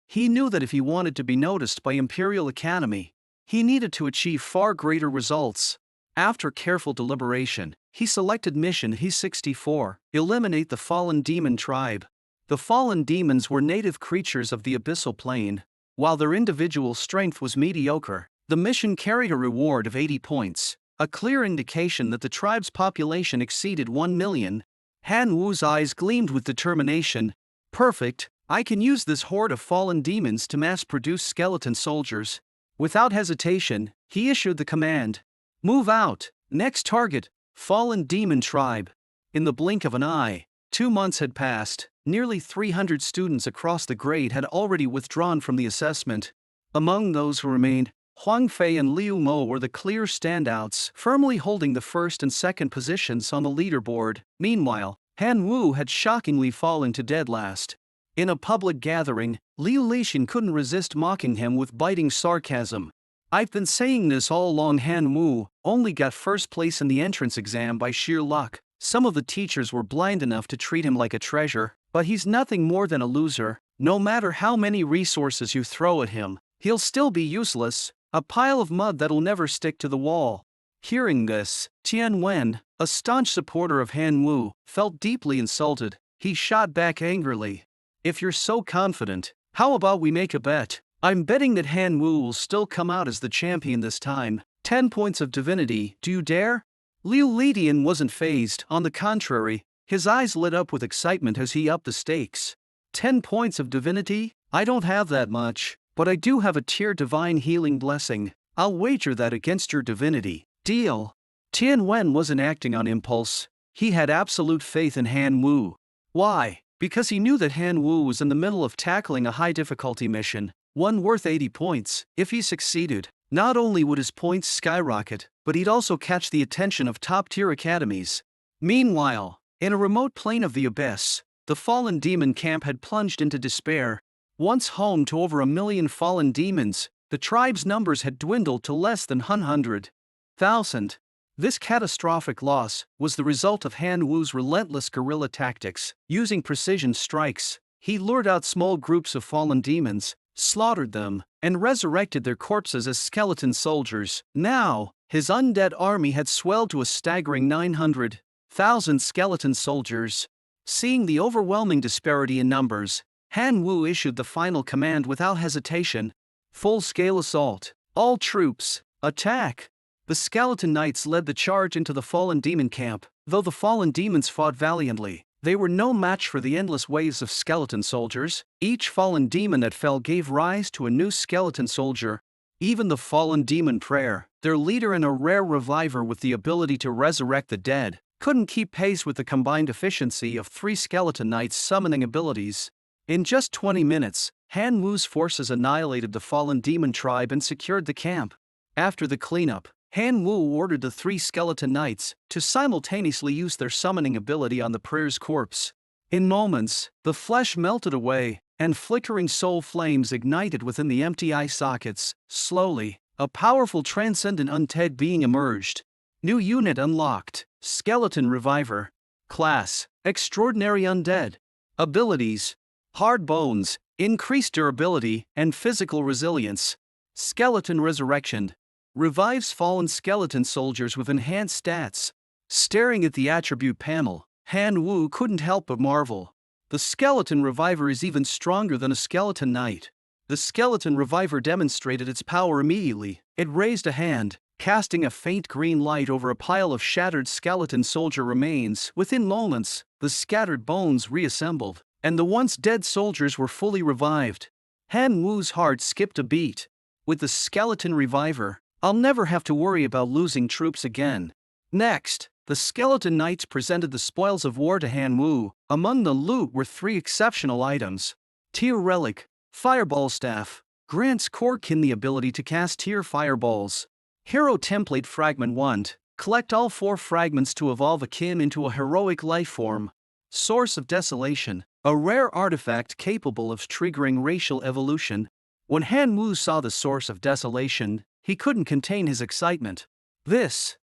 He knew that if he wanted to be noticed by Imperial Academy, he needed to achieve far greater results. After careful deliberation, he selected mission He-64, eliminate the fallen demon tribe. The fallen demons were native creatures of the Abyssal plane. While their individual strength was mediocre, the mission carried a reward of 80 points, a clear indication that the tribe's population exceeded 1 million. Han Wu's eyes gleamed with determination. "Perfect, I can use this horde of fallen demons to mass-produce skeleton soldiers." Without hesitation, he issued the command. "Move out, next target, fallen demon tribe." In the blink of an eye, 2 months had passed. Nearly 300 students across the grade had already withdrawn from the assessment. Among those who remained, Huang Fei and Liu Mo were the clear standouts, firmly holding the first and second positions on the leaderboard. Meanwhile, Han Wu had shockingly fallen to dead last. In a public gathering, Liu Lixin couldn't resist mocking him with biting sarcasm. "I've been saying this all along. Han Wu only got first place in the entrance exam by sheer luck. Some of the teachers were blind enough to treat him like a treasure, but he's nothing more than a loser. No matter how many resources you throw at him, he'll still be useless, a pile of mud that'll never stick to the wall." Hearing this, Tian Wen, a staunch supporter of Han Wu, felt deeply insulted. He shot back angrily. "If you're so confident, how about we make a bet? I'm betting that Han Wu will still come out as the champion this time. 10 points of divinity, do you dare?" Liu Lidian wasn't fazed. On the contrary, his eyes lit up with excitement as he upped the stakes. 10 points of divinity? I don't have that much, but I do have a tier divine healing blessing. I'll wager that against your divinity. Deal. Tian Wen wasn't acting on impulse. He had absolute faith in Han Wu. Why? Because he knew that Han Wu was in the middle of tackling a high-difficulty mission, one worth 80 points. If he succeeded, not only would his points skyrocket, but he'd also catch the attention of top-tier academies. Meanwhile, in a remote plane of the Abyss, the fallen demon camp had plunged into despair. Once home to over 1 million fallen demons, the tribe's numbers had dwindled to less than 100,000. This catastrophic loss was the result of Han Wu's relentless guerrilla tactics. Using precision strikes, he lured out small groups of fallen demons, slaughtered them, and resurrected their corpses as skeleton soldiers. Now, his undead army had swelled to a staggering 900,000 skeleton soldiers. Seeing the overwhelming disparity in numbers, Han Wu issued the final command without hesitation. Full-scale assault. All troops, attack! The skeleton knights led the charge into the fallen demon camp. Though the fallen demons fought valiantly, they were no match for the endless waves of skeleton soldiers. Each fallen demon that fell gave rise to a new skeleton soldier. Even the fallen demon prayer, their leader and a rare reviver with the ability to resurrect the dead, couldn't keep pace with the combined efficiency of 3 skeleton knights' summoning abilities. In just 20 minutes, Han Wu's forces annihilated the fallen demon tribe and secured the camp. After the cleanup, Han Wu ordered the 3 skeleton knights to simultaneously use their summoning ability on the prayer's corpse. In moments, the flesh melted away, and flickering soul flames ignited within the empty eye sockets. Slowly, a powerful transcendent undead being emerged. New unit unlocked. Skeleton Reviver. Class: Extraordinary Undead. Abilities: Hard Bones, increased durability and physical resilience. Skeleton Resurrection. Revives fallen skeleton soldiers with enhanced stats. Staring at the attribute panel, Han Wu couldn't help but marvel. The skeleton reviver is even stronger than a skeleton knight. The skeleton reviver demonstrated its power immediately. It raised a hand, casting a faint green light over a pile of shattered skeleton soldier remains. Within moments, the scattered bones reassembled, and the once dead soldiers were fully revived. Han Wu's heart skipped a beat. With the skeleton reviver, I'll never have to worry about losing troops again. Next, the skeleton knights presented the spoils of war to Han Wu. Among the loot were 3 exceptional items. Tear Relic, Fireball Staff, grants Korkin the ability to cast Tear Fireballs. Hero Template Fragment Wand, collect all 4 fragments to evolve a Kim into a heroic life form. Source of Desolation, a rare artifact capable of triggering racial evolution. When Han Wu saw the Source of Desolation, he couldn't contain his excitement.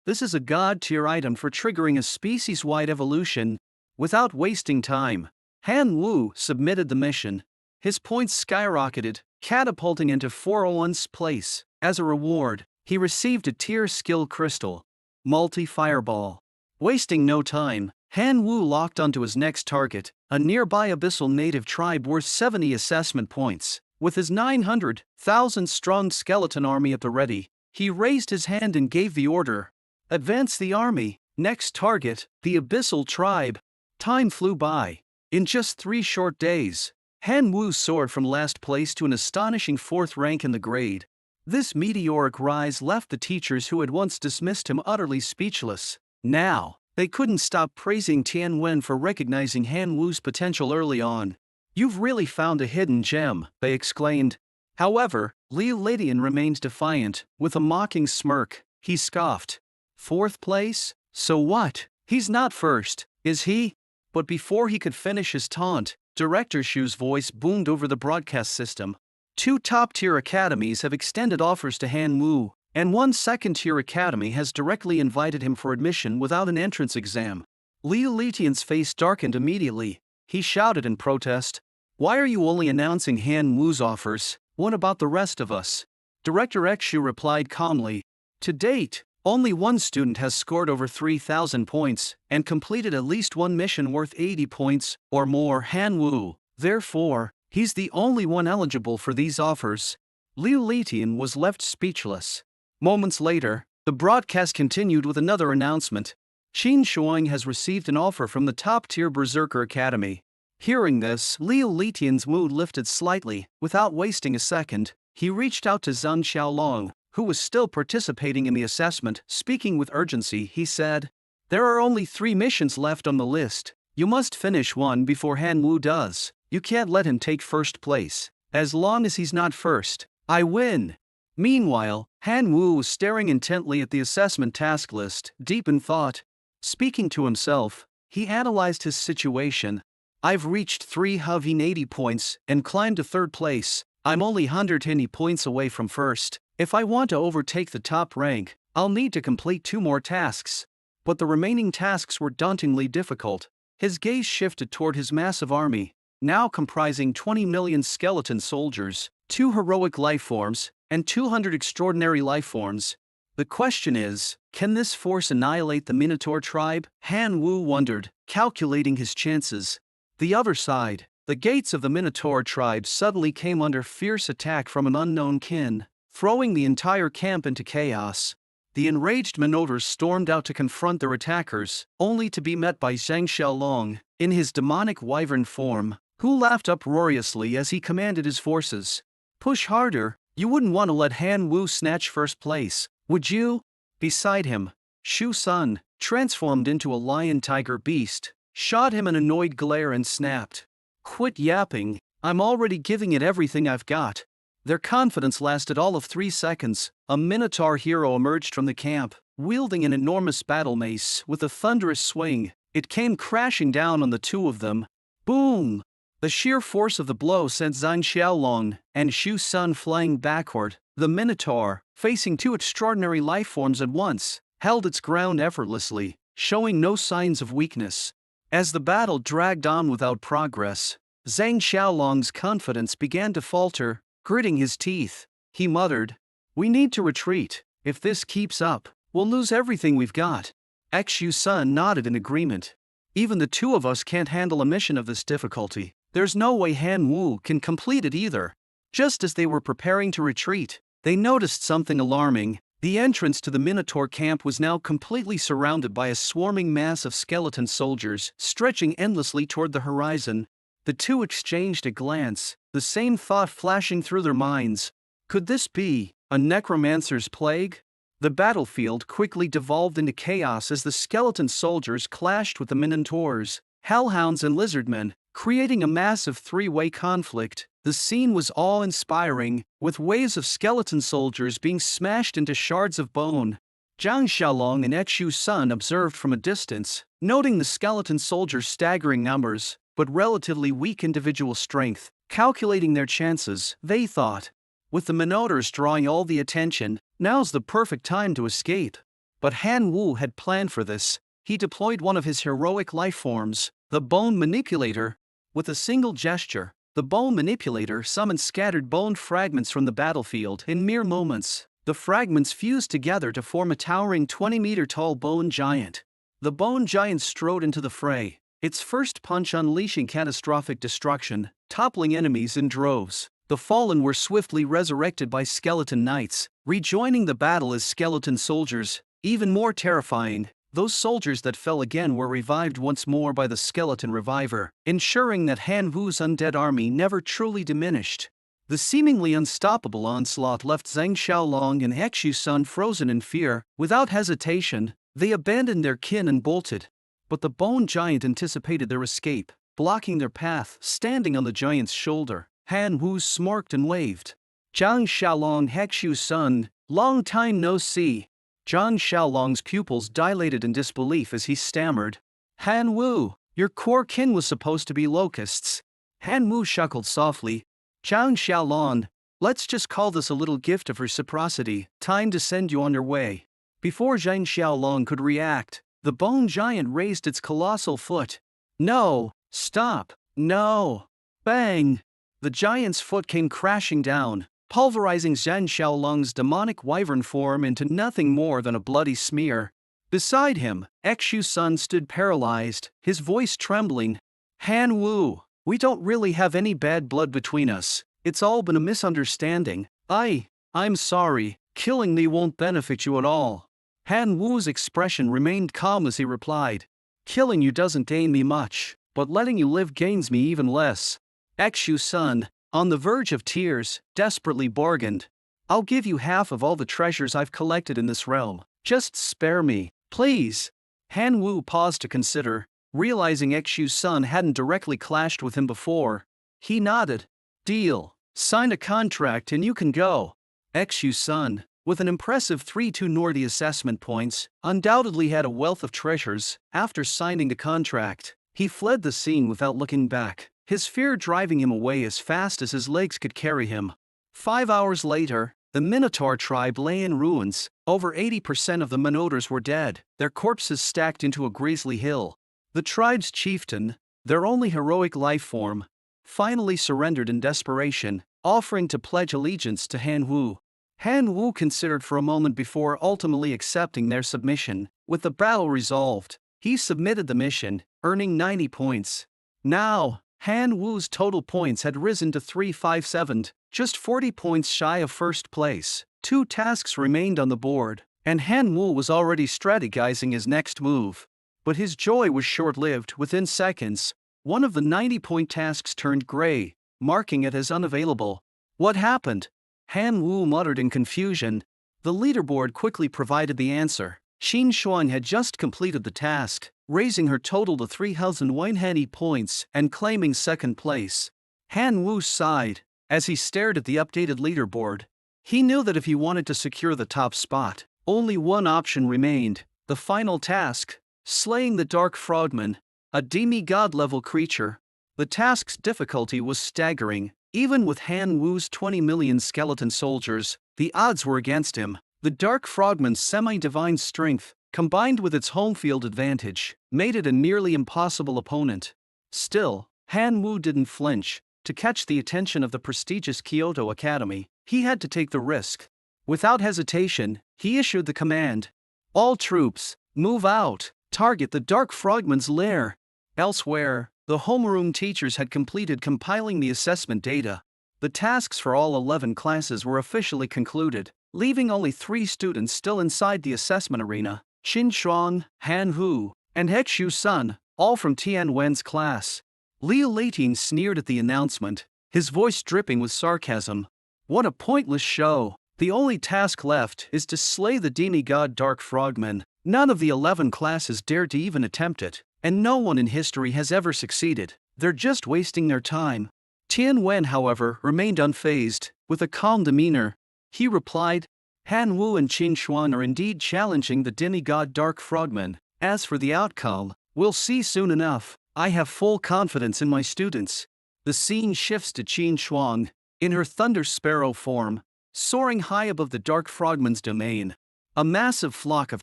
This is a god-tier item for triggering a species-wide evolution. Without wasting time, Han Wu submitted the mission. His points skyrocketed, catapulting into 401's place. As a reward, he received a tier skill crystal, Multi-Fireball. Wasting no time, Han Wu locked onto his next target, a nearby Abyssal native tribe worth 70 assessment points. With his 900,000-strong skeleton army at the ready, he raised his hand and gave the order. Advance the army. Next target, the Abyssal tribe. Time flew by. In just 3 short days, Han Wu soared from last place to an astonishing 4th rank in the grade. This meteoric rise left the teachers who had once dismissed him utterly speechless. Now, they couldn't stop praising Tian Wen for recognizing Han Wu's potential early on. "You've really found a hidden gem," they exclaimed. However, Liu Ladian remained defiant. With a mocking smirk, he scoffed. "4th place? So what? He's not first, is he?" But before he could finish his taunt, Director Shu's voice boomed over the broadcast system. 2 top-tier academies have extended offers to Han Wu, and 1 second-tier academy has directly invited him for admission without an entrance exam. Liu Litian's face darkened immediately. He shouted in protest, "Why are you only announcing Han Wu's offers? What about the rest of us?" Director Xu replied calmly, "To date, only 1 student has scored over 3,000 points and completed at least 1 mission worth 80 points or more, Han Wu. Therefore, he's the only one eligible for these offers." Liu Litian was left speechless. Moments later, the broadcast continued with another announcement. Qin Shuang has received an offer from the top-tier Berserker Academy. Hearing this, Liu Litian's mood lifted slightly. Without wasting a second, he reached out to Zhang Xiaolong, who was still participating in the assessment. Speaking with urgency, he said, "There are only 3 missions left on the list. You must finish one before Han Wu does. You can't let him take first place. As long as he's not first, I win." Meanwhile, Han Wu was staring intently at the assessment task list, deep in thought. Speaking to himself, he analyzed his situation. "I've reached 380 points and climbed to 3rd place. I'm only 120 points away from first. If I want to overtake the top rank, I'll need to complete 2 more tasks." But the remaining tasks were dauntingly difficult. His gaze shifted toward his massive army, now comprising 20 million skeleton soldiers, 2 heroic life forms, and 200 extraordinary life forms. The question is, can this force annihilate the Minotaur tribe? Han Wu wondered, calculating his chances. The other side, the gates of the Minotaur tribe suddenly came under fierce attack from an unknown kin, throwing the entire camp into chaos. The enraged Minotaurs stormed out to confront their attackers, only to be met by Zhang Xiaolong, in his demonic wyvern form, who laughed uproariously as he commanded his forces. "Push harder, you wouldn't want to let Han Wu snatch first place, would you?" Beside him, Shu Sun, transformed into a lion-tiger beast, shot him an annoyed glare and snapped, "Quit yapping, I'm already giving it everything I've got." Their confidence lasted all of 3 seconds. A Minotaur hero emerged from the camp, wielding an enormous battle mace. With a thunderous swing, it came crashing down on the 2 of them. Boom! The sheer force of the blow sent Zhang Xiaolong and Shu Sun flying backward. The Minotaur, facing 2 extraordinary life forms at once, held its ground effortlessly, showing no signs of weakness. As the battle dragged on without progress, Zhang Xiaolong's confidence began to falter. Gritting his teeth, he muttered, "We need to retreat. If this keeps up, we'll lose everything we've got." Xu Sun nodded in agreement. Even the two of us can't handle a mission of this difficulty. There's no way Han Wu can complete it either. Just as they were preparing to retreat, they noticed something alarming. The entrance to the Minotaur camp was now completely surrounded by a swarming mass of skeleton soldiers, stretching endlessly toward the horizon. The two exchanged a glance, the same thought flashing through their minds. Could this be a necromancer's plague? The battlefield quickly devolved into chaos as the skeleton soldiers clashed with the Minotaurs, hellhounds and lizardmen, creating a massive three-way conflict. The scene was awe-inspiring, with waves of skeleton soldiers being smashed into shards of bone. Zhang Xiaolong and Xu Sun observed from a distance, noting the skeleton soldiers' staggering numbers, but relatively weak individual strength. Calculating their chances, they thought, with the Minotaurs drawing all the attention, now's the perfect time to escape. But Han Wu had planned for this. He deployed one of his heroic life forms, the Bone Manipulator. With a single gesture, the Bone Manipulator summoned scattered bone fragments from the battlefield. In mere moments, the fragments fused together to form a towering 20-meter-tall bone giant. The bone giant strode into the fray, its first punch unleashing catastrophic destruction, toppling enemies in droves. The fallen were swiftly resurrected by skeleton knights, rejoining the battle as skeleton soldiers. Even more terrifying, those soldiers that fell again were revived once more by the skeleton reviver, ensuring that Han Wu's undead army never truly diminished. The seemingly unstoppable onslaught left Zhang Xiaolong and Xu Sun frozen in fear. Without hesitation, they abandoned their kin and bolted. But the bone giant anticipated their escape, blocking their path. Standing on the giant's shoulder, Han Wu smirked and waved. Zhang Xiaolong, Xu Sun, long time no see. Zhang Xiaolong's pupils dilated in disbelief as he stammered. Han Wu, your core kin was supposed to be locusts. Han Wu chuckled softly. Zhang Xiaolong, let's just call this a little gift of reciprocity. Time to send you on your way. Before Zhang Xiaolong could react, the bone giant raised its colossal foot. No, stop, no. Bang! The giant's foot came crashing down, pulverizing Zhang Xiaolong's demonic wyvern form into nothing more than a bloody smear. Beside him, Xu Sun stood paralyzed, his voice trembling. Han Wu, we don't really have any bad blood between us. It's all been a misunderstanding. I'm sorry, killing me won't benefit you at all. Han Wu's expression remained calm as he replied. Killing you doesn't gain me much, but letting you live gains me even less. Xu Sun, on the verge of tears, desperately bargained. I'll give you half of all the treasures I've collected in this realm. Just spare me, please. Han Wu paused to consider, realizing Xu Sun hadn't directly clashed with him before. He nodded. Deal. Sign a contract and you can go. Xu Sun, with an impressive 3-2 Nordi assessment points, undoubtedly had a wealth of treasures. After signing the contract, he fled the scene without looking back, his fear driving him away as fast as his legs could carry him. 5 hours later, the Minotaur tribe lay in ruins. Over 80% of the Minotaurs were dead, their corpses stacked into a grisly hill. The tribe's chieftain, their only heroic life form, finally surrendered in desperation, offering to pledge allegiance to Han Wu. Han Wu considered for a moment before ultimately accepting their submission. With the battle resolved, he submitted the mission, earning 90 points. Now, Han Wu's total points had risen to 357, just 40 points shy of first place. 2 tasks remained on the board, and Han Wu was already strategizing his next move. But his joy was short-lived. Within seconds, one of the 90-point tasks turned gray, marking it as unavailable. What happened? Han Wu muttered in confusion. The leaderboard quickly provided the answer. Xin Shuang had just completed the task, raising her total to 3,180 points and claiming second place. Han Wu sighed as he stared at the updated leaderboard. He knew that if he wanted to secure the top spot, only one option remained: the final task, slaying the Dark Frogman, a demigod-level creature. The task's difficulty was staggering. Even with Han Wu's 20 million skeleton soldiers, the odds were against him. The Dark Frogman's semi-divine strength, combined with its home field advantage, made it a nearly impossible opponent. Still, Han Wu didn't flinch. To catch the attention of the prestigious Kyoto Academy, he had to take the risk. Without hesitation, he issued the command. All troops, move out. Target the Dark Frogman's lair. Elsewhere, the homeroom teachers had completed compiling the assessment data. The tasks for all 11 classes were officially concluded, leaving only 3 students still inside the assessment arena: Qin Shuang, Han Hu, and He Xiu Sun, all from Tian Wen's class. Liu Leiting sneered at the announcement, his voice dripping with sarcasm. What a pointless show. The only task left is to slay the demigod Dark Frogman. None of the 11 classes dared to even attempt it, and no one in history has ever succeeded. They're just wasting their time. Tian Wen, however, remained unfazed, with a calm demeanor. He replied, Han Wu and Qin Shuang are indeed challenging the demigod Dark Frogman. As for the outcome, we'll see soon enough. I have full confidence in my students. The scene shifts to Qin Shuang, in her Thunder Sparrow form, soaring high above the Dark Frogman's domain. A massive flock of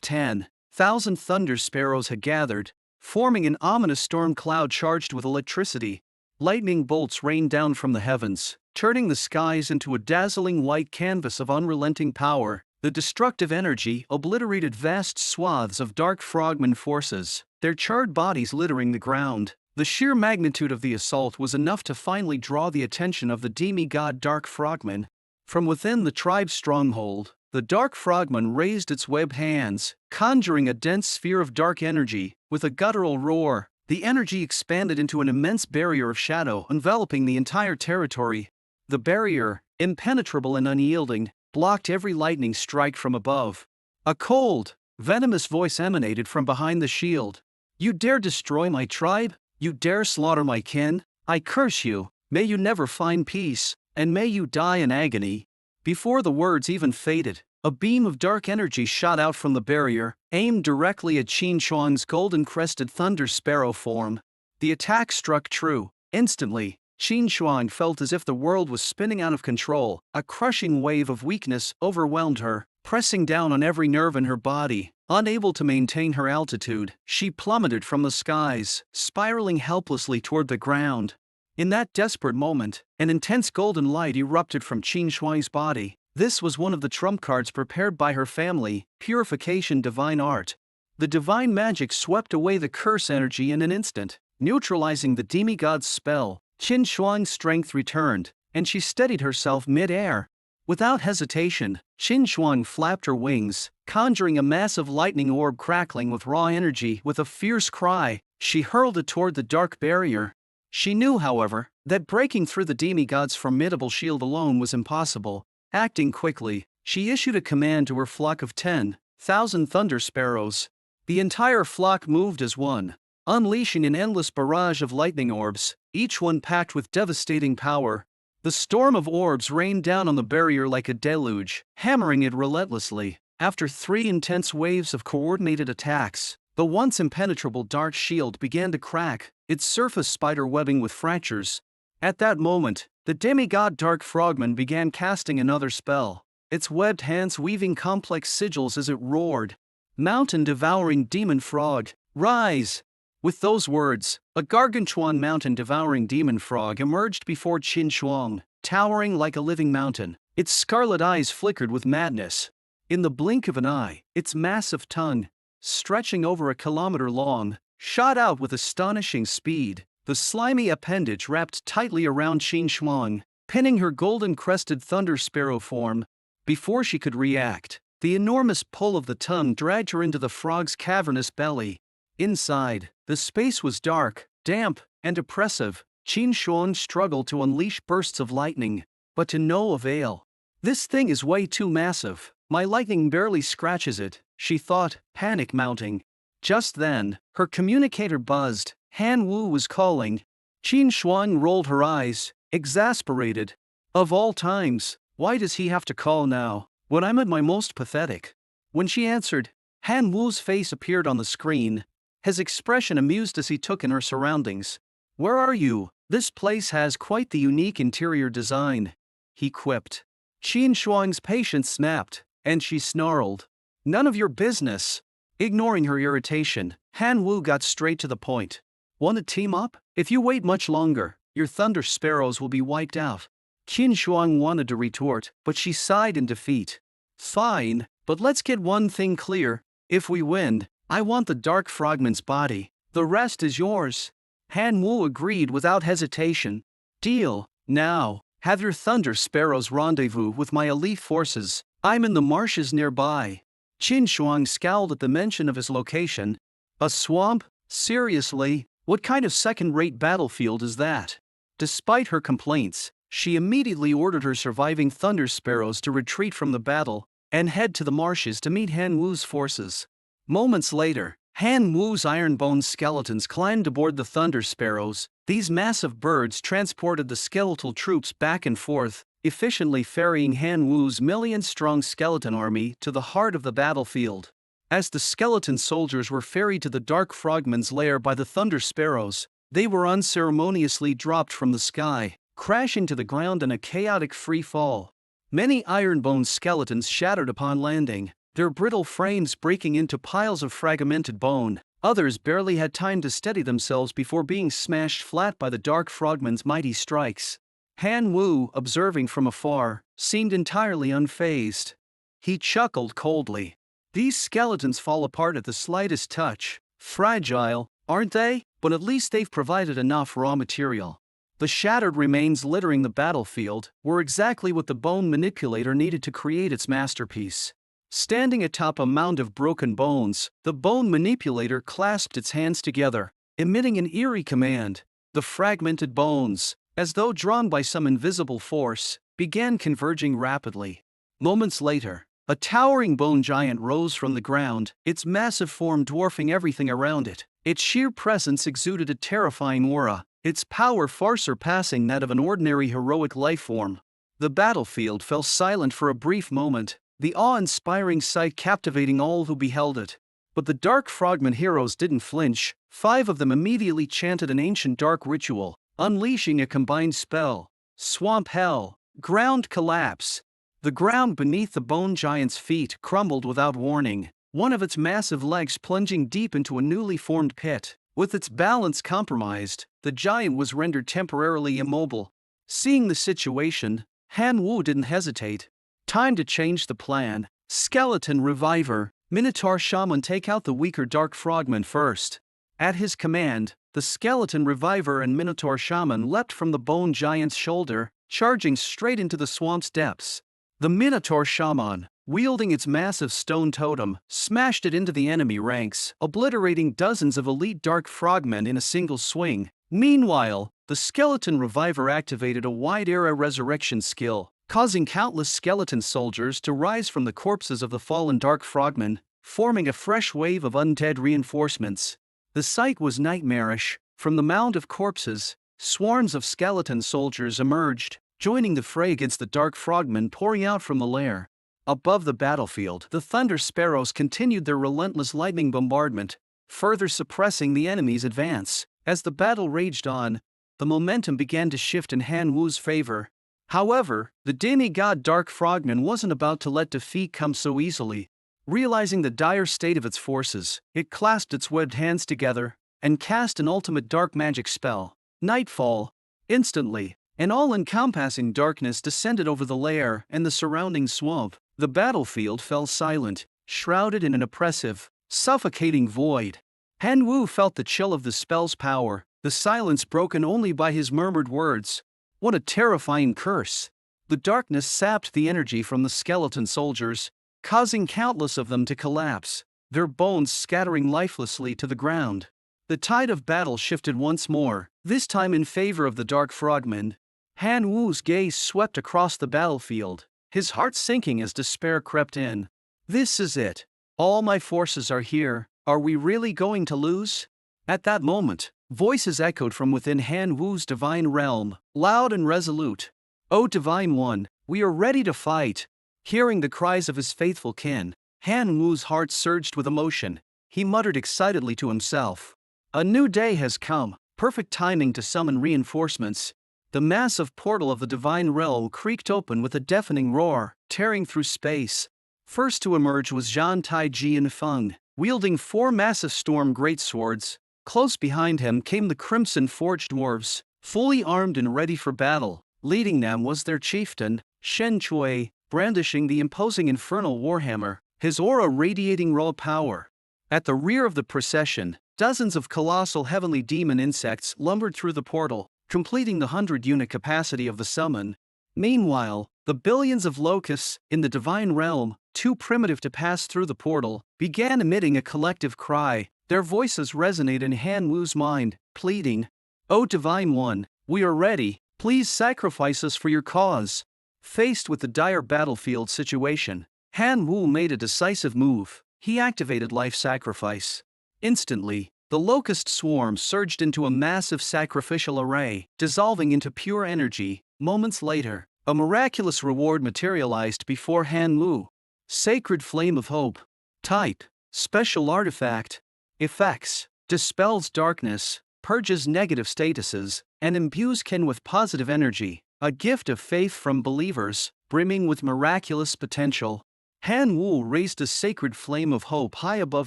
10,000 Thunder Sparrows had gathered, forming an ominous storm cloud charged with electricity. Lightning bolts rained down from the heavens, turning the skies into a dazzling white canvas of unrelenting power. The destructive energy obliterated vast swaths of Dark Frogman forces, their charred bodies littering the ground. The sheer magnitude of the assault was enough to finally draw the attention of the demigod Dark Frogman. From within the tribe's stronghold, the Dark Frogman raised its webbed hands, conjuring a dense sphere of dark energy. With a guttural roar, the energy expanded into an immense barrier of shadow enveloping the entire territory. The barrier, impenetrable and unyielding, blocked every lightning strike from above. A cold, venomous voice emanated from behind the shield. You dare destroy my tribe? You dare slaughter my kin? I curse you. May you never find peace, and may you die in agony. Before the words even faded, a beam of dark energy shot out from the barrier, aimed directly at Qin Shuang's golden-crested Thunder Sparrow form. The attack struck true. Instantly, Qin Shuang felt as if the world was spinning out of control. A crushing wave of weakness overwhelmed her, pressing down on every nerve in her body. Unable to maintain her altitude, she plummeted from the skies, spiraling helplessly toward the ground. In that desperate moment, an intense golden light erupted from Qin Shuang's body. This was one of the trump cards prepared by her family, Purification Divine Art. The divine magic swept away the curse energy in an instant, neutralizing the demigod's spell. Qin Shuang's strength returned, and she steadied herself mid-air. Without hesitation, Qin Shuang flapped her wings, conjuring a massive lightning orb crackling with raw energy. With a fierce cry, she hurled it toward the dark barrier. She knew, however, that breaking through the demigod's formidable shield alone was impossible. Acting quickly, she issued a command to her flock of 10,000 Thunder Sparrows. The entire flock moved as one, unleashing an endless barrage of lightning orbs, each one packed with devastating power. The storm of orbs rained down on the barrier like a deluge, hammering it relentlessly. After 3 intense waves of coordinated attacks, the once impenetrable dark shield began to crack, its surface spider-webbing with fractures. At that moment, the demigod Dark Frogman began casting another spell, its webbed hands weaving complex sigils as it roared. Mountain-devouring demon frog, rise! With those words, a gargantuan mountain-devouring demon frog emerged before Qin Shuang, towering like a living mountain. Its scarlet eyes flickered with madness. In the blink of an eye, its massive tongue, stretching over a kilometer long, shot out with astonishing speed. The slimy appendage wrapped tightly around Qin Shuang, pinning her golden-crested Thunder Sparrow form. Before she could react, the enormous pull of the tongue dragged her into the frog's cavernous belly. Inside, the space was dark, damp, and oppressive. Qin Shuang struggled to unleash bursts of lightning, but to no avail. This thing is way too massive. My lightning barely scratches it, she thought, panic mounting. Just then, her communicator buzzed. Han Wu was calling. Qin Shuang rolled her eyes, exasperated. Of all times, why does he have to call now, when I'm at my most pathetic? When she answered, Han Wu's face appeared on the screen, his expression amused as he took in her surroundings. Where are you? This place has quite the unique interior design, he quipped. Qin Shuang's patience snapped, and she snarled. None of your business. Ignoring her irritation, Han Wu got straight to the point. Want to team up? If you wait much longer, your Thunder Sparrows will be wiped out. Qin Shuang wanted to retort, but she sighed in defeat. Fine, but let's get one thing clear. If we win, I want the Dark Frogman's body. The rest is yours. Han Wu agreed without hesitation. Deal. Now, have your thunder sparrows rendezvous with my elite forces. I'm in the marshes nearby. Qin Shuang scowled at the mention of his location. A swamp? Seriously? What kind of second-rate battlefield is that? Despite her complaints, she immediately ordered her surviving thunder sparrows to retreat from the battle and head to the marshes to meet Han Wu's forces. Moments later, Han Wu's iron-boned skeletons climbed aboard the thunder sparrows. These massive birds transported the skeletal troops back and forth, efficiently ferrying Han Wu's million-strong skeleton army to the heart of the battlefield. As the skeleton soldiers were ferried to the Dark Frogman's lair by the thunder sparrows, they were unceremoniously dropped from the sky, crashing to the ground in a chaotic free fall. Many iron-boned skeletons shattered upon landing, their brittle frames breaking into piles of fragmented bone. Others barely had time to steady themselves before being smashed flat by the Dark Frogman's mighty strikes. Han Wu, observing from afar, seemed entirely unfazed. He chuckled coldly. These skeletons fall apart at the slightest touch. Fragile, aren't they? But at least they've provided enough raw material. The shattered remains littering the battlefield were exactly what the bone manipulator needed to create its masterpiece. Standing atop a mound of broken bones, the bone manipulator clasped its hands together, emitting an eerie command. The fragmented bones, as though drawn by some invisible force, began converging rapidly. Moments later, a towering bone giant rose from the ground, its massive form dwarfing everything around it. Its sheer presence exuded a terrifying aura, its power far surpassing that of an ordinary heroic life form. The battlefield fell silent for a brief moment, the awe-inspiring sight captivating all who beheld it. But the Dark Frogman heroes didn't flinch. 5 of them immediately chanted an ancient dark ritual, unleashing a combined spell. Swamp Hell. Ground Collapse. The ground beneath the bone giant's feet crumbled without warning, one of its massive legs plunging deep into a newly formed pit. With its balance compromised, the giant was rendered temporarily immobile. Seeing the situation, Han Wu didn't hesitate. Time to change the plan. Skeleton Reviver. Minotaur Shaman, take out the weaker Dark Frogman first. At his command, the Skeleton Reviver and Minotaur Shaman leapt from the bone giant's shoulder, charging straight into the swamp's depths. The Minotaur Shaman, wielding its massive stone totem, smashed it into the enemy ranks, obliterating dozens of elite Dark Frogmen in a single swing. Meanwhile, the Skeleton Reviver activated a wide-area resurrection skill, causing countless skeleton soldiers to rise from the corpses of the fallen Dark Frogmen, forming a fresh wave of undead reinforcements. The sight was nightmarish. From the mound of corpses, swarms of skeleton soldiers emerged, joining the fray against the Dark Frogmen pouring out from the lair. Above the battlefield, the Thunder Sparrows continued their relentless lightning bombardment, further suppressing the enemy's advance. As the battle raged on, the momentum began to shift in Han Wu's favor. However, the demigod Dark Frogman wasn't about to let defeat come so easily. Realizing the dire state of its forces, it clasped its webbed hands together and cast an ultimate dark magic spell. Nightfall. Instantly, an all-encompassing darkness descended over the lair and the surrounding swamp. The battlefield fell silent, shrouded in an oppressive, suffocating void. Han Wu felt the chill of the spell's power, the silence broken only by his murmured words. What a terrifying curse! The darkness sapped the energy from the skeleton soldiers, causing countless of them to collapse, their bones scattering lifelessly to the ground. The tide of battle shifted once more, this time in favor of the Dark Frogmen. Han Wu's gaze swept across the battlefield, his heart sinking as despair crept in. This is it. All my forces are here. Are we really going to lose? At that moment, voices echoed from within Han Wu's divine realm, loud and resolute. O Divine One, we are ready to fight. Hearing the cries of his faithful kin, Han Wu's heart surged with emotion. He muttered excitedly to himself. A new day has come, perfect timing to summon reinforcements. The massive portal of the divine realm creaked open with a deafening roar, tearing through space. First to emerge was Zhan Taiji and Feng, wielding 4 massive storm greatswords. Close behind him came the Crimson Forged Dwarves, fully armed and ready for battle. Leading them was their chieftain, Shen Chui, brandishing the imposing infernal warhammer, his aura radiating raw power. At the rear of the procession, Dozens of colossal heavenly demon insects lumbered through the portal, completing the 100-unit capacity of the summon. Meanwhile, the billions of locusts in the divine realm, too primitive to pass through the portal, began emitting a collective cry. Their voices resonate in Han Wu's mind, pleading, "O Divine One, we are ready, please sacrifice us for your cause." Faced with the dire battlefield situation, Han Wu made a decisive move. He activated life sacrifice. Instantly, the locust swarm surged into a massive sacrificial array, dissolving into pure energy. Moments later, a miraculous reward materialized before Han Wu. Sacred Flame of Hope. Type: Special Artifact. Effects: Dispels darkness, purges negative statuses, and imbues kin with positive energy. A gift of faith from believers, brimming with miraculous potential. Han Wu raised a sacred flame of hope high above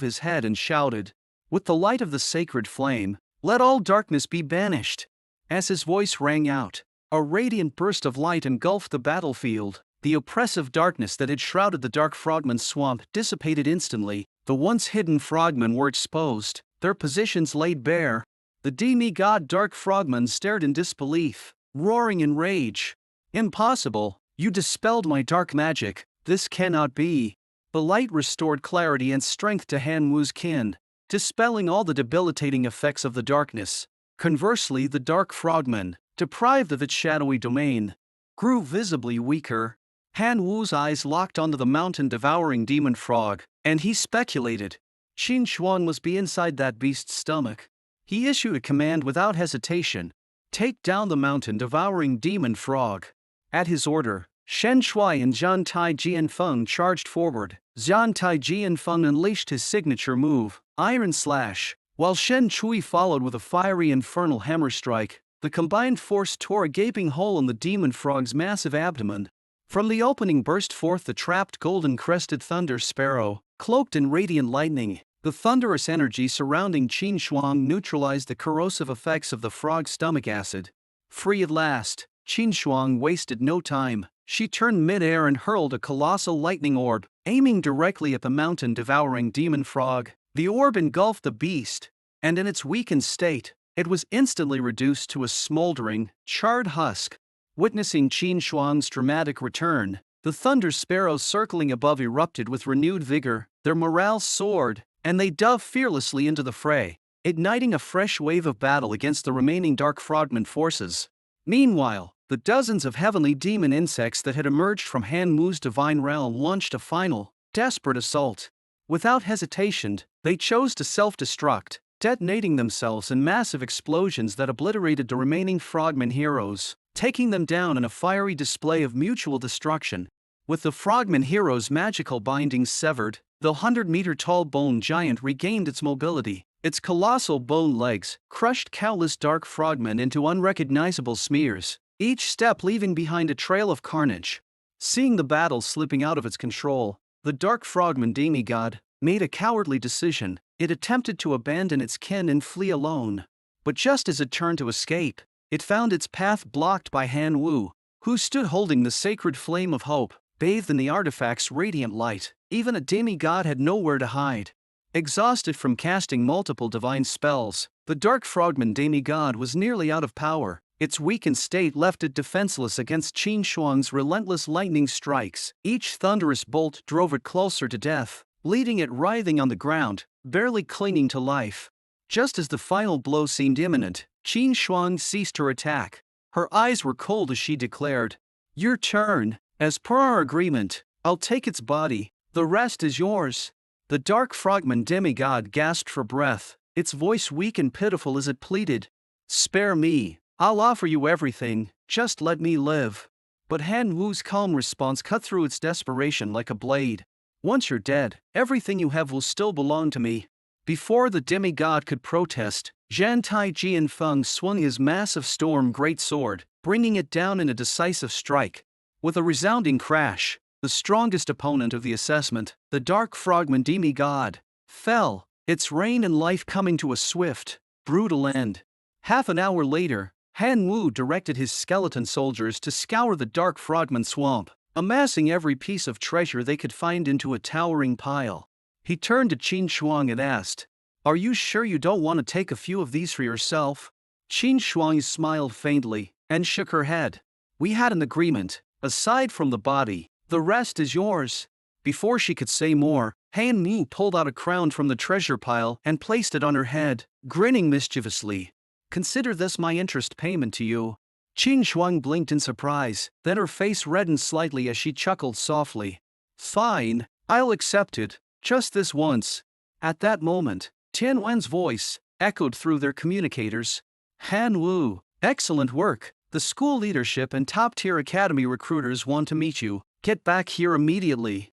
his head and shouted, "With the light of the sacred flame, let all darkness be banished." As his voice rang out, a radiant burst of light engulfed the battlefield. The oppressive darkness that had shrouded the Dark Frogman swamp dissipated instantly. The once hidden frogmen were exposed, their positions laid bare. The demigod Dark Frogman stared in disbelief, roaring in rage. "Impossible! You dispelled my dark magic. This cannot be." The light restored clarity and strength to Han Wu's kin, dispelling all the debilitating effects of the darkness. Conversely, the Dark Frogman, deprived of its shadowy domain, grew visibly weaker. Han Wu's eyes locked onto the mountain-devouring demon frog, and he speculated. Qin Shuang must be inside that beast's stomach. He issued a command without hesitation: "Take down the mountain-devouring demon frog." At his order, Shen Shui and Zhan Tai Jianfeng charged forward. Zhan Tai Jianfeng unleashed his signature move, Iron Slash, while Shen Chui followed with a fiery infernal hammer strike. The combined force tore a gaping hole in the demon frog's massive abdomen. From the opening burst forth the trapped golden-crested thunder sparrow, cloaked in radiant lightning. The thunderous energy surrounding Qin Shuang neutralized the corrosive effects of the frog's stomach acid. Free at last, Qin Shuang wasted no time. She turned mid-air and hurled a colossal lightning orb, aiming directly at the mountain-devouring demon frog. The orb engulfed the beast, and in its weakened state, it was instantly reduced to a smoldering, charred husk. Witnessing Qin Shuang's dramatic return, the thunder sparrows circling above erupted with renewed vigor. Their morale soared, and they dove fearlessly into the fray, igniting a fresh wave of battle against the remaining Dark Frogman forces. Meanwhile, the dozens of heavenly demon insects that had emerged from Han Wu's divine realm launched a final, desperate assault. Without hesitation, they chose to self-destruct, detonating themselves in massive explosions that obliterated the remaining Frogman heroes, taking them down in a fiery display of mutual destruction. With the Frogman heroes' magical bindings severed, the 100-meter-tall bone giant regained its mobility. Its colossal bone legs crushed countless Dark Frogmen into unrecognizable smears, each step leaving behind a trail of carnage. Seeing the battle slipping out of its control, the Dark Frogman demigod made a cowardly decision. It attempted to abandon its kin and flee alone. But just as it turned to escape, it found its path blocked by Han Wu, who stood holding the sacred flame of hope, bathed in the artifact's radiant light. Even a demigod had nowhere to hide. Exhausted from casting multiple divine spells, the Dark Frogman demigod was nearly out of power. Its weakened state left it defenseless against Qin Shuang's relentless lightning strikes. Each thunderous bolt drove it closer to death, leaving it writhing on the ground, barely clinging to life. Just as the final blow seemed imminent, Qin Shuang ceased her attack. Her eyes were cold as she declared, "Your turn. As per our agreement, I'll take its body. The rest is yours." The Dark Frogman demigod gasped for breath, its voice weak and pitiful as it pleaded, "Spare me. I'll offer you everything, just let me live." But Han Wu's calm response cut through its desperation like a blade. "Once you're dead, everything you have will still belong to me." Before the demigod could protest, Zhan Tai Jianfeng swung his massive storm greatsword, bringing it down in a decisive strike. With a resounding crash, the strongest opponent of the assessment, the Dark Frogman demigod, fell, its reign and life coming to a swift, brutal end. Half an hour later, Han Wu directed his skeleton soldiers to scour the Dark Frogman swamp, amassing every piece of treasure they could find into a towering pile. He turned to Qin Shuang and asked, Are you sure you don't want to take a few of these for yourself? Qin Shuang smiled faintly and shook her head. We had an agreement. Aside from the body, the rest is yours. Before she could say more, Han Ni pulled out a crown from the treasure pile and placed it on her head, grinning mischievously. Consider this my interest payment to you. Qin Shuang blinked in surprise, then her face reddened slightly as she chuckled softly. Fine, I'll accept it, just this once. At that moment, Tian Wen's voice echoed through their communicators. Han Wu, excellent work. The school leadership and top-tier academy recruiters want to meet you. Get back here immediately.